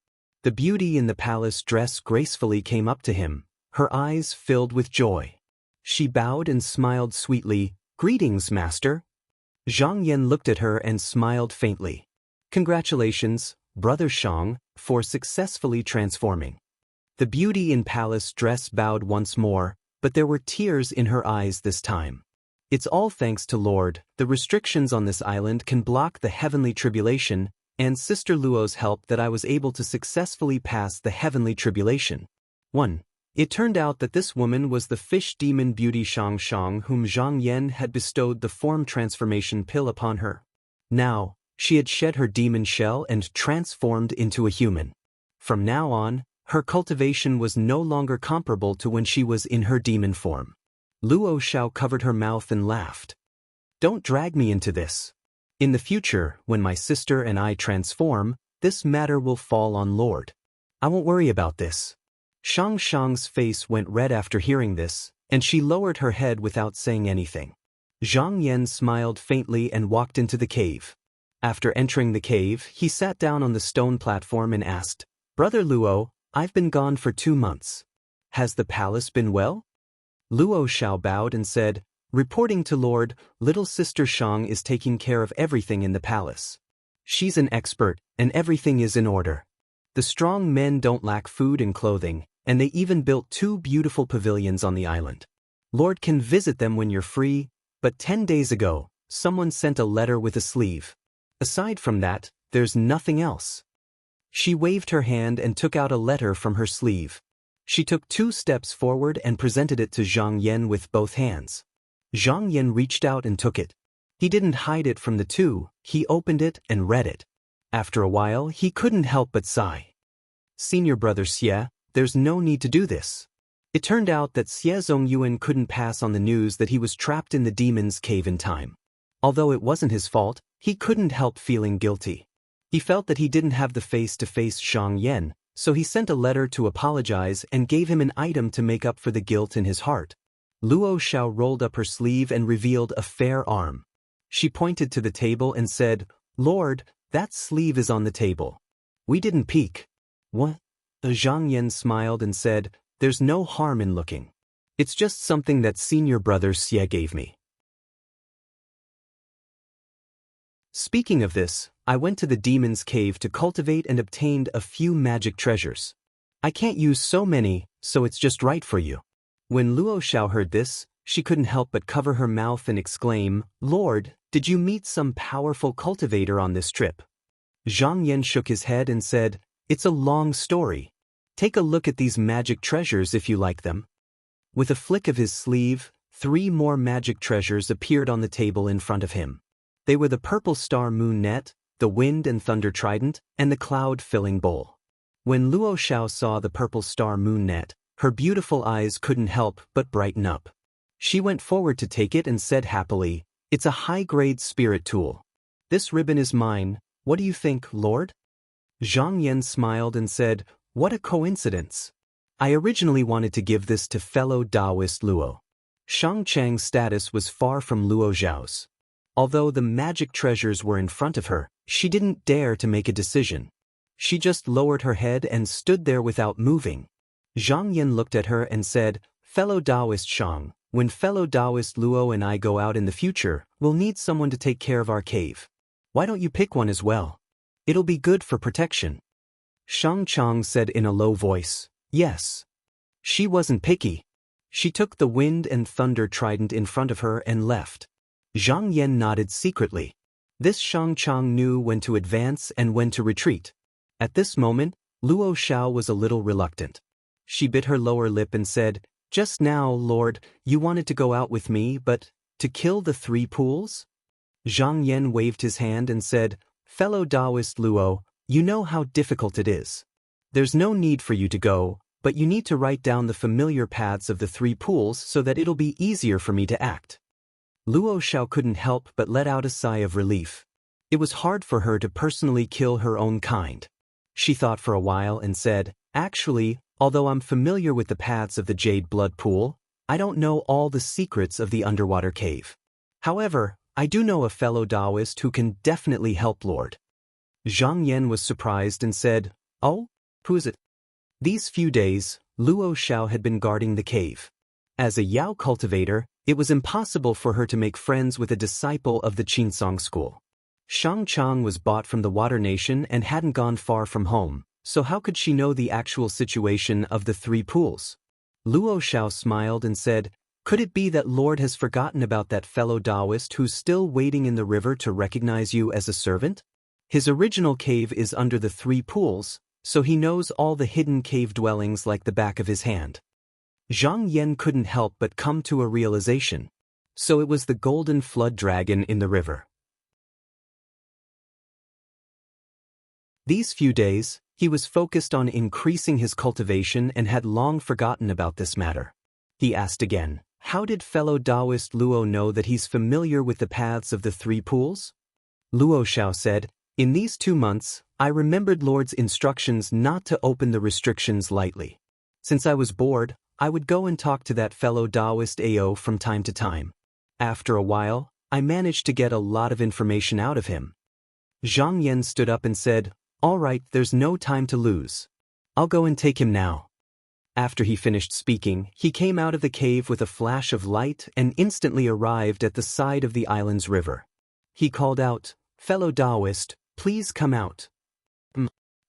The beauty in the palace dress gracefully came up to him, her eyes filled with joy. She bowed and smiled sweetly, "Greetings, Master." Zhang Yan looked at her and smiled faintly. "Congratulations, Brother Shang, for successfully transforming." The beauty in palace dress bowed once more, but there were tears in her eyes this time. "It's all thanks to Lord. The restrictions on this island can block the heavenly tribulation, and Sister Luo's help that I was able to successfully pass the heavenly tribulation." 1. It turned out that this woman was the fish demon beauty Shang Shang whom Zhang Yan had bestowed the form transformation pill upon her. Now, she had shed her demon shell and transformed into a human. From now on, her cultivation was no longer comparable to when she was in her demon form. Luo Xiao covered her mouth and laughed. "Don't drag me into this. In the future, when my sister and I transform, this matter will fall on Lord. I won't worry about this." Shang Shang's face went red after hearing this, and she lowered her head without saying anything. Zhang Yan smiled faintly and walked into the cave. After entering the cave, he sat down on the stone platform and asked, "Brother Luo, I've been gone for 2 months. Has the palace been well?" Luo Xiao bowed and said, "Reporting to Lord, little sister Shang is taking care of everything in the palace. She's an expert, and everything is in order. The strong men don't lack food and clothing, and they even built 2 beautiful pavilions on the island. Lord can visit them when you're free, but 10 days ago, someone sent a letter with a sleeve. Aside from that, there's nothing else. She waved her hand and took out a letter from her sleeve. She took 2 steps forward and presented it to Zhang Yan with both hands. Zhang Yan reached out and took it. He didn't hide it from the two, he opened it and read it. After a while, he couldn't help but sigh. Senior brother Xie, there's no need to do this. It turned out that Xie Zongyuan couldn't pass on the news that he was trapped in the demon's cave in time. Although it wasn't his fault, he couldn't help feeling guilty. He felt that he didn't have the face to face Zhang Yan, so he sent a letter to apologize and gave him an item to make up for the guilt in his heart. Luo Xiao rolled up her sleeve and revealed a fair arm. She pointed to the table and said, "Lord, that sleeve is on the table." We didn't peek. What? Zhang Yan smiled and said, "There's no harm in looking. It's just something that senior brother Xie gave me." Speaking of this, I went to the demon's cave to cultivate and obtained a few magic treasures. I can't use so many, so it's just right for you. When Luo Xiao heard this, she couldn't help but cover her mouth and exclaim, "Lord, did you meet some powerful cultivator on this trip?" Zhang Yan shook his head and said, "It's a long story. Take a look at these magic treasures if you like them." With a flick of his sleeve, 3 more magic treasures appeared on the table in front of him. They were the purple star moon net, the wind and thunder trident, and the cloud-filling bowl. When Luo Xiao saw the purple star moon net, her beautiful eyes couldn't help but brighten up. She went forward to take it and said happily, "It's a high-grade spirit tool. This ribbon is mine. What do you think, Lord?" Zhang Yan smiled and said, "What a coincidence. I originally wanted to give this to fellow Taoist Luo." Shang Chang's status was far from Luo Xiao's. Although the magic treasures were in front of her, she didn't dare to make a decision. She just lowered her head and stood there without moving. Zhang Yan looked at her and said, "Fellow Taoist Shang, when fellow Taoist Luo and I go out in the future, we'll need someone to take care of our cave. Why don't you pick one as well? It'll be good for protection." Shang Chang said in a low voice, "Yes." She wasn't picky. She took the wind and thunder trident in front of her and left. Zhang Yan nodded secretly. This Shang Chang knew when to advance and when to retreat. At this moment, Luo Xiao was a little reluctant. She bit her lower lip and said, "Just now, Lord, you wanted to go out with me, but to kill the 3 pools?" Zhang Yan waved his hand and said, "Fellow Taoist Luo, you know how difficult it is. There's no need for you to go, but you need to write down the familiar paths of the 3 pools so that it'll be easier for me to act." Luo Xiao couldn't help but let out a sigh of relief. It was hard for her to personally kill her own kind. She thought for a while and said, "Actually, although I'm familiar with the paths of the Jade Blood Pool, I don't know all the secrets of the underwater cave. However, I do know a fellow Taoist who can definitely help Lord." Zhang Yan was surprised and said, "Oh, who is it?" These few days, Luo Xiao had been guarding the cave. As a Yao cultivator, it was impossible for her to make friends with a disciple of the Qinsong school. Shang Chang was bought from the Water Nation and hadn't gone far from home, so how could she know the actual situation of the 3 pools? Luo Xiao smiled and said, "Could it be that Lord has forgotten about that fellow Taoist who's still waiting in the river to recognize you as a servant? His original cave is under the 3 pools, so he knows all the hidden cave dwellings like the back of his hand." Zhang Yan couldn't help but come to a realization. So it was the golden flood dragon in the river. These few days, he was focused on increasing his cultivation and had long forgotten about this matter. He asked again, "How did fellow Taoist Luo know that he's familiar with the paths of the 3 pools?" Luo Xiao said, "In these 2 months, I remembered Lord's instructions not to open the restrictions lightly. Since I was bored, I would go and talk to that fellow Taoist AO from time to time. After a while, I managed to get a lot of information out of him." Zhang Yan stood up and said, "All right, there's no time to lose. I'll go and take him now." After he finished speaking, he came out of the cave with a flash of light and instantly arrived at the side of the island's river. He called out, "Fellow Taoist, please come out."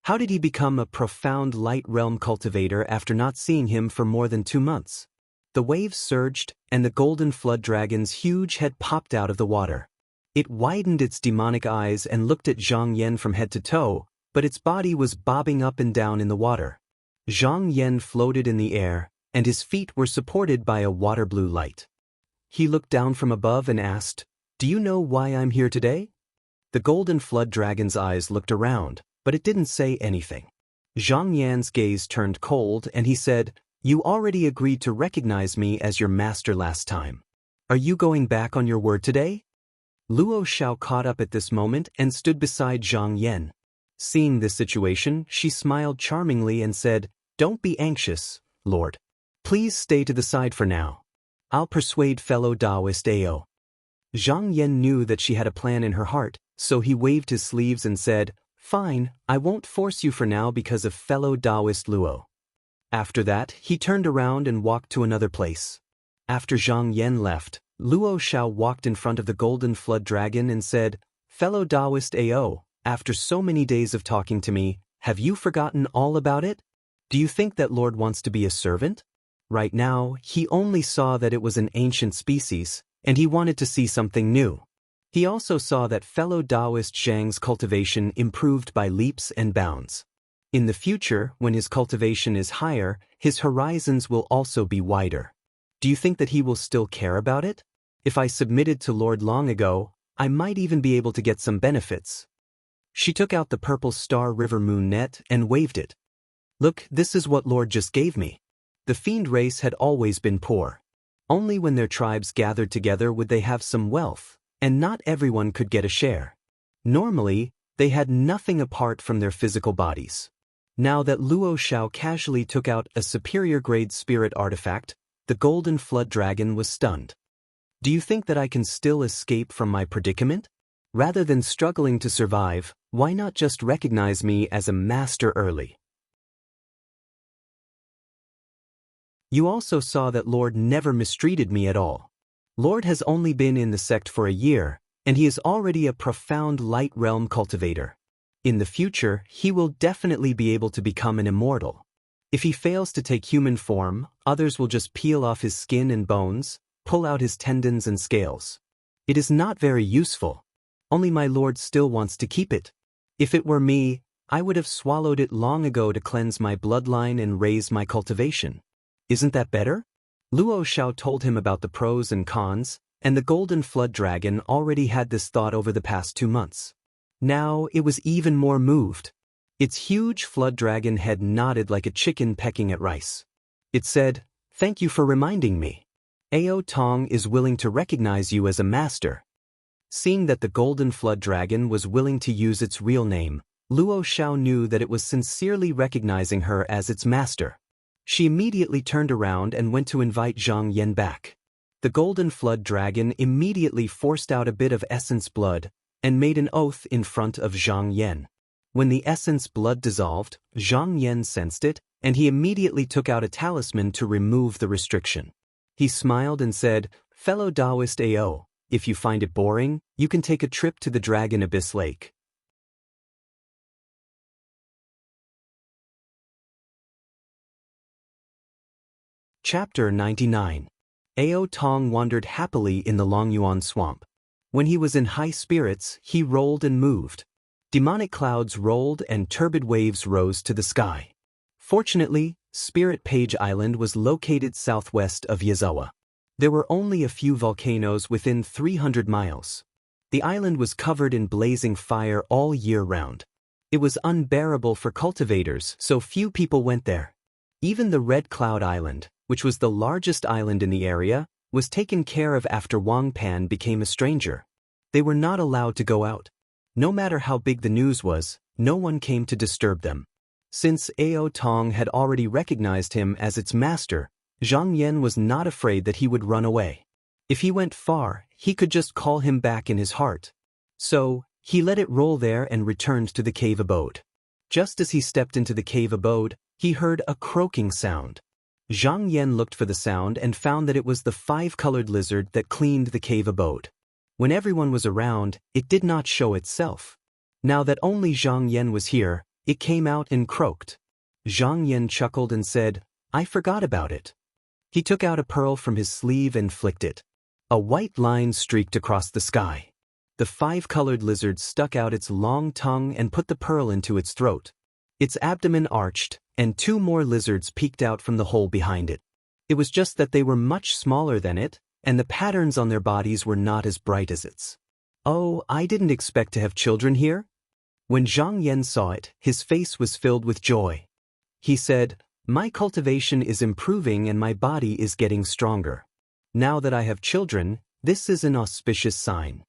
How did he become a profound light realm cultivator after not seeing him for more than 2 months? The waves surged, and the golden flood dragon's huge head popped out of the water. It widened its demonic eyes and looked at Zhang Yan from head to toe, but its body was bobbing up and down in the water. Zhang Yan floated in the air, and his feet were supported by a water blue light. He looked down from above and asked, "Do you know why I'm here today?" The golden flood dragon's eyes looked around, but it didn't say anything. Zhang Yan's gaze turned cold and he said, "You already agreed to recognize me as your master last time. Are you going back on your word today?" Luo Xiao caught up at this moment and stood beside Zhang Yan. Seeing this situation, she smiled charmingly and said, "Don't be anxious, Lord. Please stay to the side for now. I'll persuade fellow Taoist Ao." Zhang Yan knew that she had a plan in her heart, so he waved his sleeves and said, "Fine, I won't force you for now because of fellow Taoist Luo." After that, he turned around and walked to another place. After Zhang Yan left, Luo Xiao walked in front of the golden flood dragon and said, "Fellow Taoist Ao, after so many days of talking to me, have you forgotten all about it? Do you think that Lord wants to be a servant?" Right now, he only saw that it was an ancient species, and he wanted to see something new. He also saw that fellow Taoist Zhang's cultivation improved by leaps and bounds. In the future, when his cultivation is higher, his horizons will also be wider. Do you think that he will still care about it? If I submitted to Lord long ago, I might even be able to get some benefits. She took out the purple star river moon net and waved it. "Look, this is what Lord just gave me." The fiend race had always been poor. Only when their tribes gathered together would they have some wealth, and not everyone could get a share. Normally, they had nothing apart from their physical bodies. Now that Luo Xiao casually took out a superior-grade spirit artifact, the golden flood dragon was stunned. "Do you think that I can still escape from my predicament? Rather than struggling to survive, why not just recognize me as a master early?" You also saw that Lord never mistreated me at all. Lord has only been in the sect for a year, and he is already a profound light realm cultivator. In the future, he will definitely be able to become an immortal. If he fails to take human form, others will just peel off his skin and bones, pull out his tendons and scales. It is not very useful. Only my Lord still wants to keep it. If it were me, I would have swallowed it long ago to cleanse my bloodline and raise my cultivation. Isn't that better? Luo Xiao told him about the pros and cons, and the golden flood dragon already had this thought over the past 2 months. Now it was even more moved. Its huge flood dragon head nodded like a chicken pecking at rice. It said, "Thank you for reminding me. Ao Tong is willing to recognize you as a master." Seeing that the golden flood dragon was willing to use its real name, Luo Xiao knew that it was sincerely recognizing her as its master. She immediately turned around and went to invite Zhang Yan back. The golden flood dragon immediately forced out a bit of essence blood and made an oath in front of Zhang Yan. When the essence blood dissolved, Zhang Yan sensed it, and he immediately took out a talisman to remove the restriction. He smiled and said, "Fellow Taoist Ao, if you find it boring, you can take a trip to the Dragon Abyss Lake." Chapter 99. Ao Tong wandered happily in the Longyuan swamp. When he was in high spirits, he rolled and moved. Demonic clouds rolled and turbid waves rose to the sky. Fortunately, Spirit Page Island was located southwest of Yazawa. There were only a few volcanoes within 300 miles. The island was covered in blazing fire all year round. It was unbearable for cultivators, so few people went there. Even the Red Cloud Island, which was the largest island in the area, was taken care of after Wang Pan became a stranger. They were not allowed to go out. No matter how big the news was, no one came to disturb them. Since Ao Tong had already recognized him as its master, Zhang Yan was not afraid that he would run away. If he went far, he could just call him back in his heart. So, he let it roll there and returned to the cave abode. Just as he stepped into the cave abode, he heard a croaking sound. Zhang Yan looked for the sound and found that it was the 5-colored lizard that cleaned the cave abode. When everyone was around, it did not show itself. Now that only Zhang Yan was here, it came out and croaked. Zhang Yan chuckled and said, "I forgot about it." He took out a pearl from his sleeve and flicked it. A white line streaked across the sky. The five-colored lizard stuck out its long tongue and put the pearl into its throat. Its abdomen arched, and two more lizards peeked out from the hole behind it. It was just that they were much smaller than it, and the patterns on their bodies were not as bright as its. "Oh, I didn't expect to have children here?" When Zhang Yan saw it, his face was filled with joy. He said, "My cultivation is improving and my body is getting stronger. Now that I have children, this is an auspicious sign."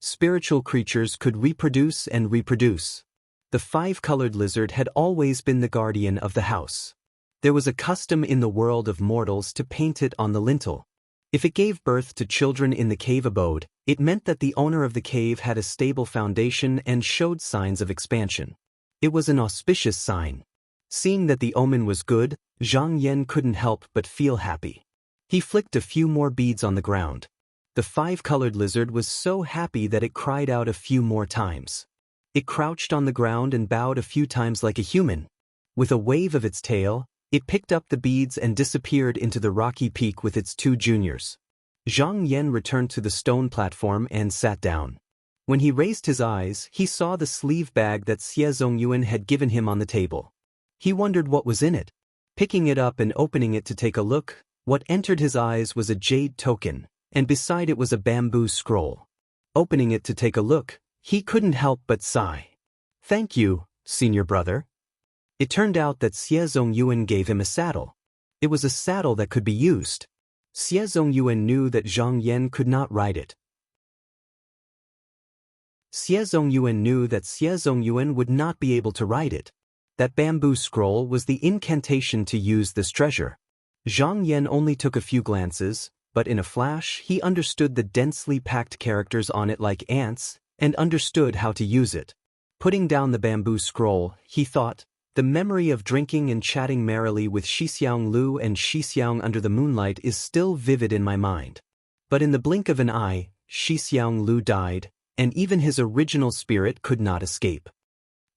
Spiritual creatures could reproduce and reproduce. The five-colored lizard had always been the guardian of the house. There was a custom in the world of mortals to paint it on the lintel. If it gave birth to children in the cave abode, it meant that the owner of the cave had a stable foundation and showed signs of expansion. It was an auspicious sign. Seeing that the omen was good, Zhang Yan couldn't help but feel happy. He flicked a few more beads on the ground. The five-colored lizard was so happy that it cried out a few more times. It crouched on the ground and bowed a few times like a human. With a wave of its tail, it picked up the beads and disappeared into the rocky peak with its two juniors. Zhang Yan returned to the stone platform and sat down. When he raised his eyes, he saw the sleeve bag that Xie Zongyuan had given him on the table. He wondered what was in it. Picking it up and opening it to take a look, what entered his eyes was a jade token, and beside it was a bamboo scroll. Opening it to take a look, he couldn't help but sigh. "Thank you, senior brother." It turned out that Xie Zongyuan gave him a saddle. It was a saddle that could be used. Xie Zongyuan knew that Zhang Yan could not ride it. Xie Zongyuan would not be able to ride it. That bamboo scroll was the incantation to use this treasure. Zhang Yan only took a few glances, but in a flash he understood the densely packed characters on it like ants, and understood how to use it. Putting down the bamboo scroll, he thought, "The memory of drinking and chatting merrily with Shixiang Lu and Shixiang under the moonlight is still vivid in my mind." But in the blink of an eye, Shixiang Lu died, and even his original spirit could not escape.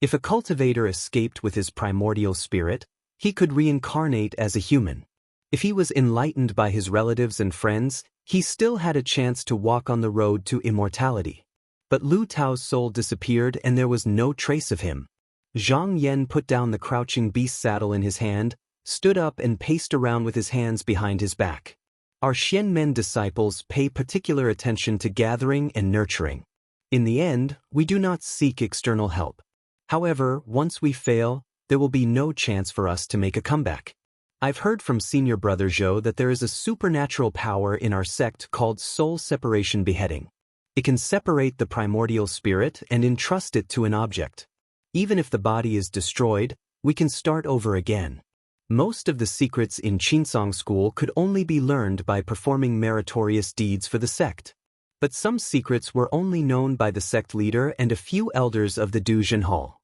If a cultivator escaped with his primordial spirit, he could reincarnate as a human. If he was enlightened by his relatives and friends, he still had a chance to walk on the road to immortality. But Lu Tao's soul disappeared and there was no trace of him. Zhang Yan put down the crouching beast saddle in his hand, stood up and paced around with his hands behind his back. Our Xianmen disciples pay particular attention to gathering and nurturing. In the end, we do not seek external help. However, once we fail, there will be no chance for us to make a comeback. I've heard from Senior Brother Zhou that there is a supernatural power in our sect called soul separation beheading. It can separate the primordial spirit and entrust it to an object. Even if the body is destroyed, we can start over again. Most of the secrets in Qinsong School could only be learned by performing meritorious deeds for the sect. But some secrets were only known by the sect leader and a few elders of the Duzhen Hall.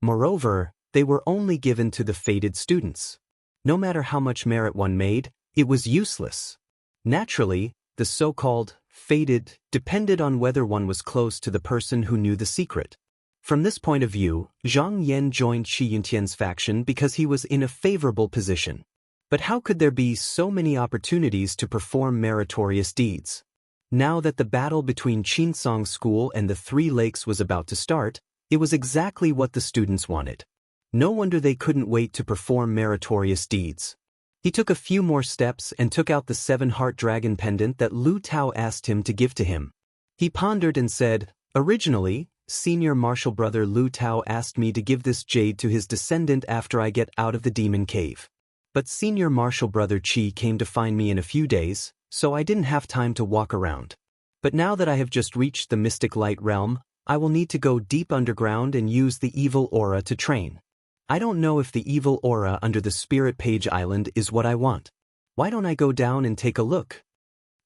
Moreover, they were only given to the fated students. No matter how much merit one made, it was useless. Naturally, the so-called fated depended on whether one was close to the person who knew the secret. From this point of view, Zhang Yan joined Shi Yuntian's faction because he was in a favorable position. But how could there be so many opportunities to perform meritorious deeds? Now that the battle between Qinsong School and the Three Lakes was about to start, it was exactly what the students wanted. No wonder they couldn't wait to perform meritorious deeds. He took a few more steps and took out the 7-heart dragon pendant that Lu Tao asked him to give to him. He pondered and said, "Originally, Senior Martial Brother Lu Tao asked me to give this jade to his descendant after I get out of the demon cave. But Senior Martial Brother Qi came to find me in a few days, so I didn't have time to walk around. But now that I have just reached the mystic light realm, I will need to go deep underground and use the evil aura to train. I don't know if the evil aura under the Spirit Page Island is what I want. Why don't I go down and take a look?"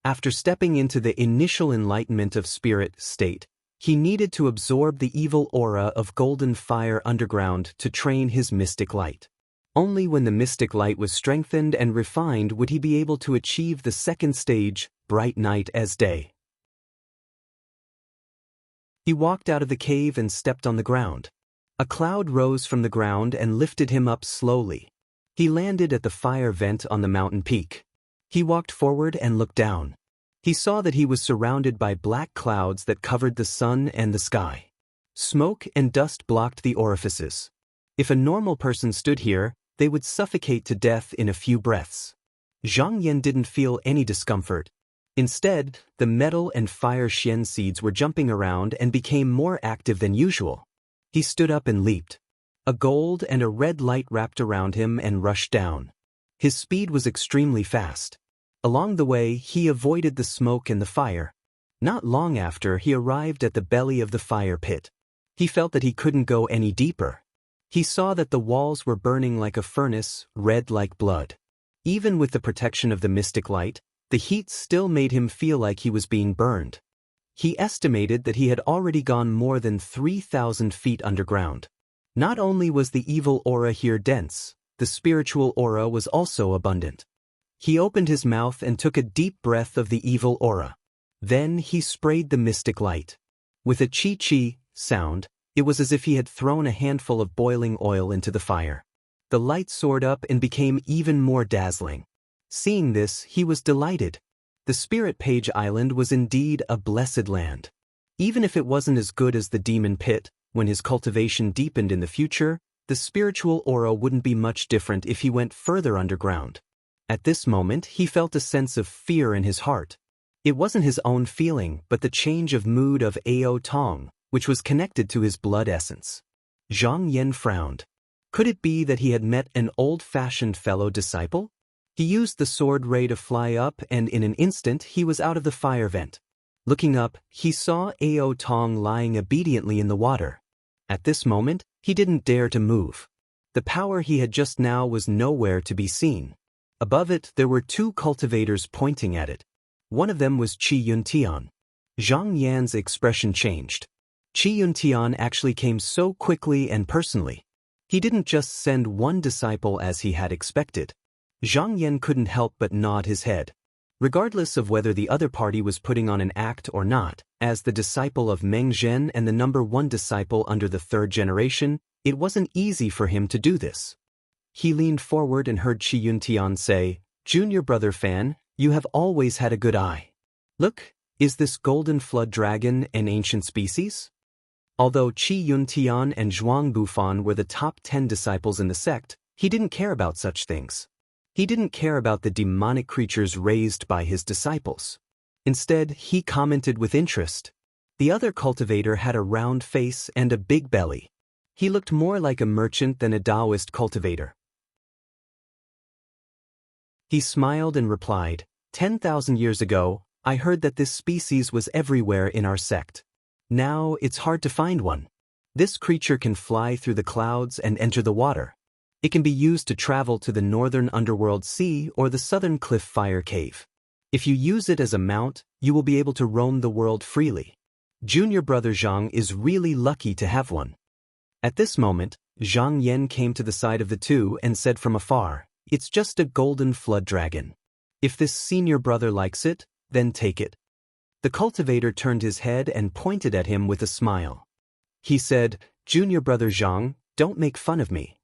After stepping into the initial enlightenment of spirit state, he needed to absorb the evil aura of golden fire underground to train his mystic light. Only when the mystic light was strengthened and refined would he be able to achieve the second stage, bright night as day. He walked out of the cave and stepped on the ground. A cloud rose from the ground and lifted him up slowly. He landed at the fire vent on the mountain peak. He walked forward and looked down. He saw that he was surrounded by black clouds that covered the sun and the sky. Smoke and dust blocked the orifices. If a normal person stood here, they would suffocate to death in a few breaths. Zhang Yan didn't feel any discomfort. Instead, the metal and fire xian seeds were jumping around and became more active than usual. He stood up and leaped. A gold and a red light wrapped around him and rushed down. His speed was extremely fast. Along the way, he avoided the smoke and the fire. Not long after, he arrived at the belly of the fire pit. He felt that he couldn't go any deeper. He saw that the walls were burning like a furnace, red like blood. Even with the protection of the mystic light, the heat still made him feel like he was being burned. He estimated that he had already gone more than 3,000 feet underground. Not only was the evil aura here dense, the spiritual aura was also abundant. He opened his mouth and took a deep breath of the evil aura. Then he sprayed the mystic light. With a chi-chi sound, it was as if he had thrown a handful of boiling oil into the fire. The light soared up and became even more dazzling. Seeing this, he was delighted. The Spirit Page Island was indeed a blessed land. Even if it wasn't as good as the Demon Pit, when his cultivation deepened in the future, the spiritual aura wouldn't be much different if he went further underground. At this moment, he felt a sense of fear in his heart. It wasn't his own feeling, but the change of mood of Ao Tong, which was connected to his blood essence. Zhang Yan frowned. Could it be that he had met an old-fashioned fellow disciple? He used the sword ray to fly up, and in an instant he was out of the fire vent. Looking up, he saw Ao Tong lying obediently in the water. At this moment, he didn't dare to move. The power he had just now was nowhere to be seen. Above it, there were two cultivators pointing at it. One of them was Qi Yuntian. Zhang Yan's expression changed. Qi Yuntian actually came so quickly and personally. He didn't just send one disciple as he had expected. Zhang Yan couldn't help but nod his head. Regardless of whether the other party was putting on an act or not, as the disciple of Meng Zhen and the number one disciple under the third generation, it wasn't easy for him to do this. He leaned forward and heard Qi Yuntian say, "Junior brother Fan, you have always had a good eye. Look, is this golden flood dragon an ancient species?" Although Qi Yuntian and Zhuang Bufan were the top 10 disciples in the sect, he didn't care about such things. He didn't care about the demonic creatures raised by his disciples. Instead, he commented with interest. The other cultivator had a round face and a big belly. He looked more like a merchant than a Taoist cultivator. He smiled and replied, 10,000 years ago, I heard that this species was everywhere in our sect. Now it's hard to find one. This creature can fly through the clouds and enter the water. It can be used to travel to the northern underworld sea or the southern cliff fire cave. If you use it as a mount, you will be able to roam the world freely. Junior brother Zhang is really lucky to have one. At this moment, Zhang Yan came to the side of the two and said from afar, "It's just a golden flood dragon. If this senior brother likes it, then take it." The cultivator turned his head and pointed at him with a smile. He said, "Junior brother Zhang, don't make fun of me.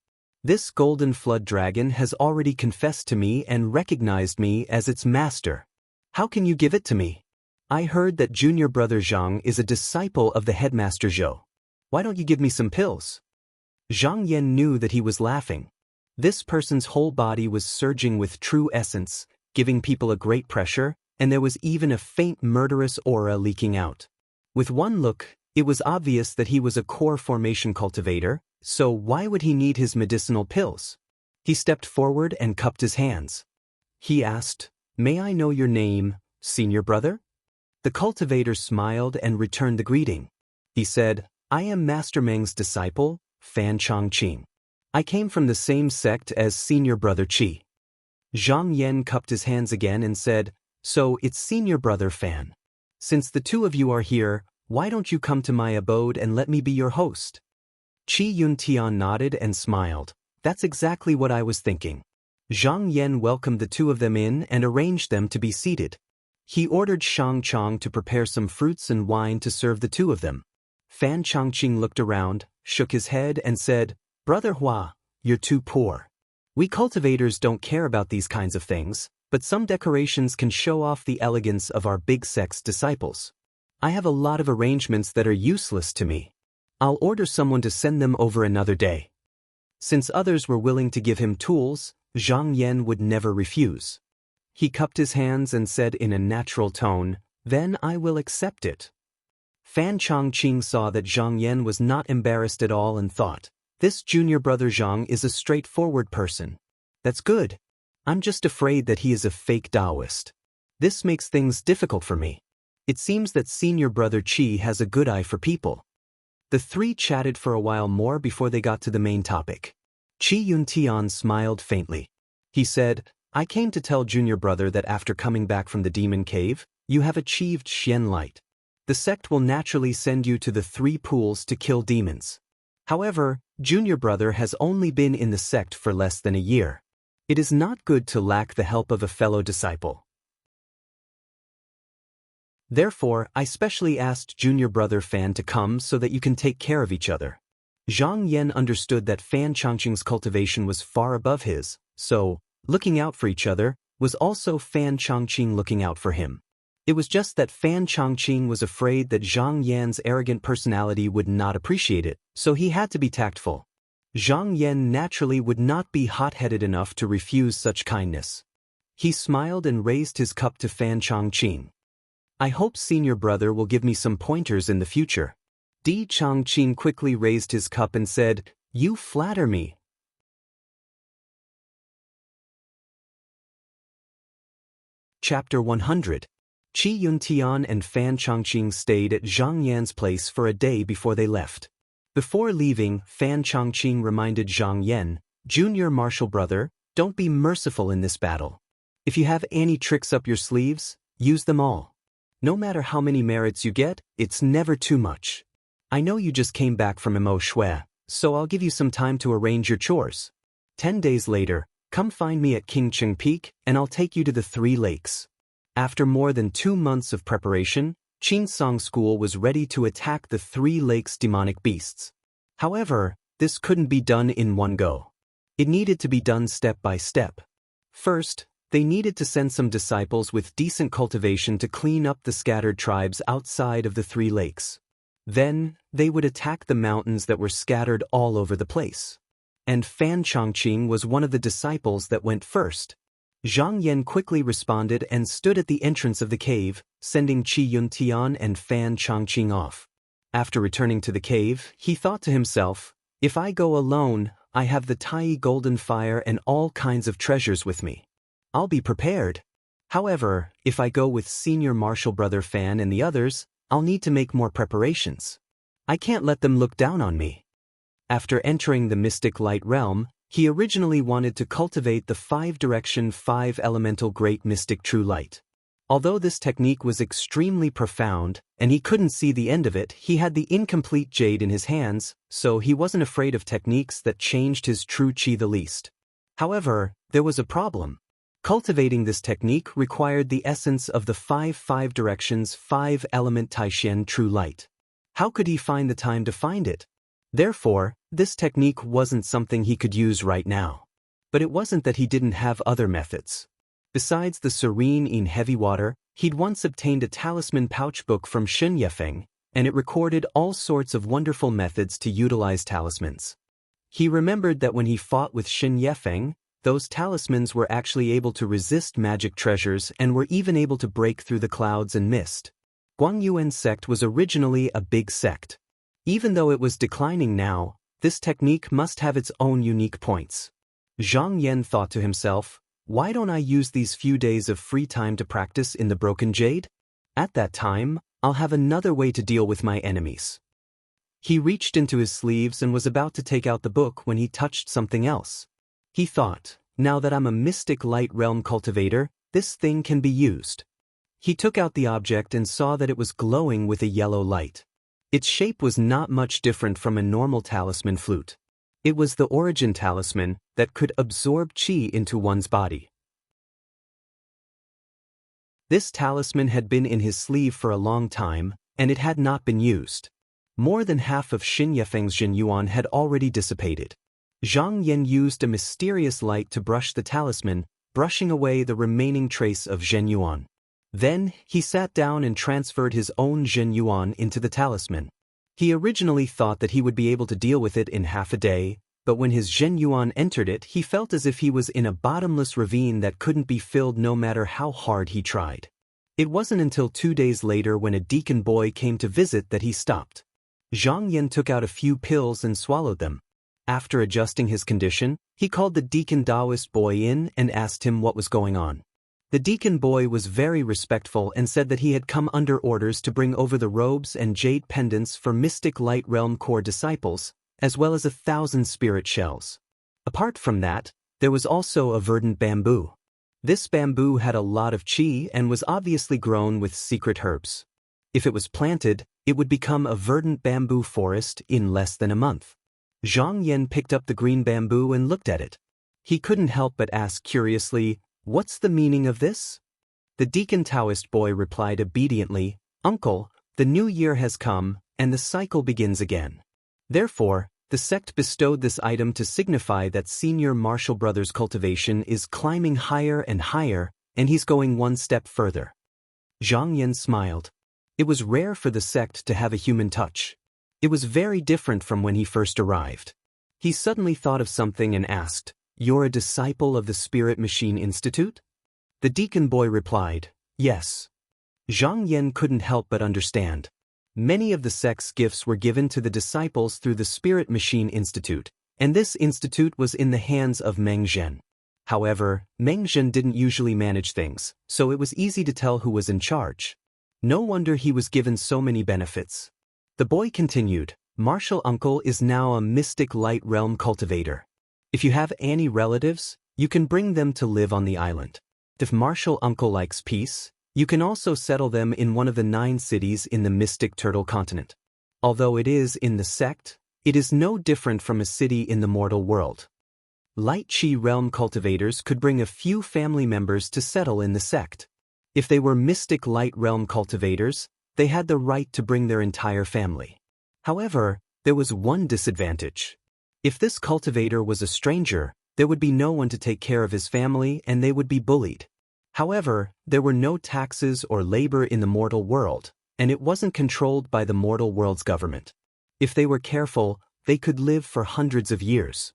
This golden flood dragon has already confessed to me and recognized me as its master. How can you give it to me? I heard that junior brother Zhang is a disciple of the headmaster Zhou. Why don't you give me some pills?" Zhang Yan knew that he was laughing. This person's whole body was surging with true essence, giving people a great pressure, and there was even a faint murderous aura leaking out. With one look, it was obvious that he was a core formation cultivator, so why would he need his medicinal pills? He stepped forward and cupped his hands. He asked, "May I know your name, senior brother?" The cultivator smiled and returned the greeting. He said, "I am Master Meng's disciple, Fan Chongqing. I came from the same sect as senior brother Qi." Zhang Yan cupped his hands again and said, "So it's senior brother Fan. Since the two of you are here, why don't you come to my abode and let me be your host?" Qi Yuntian nodded and smiled. "That's exactly what I was thinking." Zhang Yan welcomed the two of them in and arranged them to be seated. He ordered Shang Chong to prepare some fruits and wine to serve the two of them. Fan Chongqing looked around, shook his head and said, "Brother Hua, you're too poor. We cultivators don't care about these kinds of things, but some decorations can show off the elegance of our big sect's disciples. I have a lot of arrangements that are useless to me. I'll order someone to send them over another day." Since others were willing to give him tools, Zhang Yan would never refuse. He cupped his hands and said in a natural tone, "Then I will accept it." Fan Chongqing saw that Zhang Yan was not embarrassed at all and thought, "This junior brother Zhang is a straightforward person. That's good. I'm just afraid that he is a fake Taoist. This makes things difficult for me. It seems that senior brother Qi has a good eye for people." The three chatted for a while more before they got to the main topic. Qi Yuntian smiled faintly. He said, "I came to tell junior brother that after coming back from the demon cave, you have achieved Xian Light. The sect will naturally send you to the 3 pools to kill demons. However, junior brother has only been in the sect for less than a year. It is not good to lack the help of a fellow disciple. Therefore, I specially asked junior brother Fan to come so that you can take care of each other." Zhang Yan understood that Fan Chongqing's cultivation was far above his, so, looking out for each other, was also Fan Chongqing looking out for him. It was just that Fan Chongqing was afraid that Zhang Yan's arrogant personality would not appreciate it, so he had to be tactful. Zhang Yan naturally would not be hot-headed enough to refuse such kindness. He smiled and raised his cup to Fan Chongqing. "I hope senior brother will give me some pointers in the future." Di Chongqing quickly raised his cup and said, "You flatter me." Chapter 100. Qi Yuntian and Fan Chongqing stayed at Zhang Yan's place for a day before they left. Before leaving, Fan Chongqing reminded Zhang Yan, "Junior martial brother, don't be merciful in this battle. If you have any tricks up your sleeves, use them all. No matter how many merits you get, it's never too much. I know you just came back from Mo Shui, so I'll give you some time to arrange your chores. 10 days later, come find me at Qingcheng Peak and I'll take you to the 3 lakes." After more than 2 months of preparation, Qinsong School was ready to attack the 3 lakes' demonic beasts. However, this couldn't be done in one go. It needed to be done step by step. First, they needed to send some disciples with decent cultivation to clean up the scattered tribes outside of the 3 lakes. Then, they would attack the mountains that were scattered all over the place. And Fan Chongqing was one of the disciples that went first. Zhang Yan quickly responded and stood at the entrance of the cave, sending Qi Yuntian and Fan Chongqing off. After returning to the cave, he thought to himself, "If I go alone, I have the Tai golden fire and all kinds of treasures with me. I'll be prepared. However, if I go with senior martial brother Fan and the others, I'll need to make more preparations. I can't let them look down on me." After entering the mystic light realm, he originally wanted to cultivate the 5-direction 5-elemental great mystic true light. Although this technique was extremely profound, and he couldn't see the end of it, he had the incomplete jade in his hands, so he wasn't afraid of techniques that changed his true qi the least. However, there was a problem. Cultivating this technique required the essence of the 5 directions 5-element Taishan true light. How could he find the time to find it? Therefore, this technique wasn't something he could use right now. But it wasn't that he didn't have other methods. Besides the serene in heavy water, he'd once obtained a talisman pouch book from Shen Yefeng, and it recorded all sorts of wonderful methods to utilize talismans. He remembered that when he fought with Shen Yefeng, those talismans were actually able to resist magic treasures and were even able to break through the clouds and mist. Guangyuan's sect was originally a big sect. Even though it was declining now, this technique must have its own unique points. Zhang Yan thought to himself, "Why don't I use these few days of free time to practice in the broken jade? At that time, I'll have another way to deal with my enemies." He reached into his sleeves and was about to take out the book when he touched something else. He thought, "Now that I'm a mystic light realm cultivator, this thing can be used." He took out the object and saw that it was glowing with a yellow light. Its shape was not much different from a normal talisman flute. It was the origin talisman that could absorb qi into one's body. This talisman had been in his sleeve for a long time, and it had not been used. More than half of Xin Yefeng's Zhenyuan had already dissipated. Zhang Yan used a mysterious light to brush the talisman, brushing away the remaining trace of Zhenyuan. Then, he sat down and transferred his own Zhenyuan into the talisman. He originally thought that he would be able to deal with it in half a day, but when his Zhenyuan entered it, he felt as if he was in a bottomless ravine that couldn't be filled no matter how hard he tried. It wasn't until 2 days later when a deacon boy came to visit that he stopped. Zhang Yan took out a few pills and swallowed them. After adjusting his condition, he called the deacon Taoist boy in and asked him what was going on. The deacon boy was very respectful and said that he had come under orders to bring over the robes and jade pendants for Mystic Light Realm core disciples, as well as 1,000 spirit shells. Apart from that, there was also a verdant bamboo. This bamboo had a lot of qi and was obviously grown with secret herbs. If it was planted, it would become a verdant bamboo forest in less than a month. Zhang Yan picked up the green bamboo and looked at it. He couldn't help but ask curiously, "What's the meaning of this?" The deacon Taoist boy replied obediently, "Uncle, the new year has come, and the cycle begins again. Therefore, the sect bestowed this item to signify that senior Marshall Brothers' cultivation is climbing higher and higher, and he's going one step further." Zhang Yan smiled. It was rare for the sect to have a human touch. It was very different from when he first arrived. He suddenly thought of something and asked, "You're a disciple of the Spirit Machine Institute?" The deacon boy replied, "Yes." Zhang Yan couldn't help but understand. Many of the sect's gifts were given to the disciples through the Spirit Machine Institute, and this institute was in the hands of Meng Zhen. However, Meng Zhen didn't usually manage things, so it was easy to tell who was in charge. No wonder he was given so many benefits. The boy continued, "Marshall Uncle is now a Mystic Light Realm cultivator. If you have any relatives, you can bring them to live on the island. If Marshall Uncle likes peace, you can also settle them in one of the 9 cities in the Mystic Turtle continent. Although it is in the sect, it is no different from a city in the mortal world." Light Chi Realm cultivators could bring a few family members to settle in the sect. If they were Mystic Light Realm cultivators, they had the right to bring their entire family. However, there was one disadvantage. If this cultivator was a stranger, there would be no one to take care of his family and they would be bullied. However, there were no taxes or labor in the mortal world, and it wasn't controlled by the mortal world's government. If they were careful, they could live for hundreds of years.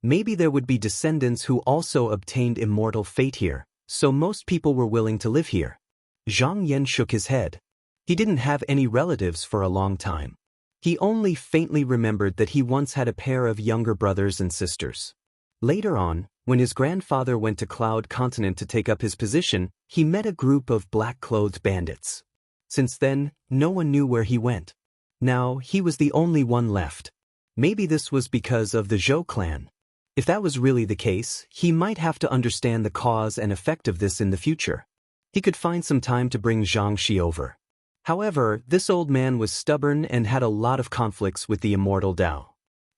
Maybe there would be descendants who also obtained immortal fate here, so most people were willing to live here. Zhang Yan shook his head. He didn't have any relatives for a long time. He only faintly remembered that he once had a pair of younger brothers and sisters. Later on, when his grandfather went to Cloud Continent to take up his position, he met a group of black-clothed bandits. Since then, no one knew where he went. Now, he was the only one left. Maybe this was because of the Zhou clan. If that was really the case, he might have to understand the cause and effect of this in the future. He could find some time to bring Zhang Shi over. However, this old man was stubborn and had a lot of conflicts with the immortal Dao.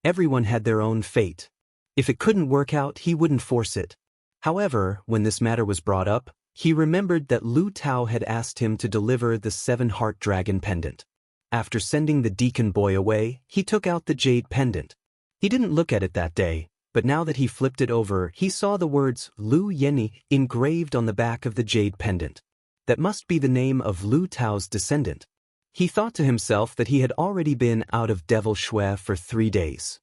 Everyone had their own fate. If it couldn't work out, he wouldn't force it. However, when this matter was brought up, he remembered that Lu Tao had asked him to deliver the 7-heart dragon pendant. After sending the deacon boy away, he took out the jade pendant. He didn't look at it that day, but now that he flipped it over, he saw the words Lu Yenni engraved on the back of the jade pendant. That must be the name of Lu Tao's descendant. He thought to himself that he had already been out of Devil Shui for 3 days.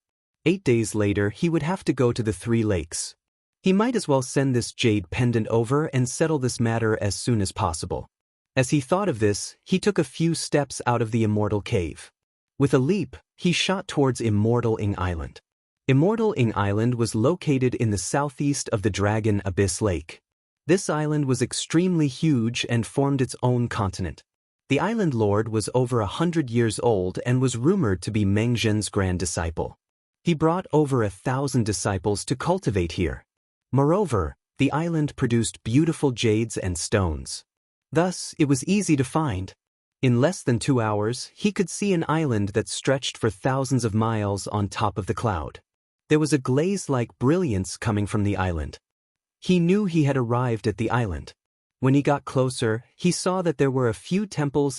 8 days later, he would have to go to the 3 lakes. He might as well send this jade pendant over and settle this matter as soon as possible. As he thought of this, he took a few steps out of the Immortal Cave. With a leap, he shot towards Immortal Ing Island. Immortal Ing Island was located in the southeast of the Dragon Abyss Lake. This island was extremely huge and formed its own continent. The island lord was over 100 years old and was rumored to be Meng Zhen's grand disciple. He brought over 1,000 disciples to cultivate here. Moreover, the island produced beautiful jades and stones. Thus, it was easy to find. In less than 2 hours, he could see an island that stretched for thousands of miles on top of the cloud. There was a glaze-like brilliance coming from the island. He knew he had arrived at the island. When he got closer, he saw that there were a few temples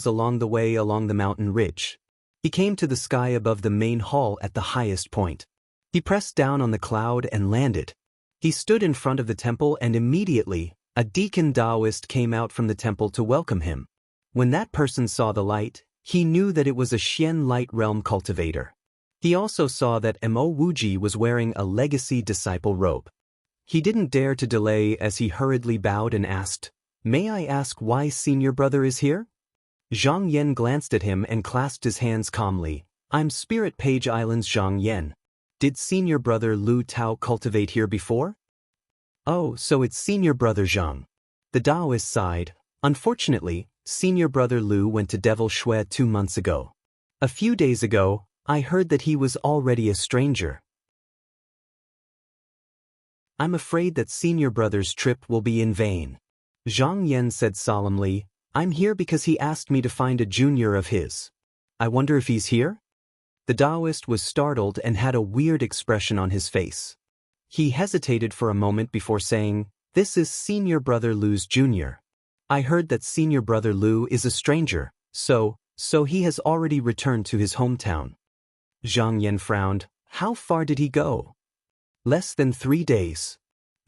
along the way along the mountain ridge. He came to the sky above the main hall at the highest point. He pressed down on the cloud and landed. He stood in front of the temple and immediately, a deacon Taoist came out from the temple to welcome him. When that person saw the light, he knew that it was a Xian Light Realm cultivator. He also saw that Mo Wuji was wearing a legacy disciple robe. He didn't dare to delay as he hurriedly bowed and asked, "May I ask why Senior Brother is here?" Zhang Yan glanced at him and clasped his hands calmly. "I'm Spirit Page Island's Zhang Yan. Did Senior Brother Lu Tao cultivate here before?" "Oh, so it's Senior Brother Zhang." The Taoist sighed. "Unfortunately, Senior Brother Lu went to Devil Shui 2 months ago. A few days ago, I heard that he was already a stranger. I'm afraid that Senior Brother's trip will be in vain." Zhang Yan said solemnly, "I'm here because he asked me to find a junior of his. I wonder if he's here?" The Taoist was startled and had a weird expression on his face. He hesitated for a moment before saying, "This is Senior Brother Lu's junior. I heard that Senior Brother Lu is a stranger, so he has already returned to his hometown." Zhang Yan frowned. "How far did he go?" "Less than 3 days."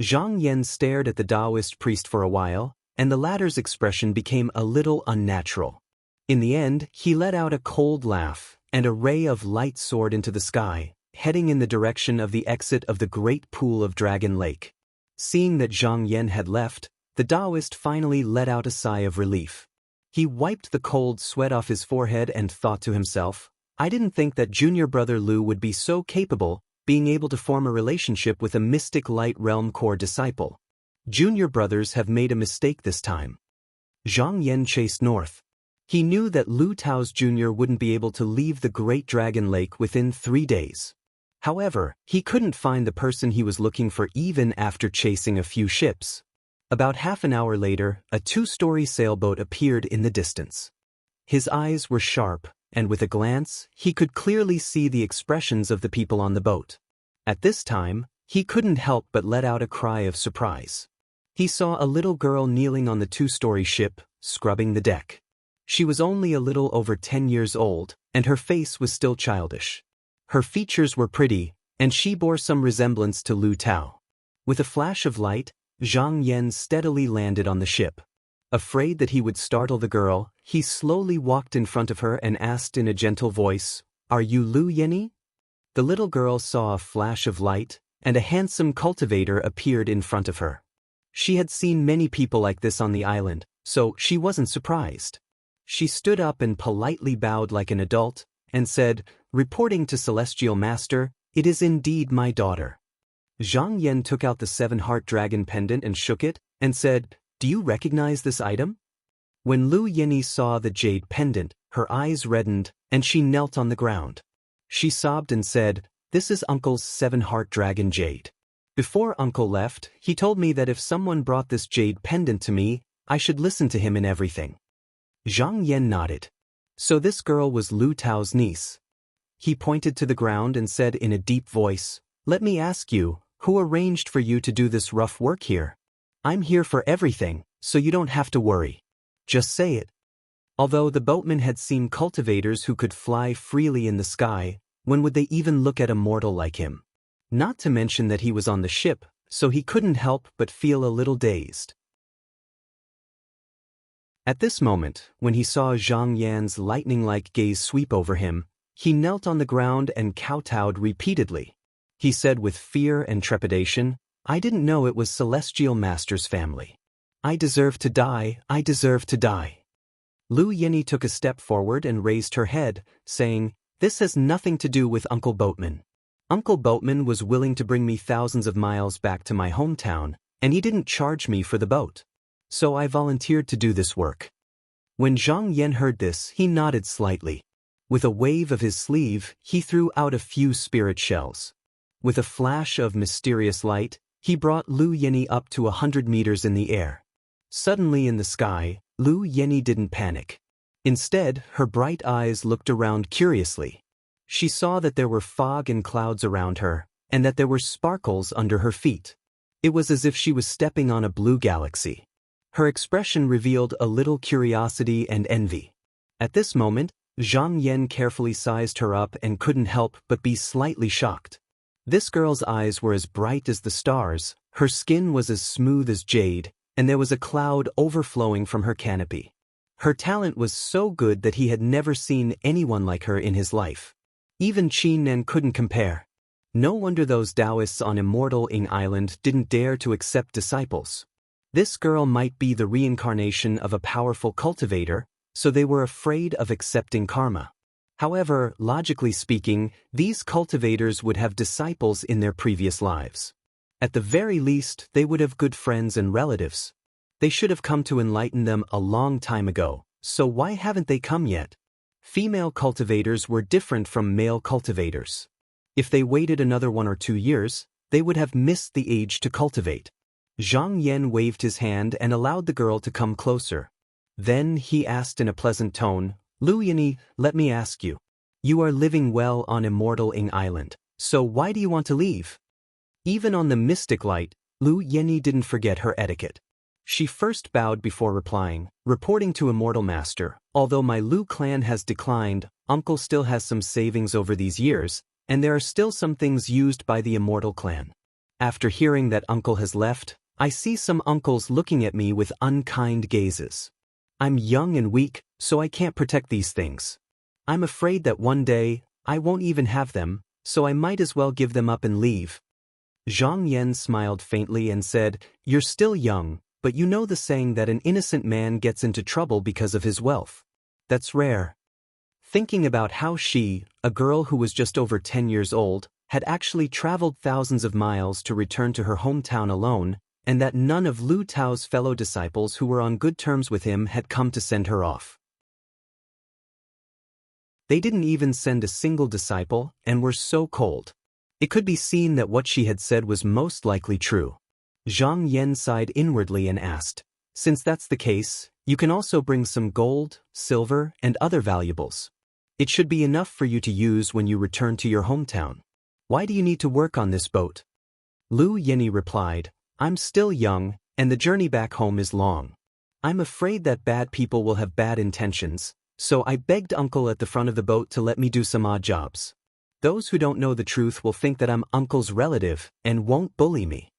Zhang Yan stared at the Taoist priest for a while, and the latter's expression became a little unnatural. In the end, he let out a cold laugh, and a ray of light soared into the sky, heading in the direction of the exit of the great pool of Dragon Lake. Seeing that Zhang Yan had left, the Taoist finally let out a sigh of relief. He wiped the cold sweat off his forehead and thought to himself, "I didn't think that Junior Brother Lu would be so capable, being able to form a relationship with a mystic light realm core disciple. Junior brothers have made a mistake this time." Zhang Yan chased north. He knew that Lu Tao's junior wouldn't be able to leave the Great Dragon Lake within 3 days. However, he couldn't find the person he was looking for even after chasing a few ships. About half an hour later, a 2-story sailboat appeared in the distance. His eyes were sharp, and with a glance, he could clearly see the expressions of the people on the boat. At this time, he couldn't help but let out a cry of surprise. He saw a little girl kneeling on the 2-story ship, scrubbing the deck. She was only a little over 10 years old, and her face was still childish. Her features were pretty, and she bore some resemblance to Lu Tao. With a flash of light, Zhang Yan steadily landed on the ship. Afraid that he would startle the girl, he slowly walked in front of her and asked in a gentle voice, "Are you Lu Yenny?" The little girl saw a flash of light, and a handsome cultivator appeared in front of her. She had seen many people like this on the island, so she wasn't surprised. She stood up and politely bowed like an adult, and said, "Reporting to Celestial Master, it is indeed my daughter." Zhang Yan took out the 7-heart dragon pendant and shook it, and said, "Do you recognize this item?" When Lu Yenny saw the jade pendant, her eyes reddened, and she knelt on the ground. She sobbed and said, "This is Uncle's 7-heart dragon jade. Before Uncle left, he told me that if someone brought this jade pendant to me, I should listen to him in everything." Zhang Yan nodded. So this girl was Lu Tao's niece. He pointed to the ground and said in a deep voice, "Let me ask you, who arranged for you to do this rough work here? I'm here for everything, so you don't have to worry. Just say it." Although the boatman had seen cultivators who could fly freely in the sky, when would they even look at a mortal like him? Not to mention that he was on the ship, so he couldn't help but feel a little dazed. At this moment, when he saw Zhang Yan's lightning-like gaze sweep over him, he knelt on the ground and kowtowed repeatedly. He said with fear and trepidation, "I didn't know it was Celestial Master's family. I deserve to die, I deserve to die." Lu Yenny took a step forward and raised her head, saying, "This has nothing to do with Uncle Boatman. Uncle Boatman was willing to bring me thousands of miles back to my hometown, and he didn't charge me for the boat. So I volunteered to do this work." When Zhang Yan heard this, he nodded slightly. With a wave of his sleeve, he threw out a few spirit shells. With a flash of mysterious light, he brought Lu Yenny up to 100 meters in the air. Suddenly in the sky, Lu Yenny didn't panic. Instead, her bright eyes looked around curiously. She saw that there were fog and clouds around her, and that there were sparkles under her feet. It was as if she was stepping on a blue galaxy. Her expression revealed a little curiosity and envy. At this moment, Zhang Yan carefully sized her up and couldn't help but be slightly shocked. This girl's eyes were as bright as the stars, her skin was as smooth as jade, and there was a cloud overflowing from her canopy. Her talent was so good that he had never seen anyone like her in his life. Even Qin Nen couldn't compare. No wonder those Taoists on Immortal Ing Island didn't dare to accept disciples. This girl might be the reincarnation of a powerful cultivator, so they were afraid of accepting karma. However, logically speaking, these cultivators would have disciples in their previous lives. At the very least, they would have good friends and relatives. They should have come to enlighten them a long time ago, so why haven't they come yet? Female cultivators were different from male cultivators. If they waited another 1 or 2 years, they would have missed the age to cultivate. Zhang Yan waved his hand and allowed the girl to come closer. Then he asked in a pleasant tone, "Lu Yini, let me ask you. You are living well on Immortal Ing Island, so why do you want to leave?" Even on the mystic light, Lu Yini didn't forget her etiquette. She first bowed before replying, reporting to Immortal Master, "Although my Lu clan has declined, Uncle still has some savings over these years, and there are still some things used by the Immortal clan. After hearing that Uncle has left, I see some uncles looking at me with unkind gazes. I'm young and weak, so I can't protect these things. I'm afraid that one day, I won't even have them, so I might as well give them up and leave." Zhang Yan smiled faintly and said, "You're still young, but you know the saying that an innocent man gets into trouble because of his wealth. That's rare." Thinking about how she, a girl who was just over 10 years old, had actually traveled thousands of miles to return to her hometown alone, and that none of Lu Tao's fellow disciples who were on good terms with him had come to send her off. They didn't even send a single disciple and were so cold. It could be seen that what she had said was most likely true. Zhang Yan sighed inwardly and asked, "Since that's the case, you can also bring some gold, silver, and other valuables. It should be enough for you to use when you return to your hometown. Why do you need to work on this boat?" Lu Yini replied, "I'm still young, and the journey back home is long. I'm afraid that bad people will have bad intentions, so I begged Uncle at the front of the boat to let me do some odd jobs. Those who don't know the truth will think that I'm Uncle's relative and won't bully me."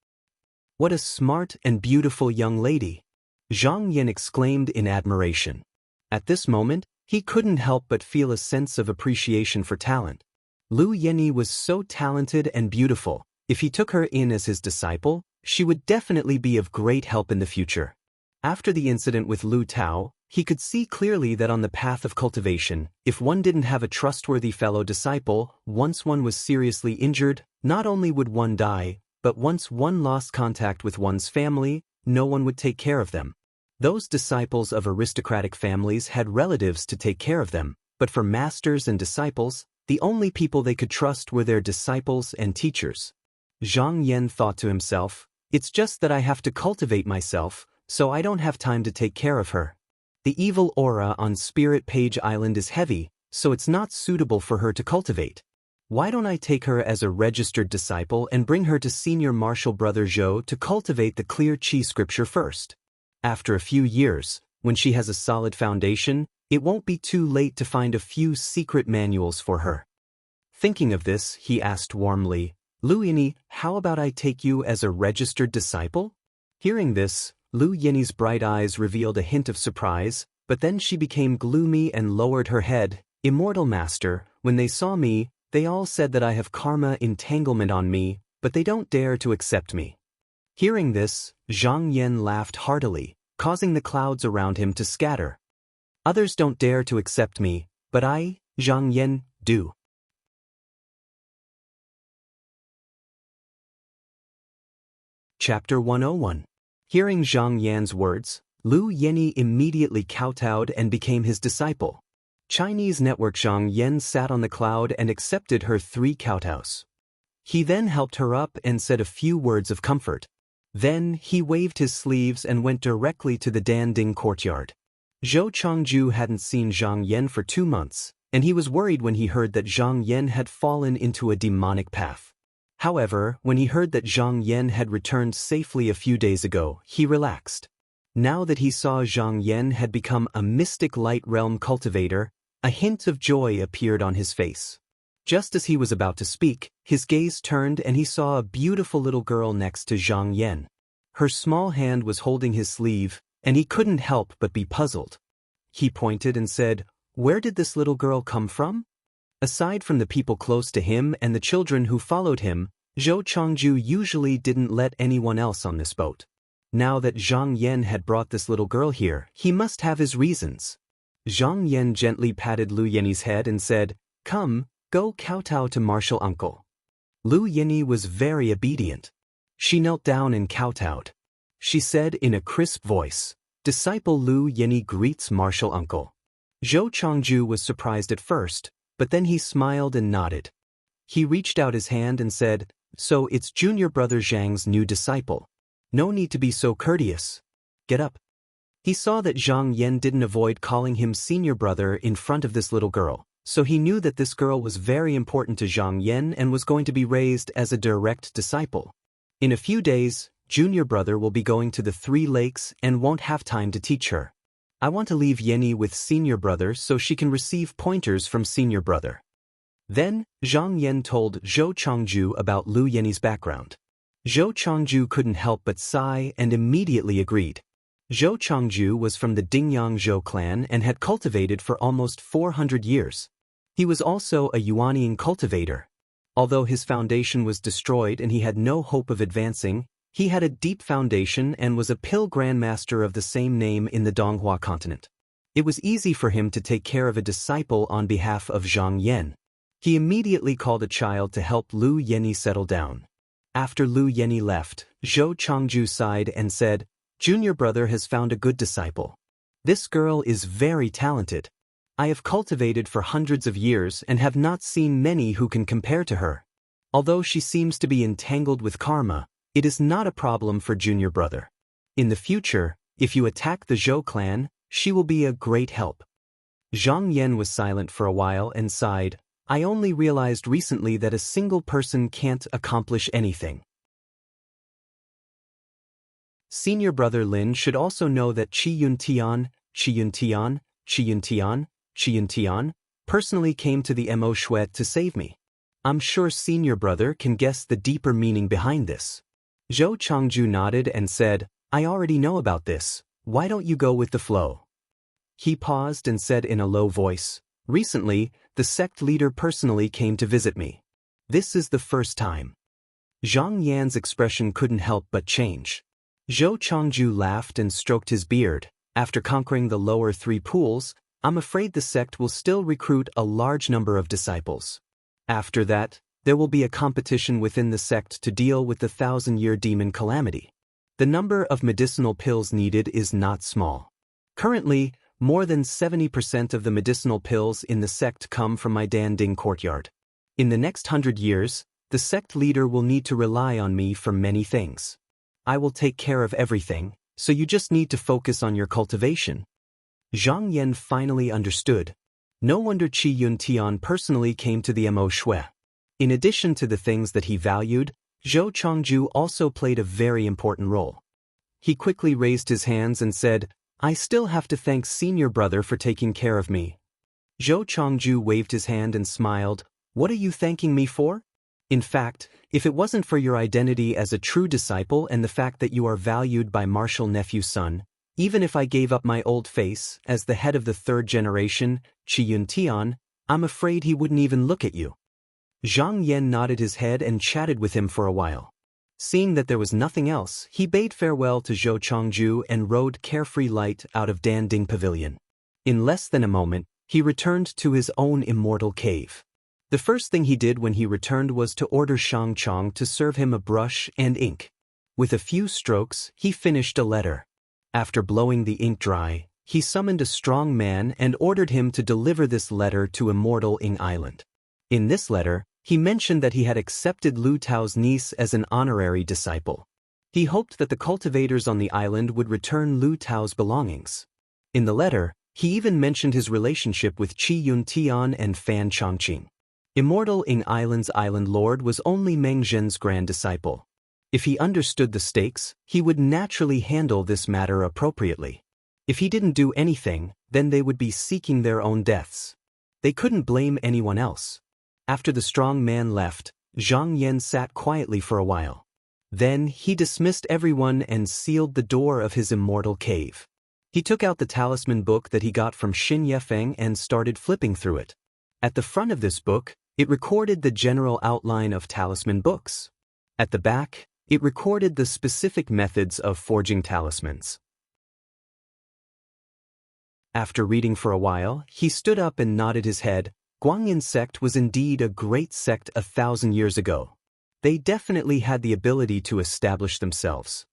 "What a smart and beautiful young lady," Zhang Yan exclaimed in admiration. At this moment, he couldn't help but feel a sense of appreciation for talent. Lu Yini was so talented and beautiful. If he took her in as his disciple, she would definitely be of great help in the future. After the incident with Lu Tao, he could see clearly that on the path of cultivation, if one didn't have a trustworthy fellow disciple, once one was seriously injured, not only would one die, but once one lost contact with one's family, no one would take care of them. Those disciples of aristocratic families had relatives to take care of them, but for masters and disciples, the only people they could trust were their disciples and teachers. Zhang Yan thought to himself, "It's just that I have to cultivate myself, so I don't have time to take care of her. The evil aura on Spirit Page Island is heavy, so it's not suitable for her to cultivate. Why don't I take her as a registered disciple and bring her to Senior Marshal Brother Zhou to cultivate the clear Qi scripture first? After a few years, when she has a solid foundation, it won't be too late to find a few secret manuals for her." Thinking of this, he asked warmly, "Lu Yini, how about I take you as a registered disciple?" Hearing this, Lu Yini's bright eyes revealed a hint of surprise, but then she became gloomy and lowered her head. "Immortal Master, when they saw me, they all said that I have karma entanglement on me, but they don't dare to accept me." Hearing this, Zhang Yan laughed heartily, causing the clouds around him to scatter. "Others don't dare to accept me, but I, Zhang Yan, do." Chapter 101. Hearing Zhang Yan's words, Lu Yini immediately kowtowed and became his disciple. Chinese network Zhang Yan sat on the cloud and accepted her 3 kowtows. He then helped her up and said a few words of comfort. Then he waved his sleeves and went directly to the Danding courtyard. Zhou Chongju hadn't seen Zhang Yan for 2 months, and he was worried when he heard that Zhang Yan had fallen into a demonic path. However, when he heard that Zhang Yan had returned safely a few days ago, he relaxed. Now that he saw Zhang Yan had become a mystic light realm cultivator, a hint of joy appeared on his face. Just as he was about to speak, his gaze turned and he saw a beautiful little girl next to Zhang Yan. Her small hand was holding his sleeve, and he couldn't help but be puzzled. He pointed and said, "Where did this little girl come from?" Aside from the people close to him and the children who followed him, Zhou Changju usually didn't let anyone else on this boat. Now that Zhang Yan had brought this little girl here, he must have his reasons. Zhang Yan gently patted Lu Yenni's head and said, "Come, go kowtow to martial uncle." Lu Yenni was very obedient. She knelt down and kowtowed. She said in a crisp voice, "Disciple Lu Yenni greets martial uncle." Zhou Changju was surprised at first, but then he smiled and nodded. He reached out his hand and said, "So it's junior brother Zhang's new disciple. No need to be so courteous. Get up." He saw that Zhang Yan didn't avoid calling him senior brother in front of this little girl, so he knew that this girl was very important to Zhang Yan and was going to be raised as a direct disciple. In a few days, junior brother will be going to the 3 lakes and won't have time to teach her. I want to leave Yenni with senior brother so she can receive pointers from senior brother. Then, Zhang Yan told Zhou Changju about Lu Yenni's background. Zhou Changju couldn't help but sigh and immediately agreed. Zhou Changju was from the Dingyang Zhou clan and had cultivated for almost 400 years. He was also a Yuanian cultivator. Although his foundation was destroyed and he had no hope of advancing, he had a deep foundation and was a Pil Grandmaster of the same name in the Donghua continent. It was easy for him to take care of a disciple on behalf of Zhang Yan. He immediately called a child to help Lu Yenni settle down. After Lu Yenni left, Zhou Changju sighed and said, "Junior brother has found a good disciple. This girl is very talented. I have cultivated for hundreds of years and have not seen many who can compare to her. Although she seems to be entangled with karma, it is not a problem for junior brother. In the future, if you attack the Zhou clan, she will be a great help." Zhang Yan was silent for a while and sighed, "I only realized recently that a single person can't accomplish anything. Senior brother Lin should also know that Qiyun Tian personally came to the Mo Shui to save me. I'm sure senior brother can guess the deeper meaning behind this." Zhou Changju nodded and said, "I already know about this. Why don't you go with the flow?" He paused and said in a low voice, "Recently, the sect leader personally came to visit me. This is the first time." Zhang Yan's expression couldn't help but change. Zhou Changju laughed and stroked his beard. "After conquering the lower 3 pools, I'm afraid the sect will still recruit a large number of disciples. After that, there will be a competition within the sect to deal with the 1,000-year demon calamity. The number of medicinal pills needed is not small. Currently, more than 70% of the medicinal pills in the sect come from my Danding courtyard. In the next 100 years, the sect leader will need to rely on me for many things. I will take care of everything, so you just need to focus on your cultivation." Zhang Yan finally understood. No wonder Qiyun Tian personally came to the Mo Shui. In addition to the things that he valued, Zhou Changju also played a very important role. He quickly raised his hands and said, "I still have to thank senior brother for taking care of me." Zhou Changju waved his hand and smiled, "What are you thanking me for? In fact, if it wasn't for your identity as a true disciple and the fact that you are valued by martial nephew's son, even if I gave up my old face as the head of the 3rd generation, Qiyun Tian, I'm afraid he wouldn't even look at you." Zhang Yan nodded his head and chatted with him for a while. Seeing that there was nothing else, he bade farewell to Zhou Changju and rode carefree light out of Danding Pavilion. In less than a moment, he returned to his own immortal cave. The first thing he did when he returned was to order Shang Chong to serve him a brush and ink. With a few strokes, he finished a letter. After blowing the ink dry, he summoned a strong man and ordered him to deliver this letter to Immortal Ing Island. In this letter, he mentioned that he had accepted Lu Tao's niece as an honorary disciple. He hoped that the cultivators on the island would return Lu Tao's belongings. In the letter, he even mentioned his relationship with Qiyun Tian and Fan Chongqing. Immortal Ing Island's island lord was only Meng Zhen's grand disciple. If he understood the stakes, he would naturally handle this matter appropriately. If he didn't do anything, then they would be seeking their own deaths. They couldn't blame anyone else. After the strong man left, Zhang Yan sat quietly for a while. Then he dismissed everyone and sealed the door of his immortal cave. He took out the talisman book that he got from Xin Yefeng and started flipping through it. At the front of this book, it recorded the general outline of talisman books. At the back, it recorded the specific methods of forging talismans. After reading for a while, he stood up and nodded his head. Guanyin sect was indeed a great sect 1,000 years ago. They definitely had the ability to establish themselves.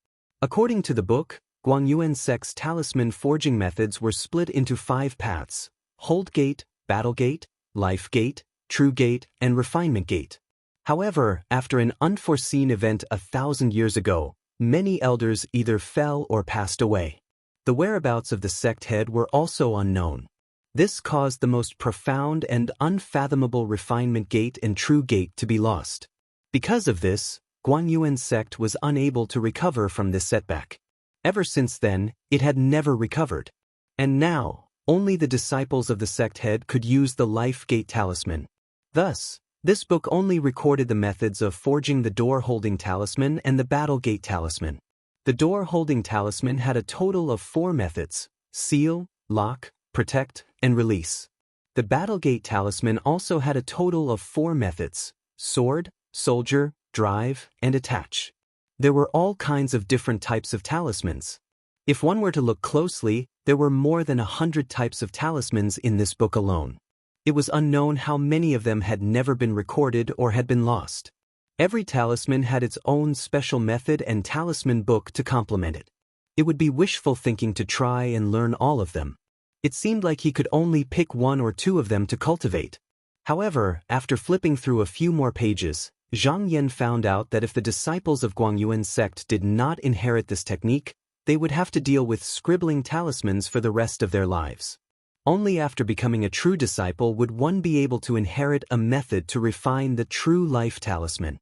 According to the book, Guangyuan sect's talisman forging methods were split into 5 paths: Hold Gate, Battle Gate, Life Gate, True Gate, and Refinement Gate. However, after an unforeseen event 1,000 years ago, many elders either fell or passed away. The whereabouts of the sect head were also unknown. This caused the most profound and unfathomable Refinement Gate and True Gate to be lost. Because of this, Guangyuan sect was unable to recover from this setback. Ever since then, it had never recovered. And now, only the disciples of the sect head could use the Life Gate talisman. Thus, this book only recorded the methods of forging the door-holding talisman and the Battle Gate talisman. The door-holding talisman had a total of 4 methods: seal, lock, protect, and release. The Battle Gate talisman also had a total of 4 methods: sword, soldier, drive, and attach. There were all kinds of different types of talismans. If one were to look closely, there were more than 100 types of talismans in this book alone. It was unknown how many of them had never been recorded or had been lost. Every talisman had its own special method and talisman book to complement it. It would be wishful thinking to try and learn all of them. It seemed like he could only pick 1 or 2 of them to cultivate. However, after flipping through a few more pages, Zhang Yan found out that if the disciples of Guangyuan sect did not inherit this technique, they would have to deal with scribbling talismans for the rest of their lives. Only after becoming a true disciple would one be able to inherit a method to refine the true life talisman.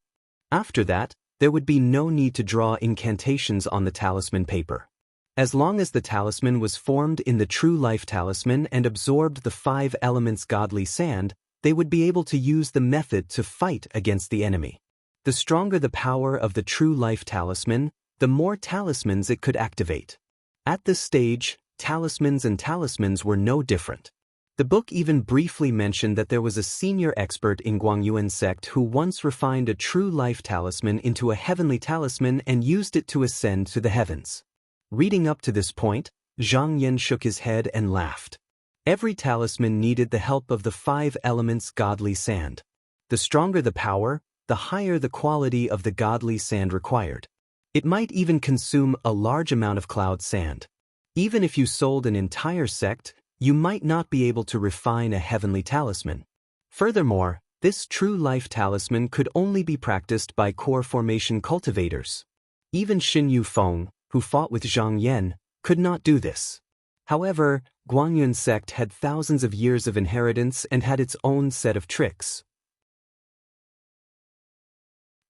After that, there would be no need to draw incantations on the talisman paper. As long as the talisman was formed in the true life talisman and absorbed the 5 elements godly sand, they would be able to use the method to fight against the enemy. The stronger the power of the true life talisman, the more talismans it could activate. At this stage, talismans and talismans were no different. The book even briefly mentioned that there was a senior expert in Guangyuan sect who once refined a true life talisman into a heavenly talisman and used it to ascend to the heavens. Reading up to this point, Zhang Yan shook his head and laughed. Every talisman needed the help of the 5 elements godly sand. The stronger the power, the higher the quality of the godly sand required. It might even consume a large amount of cloud sand. Even if you sold an entire sect, you might not be able to refine a heavenly talisman. Furthermore, this true life talisman could only be practiced by core formation cultivators. Even Xin Yufeng, who fought with Zhang Yan, could not do this. However, Guangyuan sect had thousands of years of inheritance and had its own set of tricks.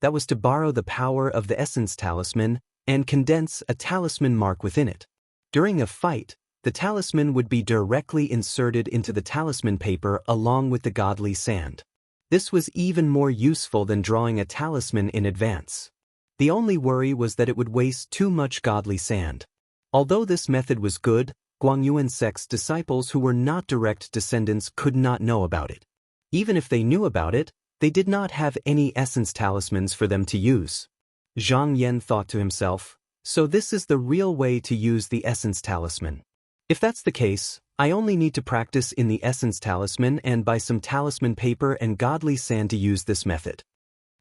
That was to borrow the power of the essence talisman and condense a talisman mark within it. During a fight, the talisman would be directly inserted into the talisman paper along with the godly sand. This was even more useful than drawing a talisman in advance. The only worry was that it would waste too much godly sand. Although this method was good, Guangyuan sect's disciples who were not direct descendants could not know about it. Even if they knew about it, they did not have any essence talismans for them to use. Zhang Yan thought to himself, so this is the real way to use the essence talisman. If that's the case, I only need to practice in the essence talisman and buy some talisman paper and godly sand to use this method.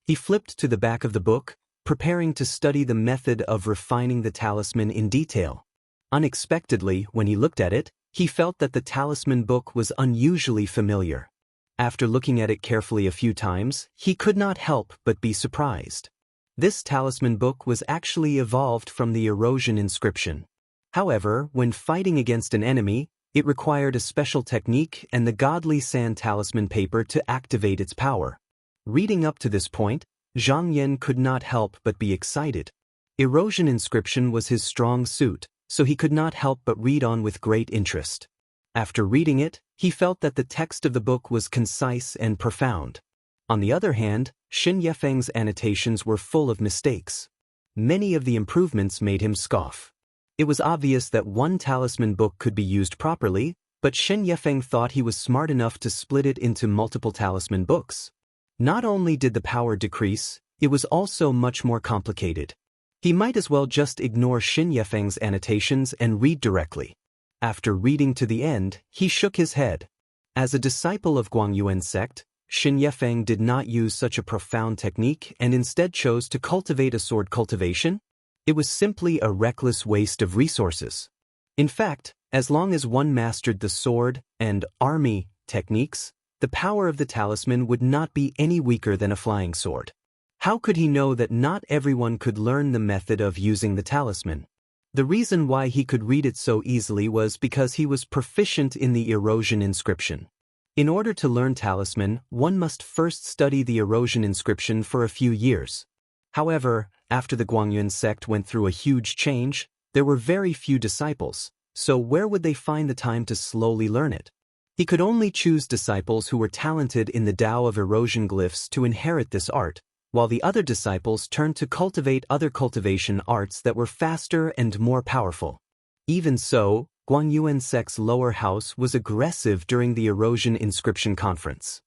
He flipped to the back of the book, preparing to study the method of refining the talisman in detail. Unexpectedly, when he looked at it, he felt that the talisman book was unusually familiar. After looking at it carefully a few times, he could not help but be surprised. This talisman book was actually evolved from the erosion inscription. However, when fighting against an enemy, it required a special technique and the godly sand talisman paper to activate its power. Reading up to this point, Zhang Yan could not help but be excited. Erosion inscription was his strong suit, so he could not help but read on with great interest. After reading it, he felt that the text of the book was concise and profound. On the other hand, Xin Yefeng's annotations were full of mistakes. Many of the improvements made him scoff. It was obvious that one talisman book could be used properly, but Xin Yefeng thought he was smart enough to split it into multiple talisman books. Not only did the power decrease, it was also much more complicated. He might as well just ignore Xin Yefeng's annotations and read directly. After reading to the end, he shook his head. As a disciple of Guangyuan sect, Xin Yefeng did not use such a profound technique and instead chose to cultivate a sword cultivation. It was simply a reckless waste of resources. In fact, as long as one mastered the sword and army techniques, the power of the talisman would not be any weaker than a flying sword. How could he know that not everyone could learn the method of using the talisman? The reason why he could read it so easily was because he was proficient in the erosion inscription. In order to learn talisman, one must first study the erosion inscription for a few years. However, after the Guangyuan sect went through a huge change, there were very few disciples, so where would they find the time to slowly learn it? He could only choose disciples who were talented in the Tao of erosion glyphs to inherit this art, while the other disciples turned to cultivate other cultivation arts that were faster and more powerful. Even so, Guangyuan sect's lower house was aggressive during the erosion inscription conference.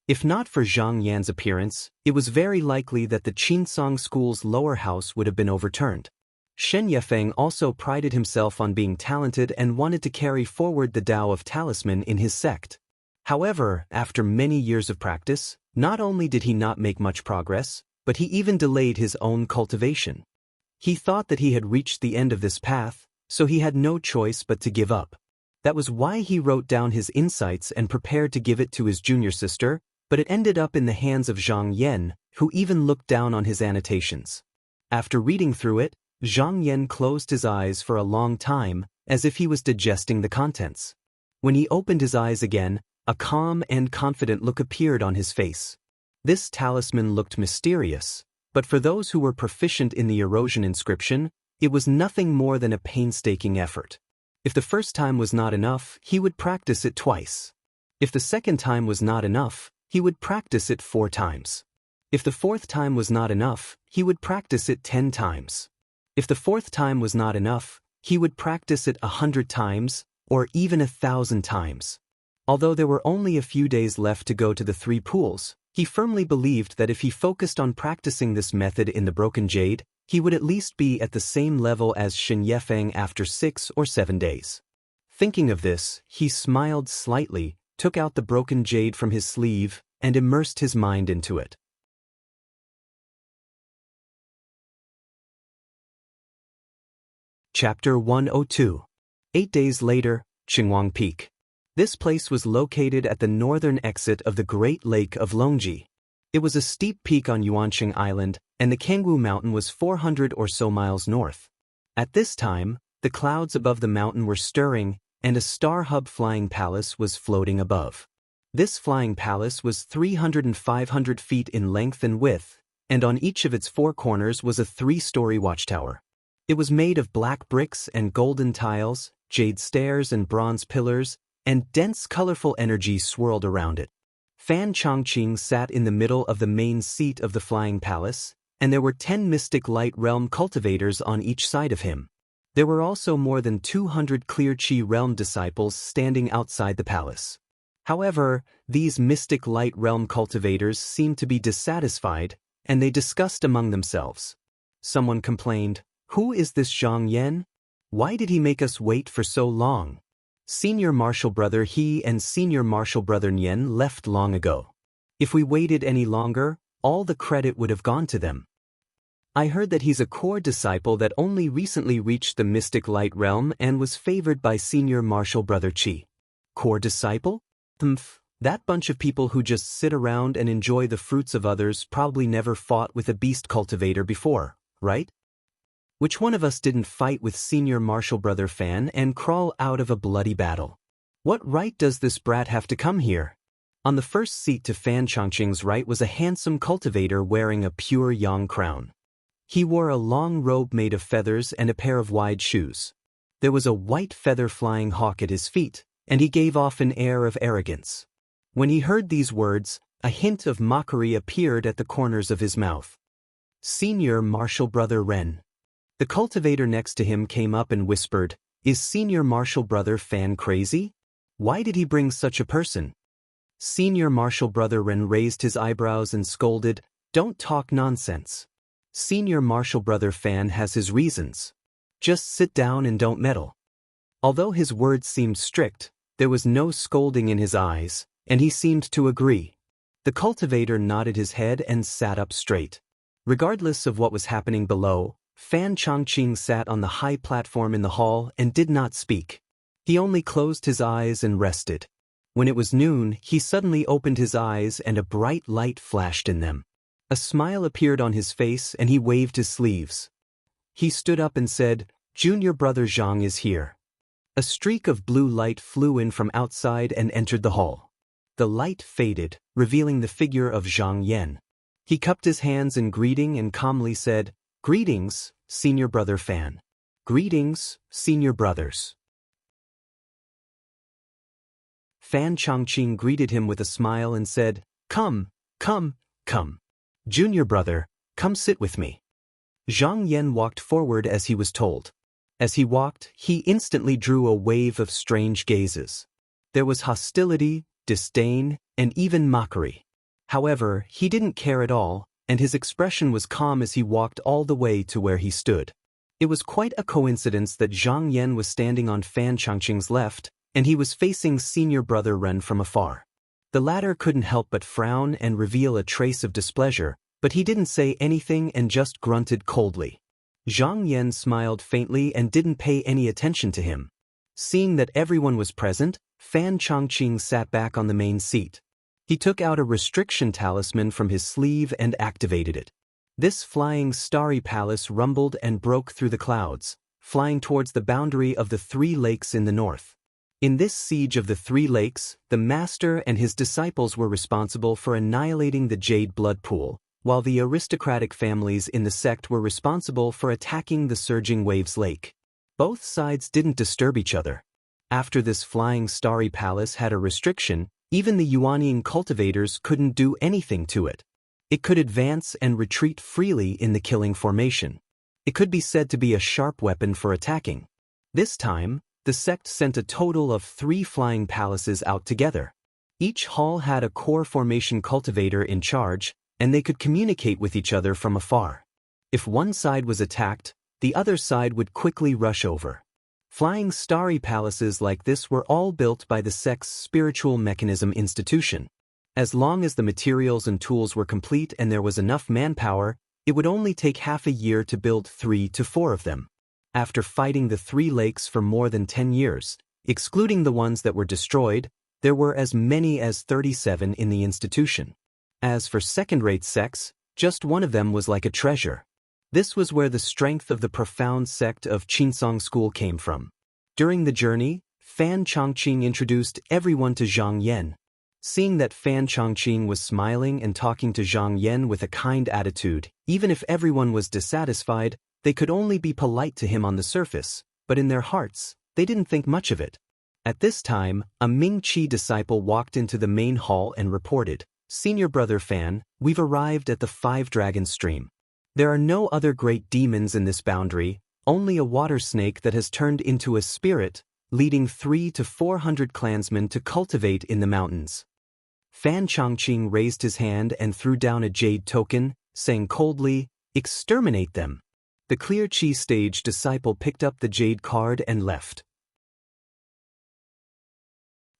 If not for Zhang Yan's appearance, it was very likely that the Qinsong school's lower house would have been overturned. Shen Yefeng also prided himself on being talented and wanted to carry forward the Tao of Talisman in his sect. However, after many years of practice, not only did he not make much progress, but he even delayed his own cultivation. He thought that he had reached the end of this path, so he had no choice but to give up. That was why he wrote down his insights and prepared to give it to his junior sister, but it ended up in the hands of Zhang Yan, who even looked down on his annotations. After reading through it, Zhang Yan closed his eyes for a long time, as if he was digesting the contents. When he opened his eyes again, a calm and confident look appeared on his face. This talisman looked mysterious, but for those who were proficient in the erosion inscription, it was nothing more than a painstaking effort. If the first time was not enough, he would practice it twice. If the second time was not enough, he would practice it 4 times. If the fourth time was not enough, he would practice it 10 times. If the fourth time was not enough, he would practice it 100 times, or even 1,000 times. Although there were only a few days left to go to the 3 pools, he firmly believed that if he focused on practicing this method in the Broken Jade, he would at least be at the same level as Xin Yefeng after 6 or 7 days. Thinking of this, he smiled slightly, took out the Broken Jade from his sleeve, and immersed his mind into it. Chapter 102. 8 days later, Qingwang Peak. This place was located at the northern exit of the Great Lake of Longji. It was a steep peak on Yuanqing Island, and the Kangwu Mountain was 400 or so miles north. At this time, the clouds above the mountain were stirring, and a Star Hub flying palace was floating above. This flying palace was 300 and 500 feet in length and width, and on each of its 4 corners was a 3-story watchtower. It was made of black bricks and golden tiles, jade stairs and bronze pillars, and dense colorful energy swirled around it. Fan Chongqing sat in the middle of the main seat of the flying palace, and there were 10 mystic light realm cultivators on each side of him. There were also more than 200 clear chi realm disciples standing outside the palace. However, these mystic light realm cultivators seemed to be dissatisfied, and they discussed among themselves. Someone complained, "Who is this Zhang Yan? Why did he make us wait for so long? Senior Marshal Brother He and Senior Marshal Brother Nian left long ago. If we waited any longer, all the credit would have gone to them. I heard that he's a core disciple that only recently reached the Mystic Light Realm and was favored by Senior Marshal Brother Qi." Core disciple? That bunch of people who just sit around and enjoy the fruits of others probably never fought with a beast cultivator before, right? Which one of us didn't fight with Senior Marshal Brother Fan and crawl out of a bloody battle? What right does this brat have to come here? On the first seat to Fan Chongqing's right was a handsome cultivator wearing a pure yang crown. He wore a long robe made of feathers and a pair of wide shoes. There was a white feather-flying hawk at his feet, and he gave off an air of arrogance. When he heard these words, a hint of mockery appeared at the corners of his mouth. Senior Marshal Brother Ren. The cultivator next to him came up and whispered, "Is Senior Marshal Brother Fan crazy? Why did he bring such a person?" Senior Marshal Brother Ren raised his eyebrows and scolded, "Don't talk nonsense. Senior Marshal Brother Fan has his reasons. Just sit down and don't meddle." Although his words seemed strict, there was no scolding in his eyes, and he seemed to agree. The cultivator nodded his head and sat up straight. Regardless of what was happening below, Fan Chongqing sat on the high platform in the hall and did not speak. He only closed his eyes and rested. When it was noon, he suddenly opened his eyes and a bright light flashed in them. A smile appeared on his face and he waved his sleeves. He stood up and said, "Junior Brother Zhang is here." A streak of blue light flew in from outside and entered the hall. The light faded, revealing the figure of Zhang Yan. He cupped his hands in greeting and calmly said, "Greetings, Senior Brother Fan. Greetings, Senior Brothers." Fan Chongqing greeted him with a smile and said, "Come, come, come. Junior Brother, come sit with me." Zhang Yan walked forward as he was told. As he walked, he instantly drew a wave of strange gazes. There was hostility, disdain, and even mockery. However, he didn't care at all, and his expression was calm as he walked all the way to where he stood. It was quite a coincidence that Zhang Yan was standing on Fan Chongqing's left, and he was facing Senior Brother Ren from afar. The latter couldn't help but frown and reveal a trace of displeasure, but he didn't say anything and just grunted coldly. Zhang Yan smiled faintly and didn't pay any attention to him. Seeing that everyone was present, Fan Chongqing sat back on the main seat. He took out a restriction talisman from his sleeve and activated it. This flying starry palace rumbled and broke through the clouds, flying towards the boundary of the 3 lakes in the north. In this siege of the 3 lakes, the master and his disciples were responsible for annihilating the Jade Blood Pool, while the aristocratic families in the sect were responsible for attacking the Surging Waves Lake. Both sides didn't disturb each other. After this flying starry palace had a restriction, even the Yuanying cultivators couldn't do anything to it. It could advance and retreat freely in the killing formation. It could be said to be a sharp weapon for attacking. This time, the sect sent a total of 3 flying palaces out together. Each hall had a core formation cultivator in charge, and they could communicate with each other from afar. If one side was attacked, the other side would quickly rush over. Flying starry palaces like this were all built by the sect's spiritual mechanism institution. As long as the materials and tools were complete and there was enough manpower, it would only take half a year to build 3 to 4 of them. After fighting the 3 lakes for more than 10 years, excluding the ones that were destroyed, there were as many as 37 in the institution. As for second-rate sects, just one of them was like a treasure. This was where the strength of the profound sect of Qinsong School came from. During the journey, Fan Chongqing introduced everyone to Zhang Yan. Seeing that Fan Chongqing was smiling and talking to Zhang Yan with a kind attitude, even if everyone was dissatisfied, they could only be polite to him on the surface, but in their hearts, they didn't think much of it. At this time, a Ming Qi disciple walked into the main hall and reported, "Senior Brother Fan, we've arrived at the 5-Dragon Stream. There are no other great demons in this boundary, only a water snake that has turned into a spirit, leading 300 to 400 clansmen to cultivate in the mountains." Fan Chongqing raised his hand and threw down a jade token, saying coldly, "Exterminate them." The Clear Qi stage disciple picked up the jade card and left.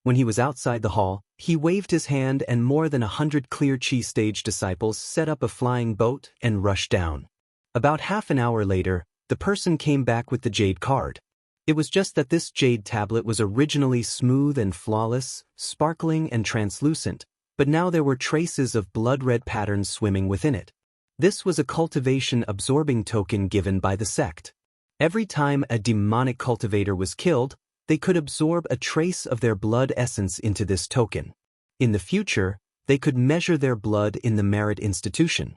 When he was outside the hall, he waved his hand and more than 100 Clear Qi stage disciples set up a flying boat and rushed down. About half an hour later, the person came back with the jade card. It was just that this jade tablet was originally smooth and flawless, sparkling and translucent, but now there were traces of blood-red patterns swimming within it. This was a cultivation-absorbing token given by the sect. Every time a demonic cultivator was killed, they could absorb a trace of their blood essence into this token. In the future, they could measure their blood in the merit institution.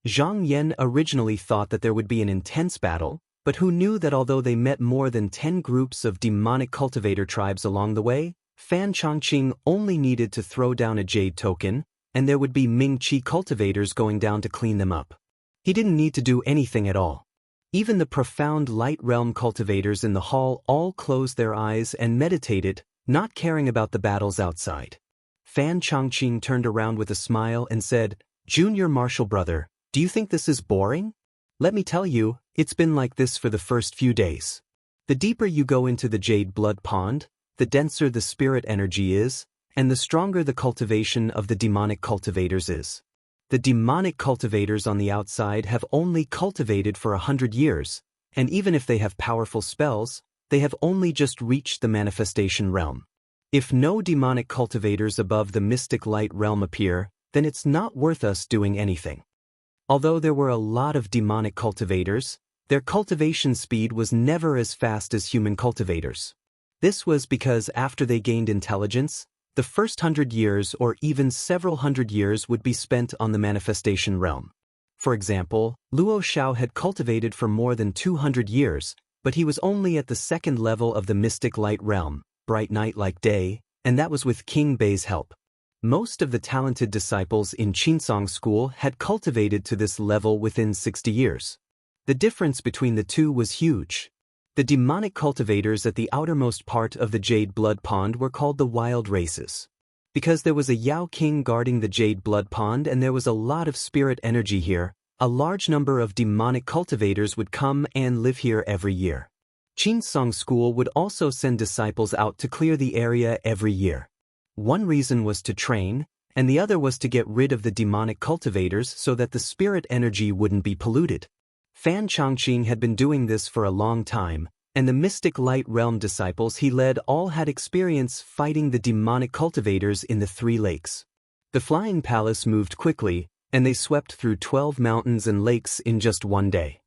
Zhang Yan originally thought that there would be an intense battle, but who knew that although they met more than 10 groups of demonic cultivator tribes along the way, Fan Chongqing only needed to throw down a jade token, and there would be Ming Qi cultivators going down to clean them up. He didn't need to do anything at all. Even the profound light realm cultivators in the hall all closed their eyes and meditated, not caring about the battles outside. Fan Chongqing turned around with a smile and said, "Junior Marshal Brother, do you think this is boring? Let me tell you, it's been like this for the first few days. The deeper you go into the jade blood pond, the denser the spirit energy is, and the stronger the cultivation of the demonic cultivators is. The demonic cultivators on the outside have only cultivated for 100 years, and even if they have powerful spells, they have only just reached the manifestation realm. If no demonic cultivators above the mystic light realm appear, then it's not worth us doing anything." Although there were a lot of demonic cultivators, their cultivation speed was never as fast as human cultivators. This was because after they gained intelligence, the first 100 years or even several hundred years would be spent on the manifestation realm. For example, Luo Xiao had cultivated for more than 200 years, but he was only at the second level of the mystic light realm, bright night like day, and that was with King Bei's help. Most of the talented disciples in Qinsong School had cultivated to this level within 60 years. The difference between the two was huge. The demonic cultivators at the outermost part of the Jade Blood Pond were called the Wild Races. Because there was a Yao King guarding the Jade Blood Pond and there was a lot of spirit energy here, a large number of demonic cultivators would come and live here every year. Qinsong School would also send disciples out to clear the area every year. One reason was to train, and the other was to get rid of the demonic cultivators so that the spirit energy wouldn't be polluted. Fan Chongqing had been doing this for a long time, and the mystic light realm disciples he led all had experience fighting the demonic cultivators in the 3 lakes. The flying palace moved quickly, and they swept through 12 mountains and lakes in just one day.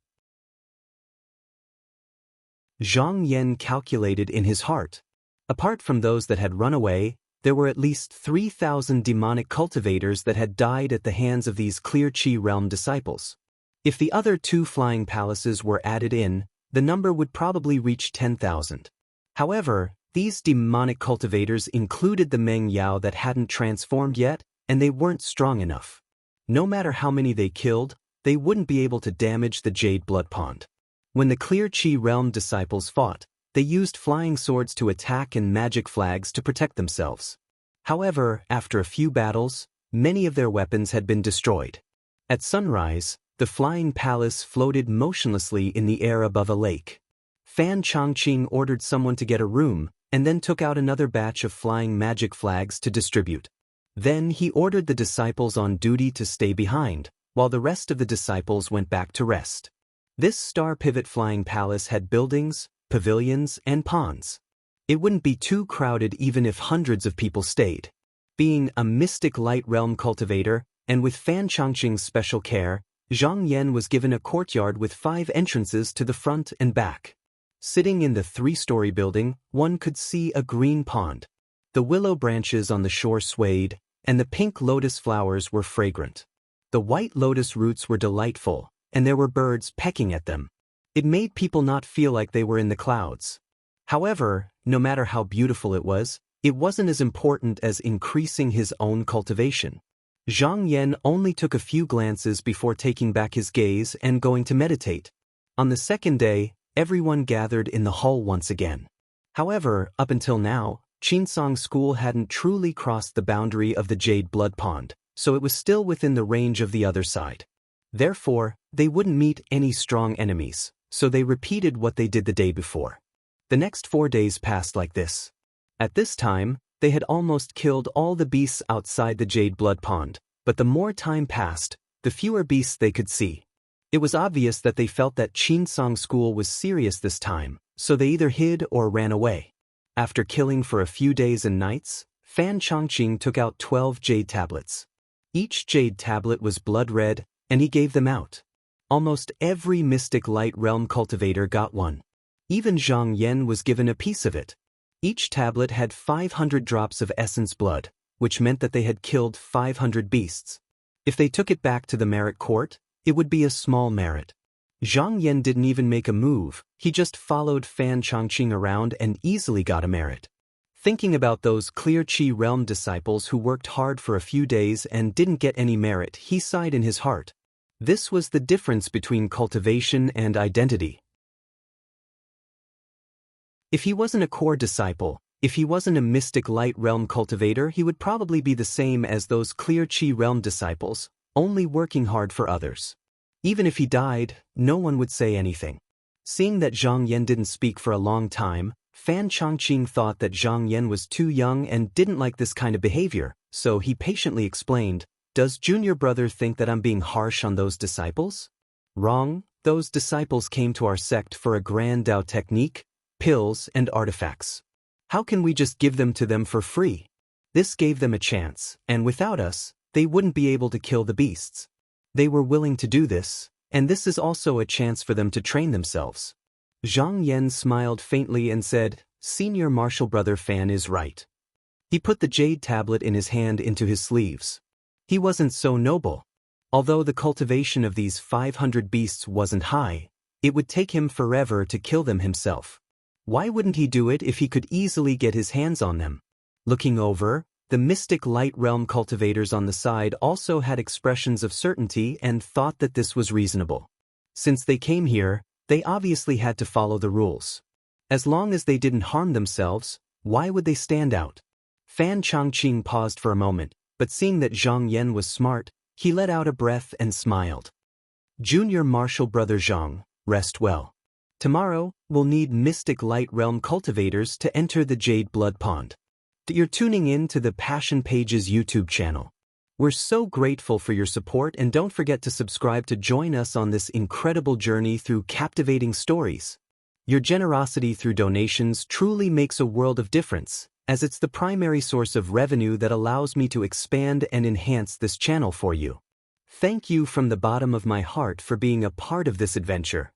Zhang Yan calculated in his heart. Apart from those that had run away, there were at least 3,000 demonic cultivators that had died at the hands of these clear Qi realm disciples. If the other 2 flying palaces were added in, the number would probably reach 10,000. However, these demonic cultivators included the Meng Yao that hadn't transformed yet, and they weren't strong enough. No matter how many they killed, they wouldn't be able to damage the Jade Blood Pond. When the clear Qi realm disciples fought, they used flying swords to attack and magic flags to protect themselves. However, after a few battles, many of their weapons had been destroyed. At sunrise, the flying palace floated motionlessly in the air above a lake. Fan Chongqing ordered someone to get a room, and then took out another batch of flying magic flags to distribute. Then he ordered the disciples on duty to stay behind, while the rest of the disciples went back to rest. This star pivot flying palace had buildings, pavilions, and ponds. It wouldn't be too crowded even if hundreds of people stayed. Being a mystic light realm cultivator, and with Fan Chongqing's special care, Zhang Yan was given a courtyard with 5 entrances to the front and back. Sitting in the 3-story building, one could see a green pond. The willow branches on the shore swayed, and the pink lotus flowers were fragrant. The white lotus roots were delightful, and there were birds pecking at them. It made people not feel like they were in the clouds. However, no matter how beautiful it wasn't as important as increasing his own cultivation. Zhang Yan only took a few glances before taking back his gaze and going to meditate. On the second day, everyone gathered in the hall once again. However, up until now, Qinsong School hadn't truly crossed the boundary of the Jade Blood Pond, so it was still within the range of the other side. Therefore, they wouldn't meet any strong enemies, so they repeated what they did the day before. The next 4 days passed like this. At this time, they had almost killed all the beasts outside the Jade Blood Pond, but the more time passed, the fewer beasts they could see. It was obvious that they felt that Qinsong School was serious this time, so they either hid or ran away. After killing for a few days and nights, Fan Chongqing took out 12 jade tablets. Each jade tablet was blood red, and he gave them out. Almost every mystic light realm cultivator got one. Even Zhang Yan was given a piece of it. Each tablet had 500 drops of essence blood, which meant that they had killed 500 beasts. If they took it back to the merit court, it would be a small merit. Zhang Yan didn't even make a move, he just followed Fan Chongqing around and easily got a merit. Thinking about those Clear Qi Realm disciples who worked hard for a few days and didn't get any merit, he sighed in his heart. This was the difference between cultivation and identity. If he wasn't a core disciple, if he wasn't a mystic light realm cultivator, he would probably be the same as those Clear Qi Realm disciples, only working hard for others. Even if he died, no one would say anything. Seeing that Zhang Yan didn't speak for a long time, Fan Chongqing thought that Zhang Yan was too young and didn't like this kind of behavior, so he patiently explained, "Does junior brother think that I'm being harsh on those disciples?" "Wrong, those disciples came to our sect for a grand Dao technique, pills and artifacts. How can we just give them to them for free? This gave them a chance, and without us, they wouldn't be able to kill the beasts. They were willing to do this, and this is also a chance for them to train themselves." Zhang Yan smiled faintly and said, "Senior martial brother Fan is right." He put the jade tablet in his hand into his sleeves. He wasn't so noble. Although the cultivation of these 500 beasts wasn't high, it would take him forever to kill them himself. Why wouldn't he do it if he could easily get his hands on them? Looking over, the mystic light realm cultivators on the side also had expressions of certainty and thought that this was reasonable. Since they came here, they obviously had to follow the rules. As long as they didn't harm themselves, why would they stand out? Fan Chongqing paused for a moment, but seeing that Zhang Yan was smart, he let out a breath and smiled. "Junior martial brother Zhang, rest well. Tomorrow, we'll need mystic light realm cultivators to enter the Jade Blood Pond." You're tuning in to the Passion Pages YouTube channel. We're so grateful for your support, and don't forget to subscribe to join us on this incredible journey through captivating stories. Your generosity through donations truly makes a world of difference, as it's the primary source of revenue that allows me to expand and enhance this channel for you. Thank you from the bottom of my heart for being a part of this adventure.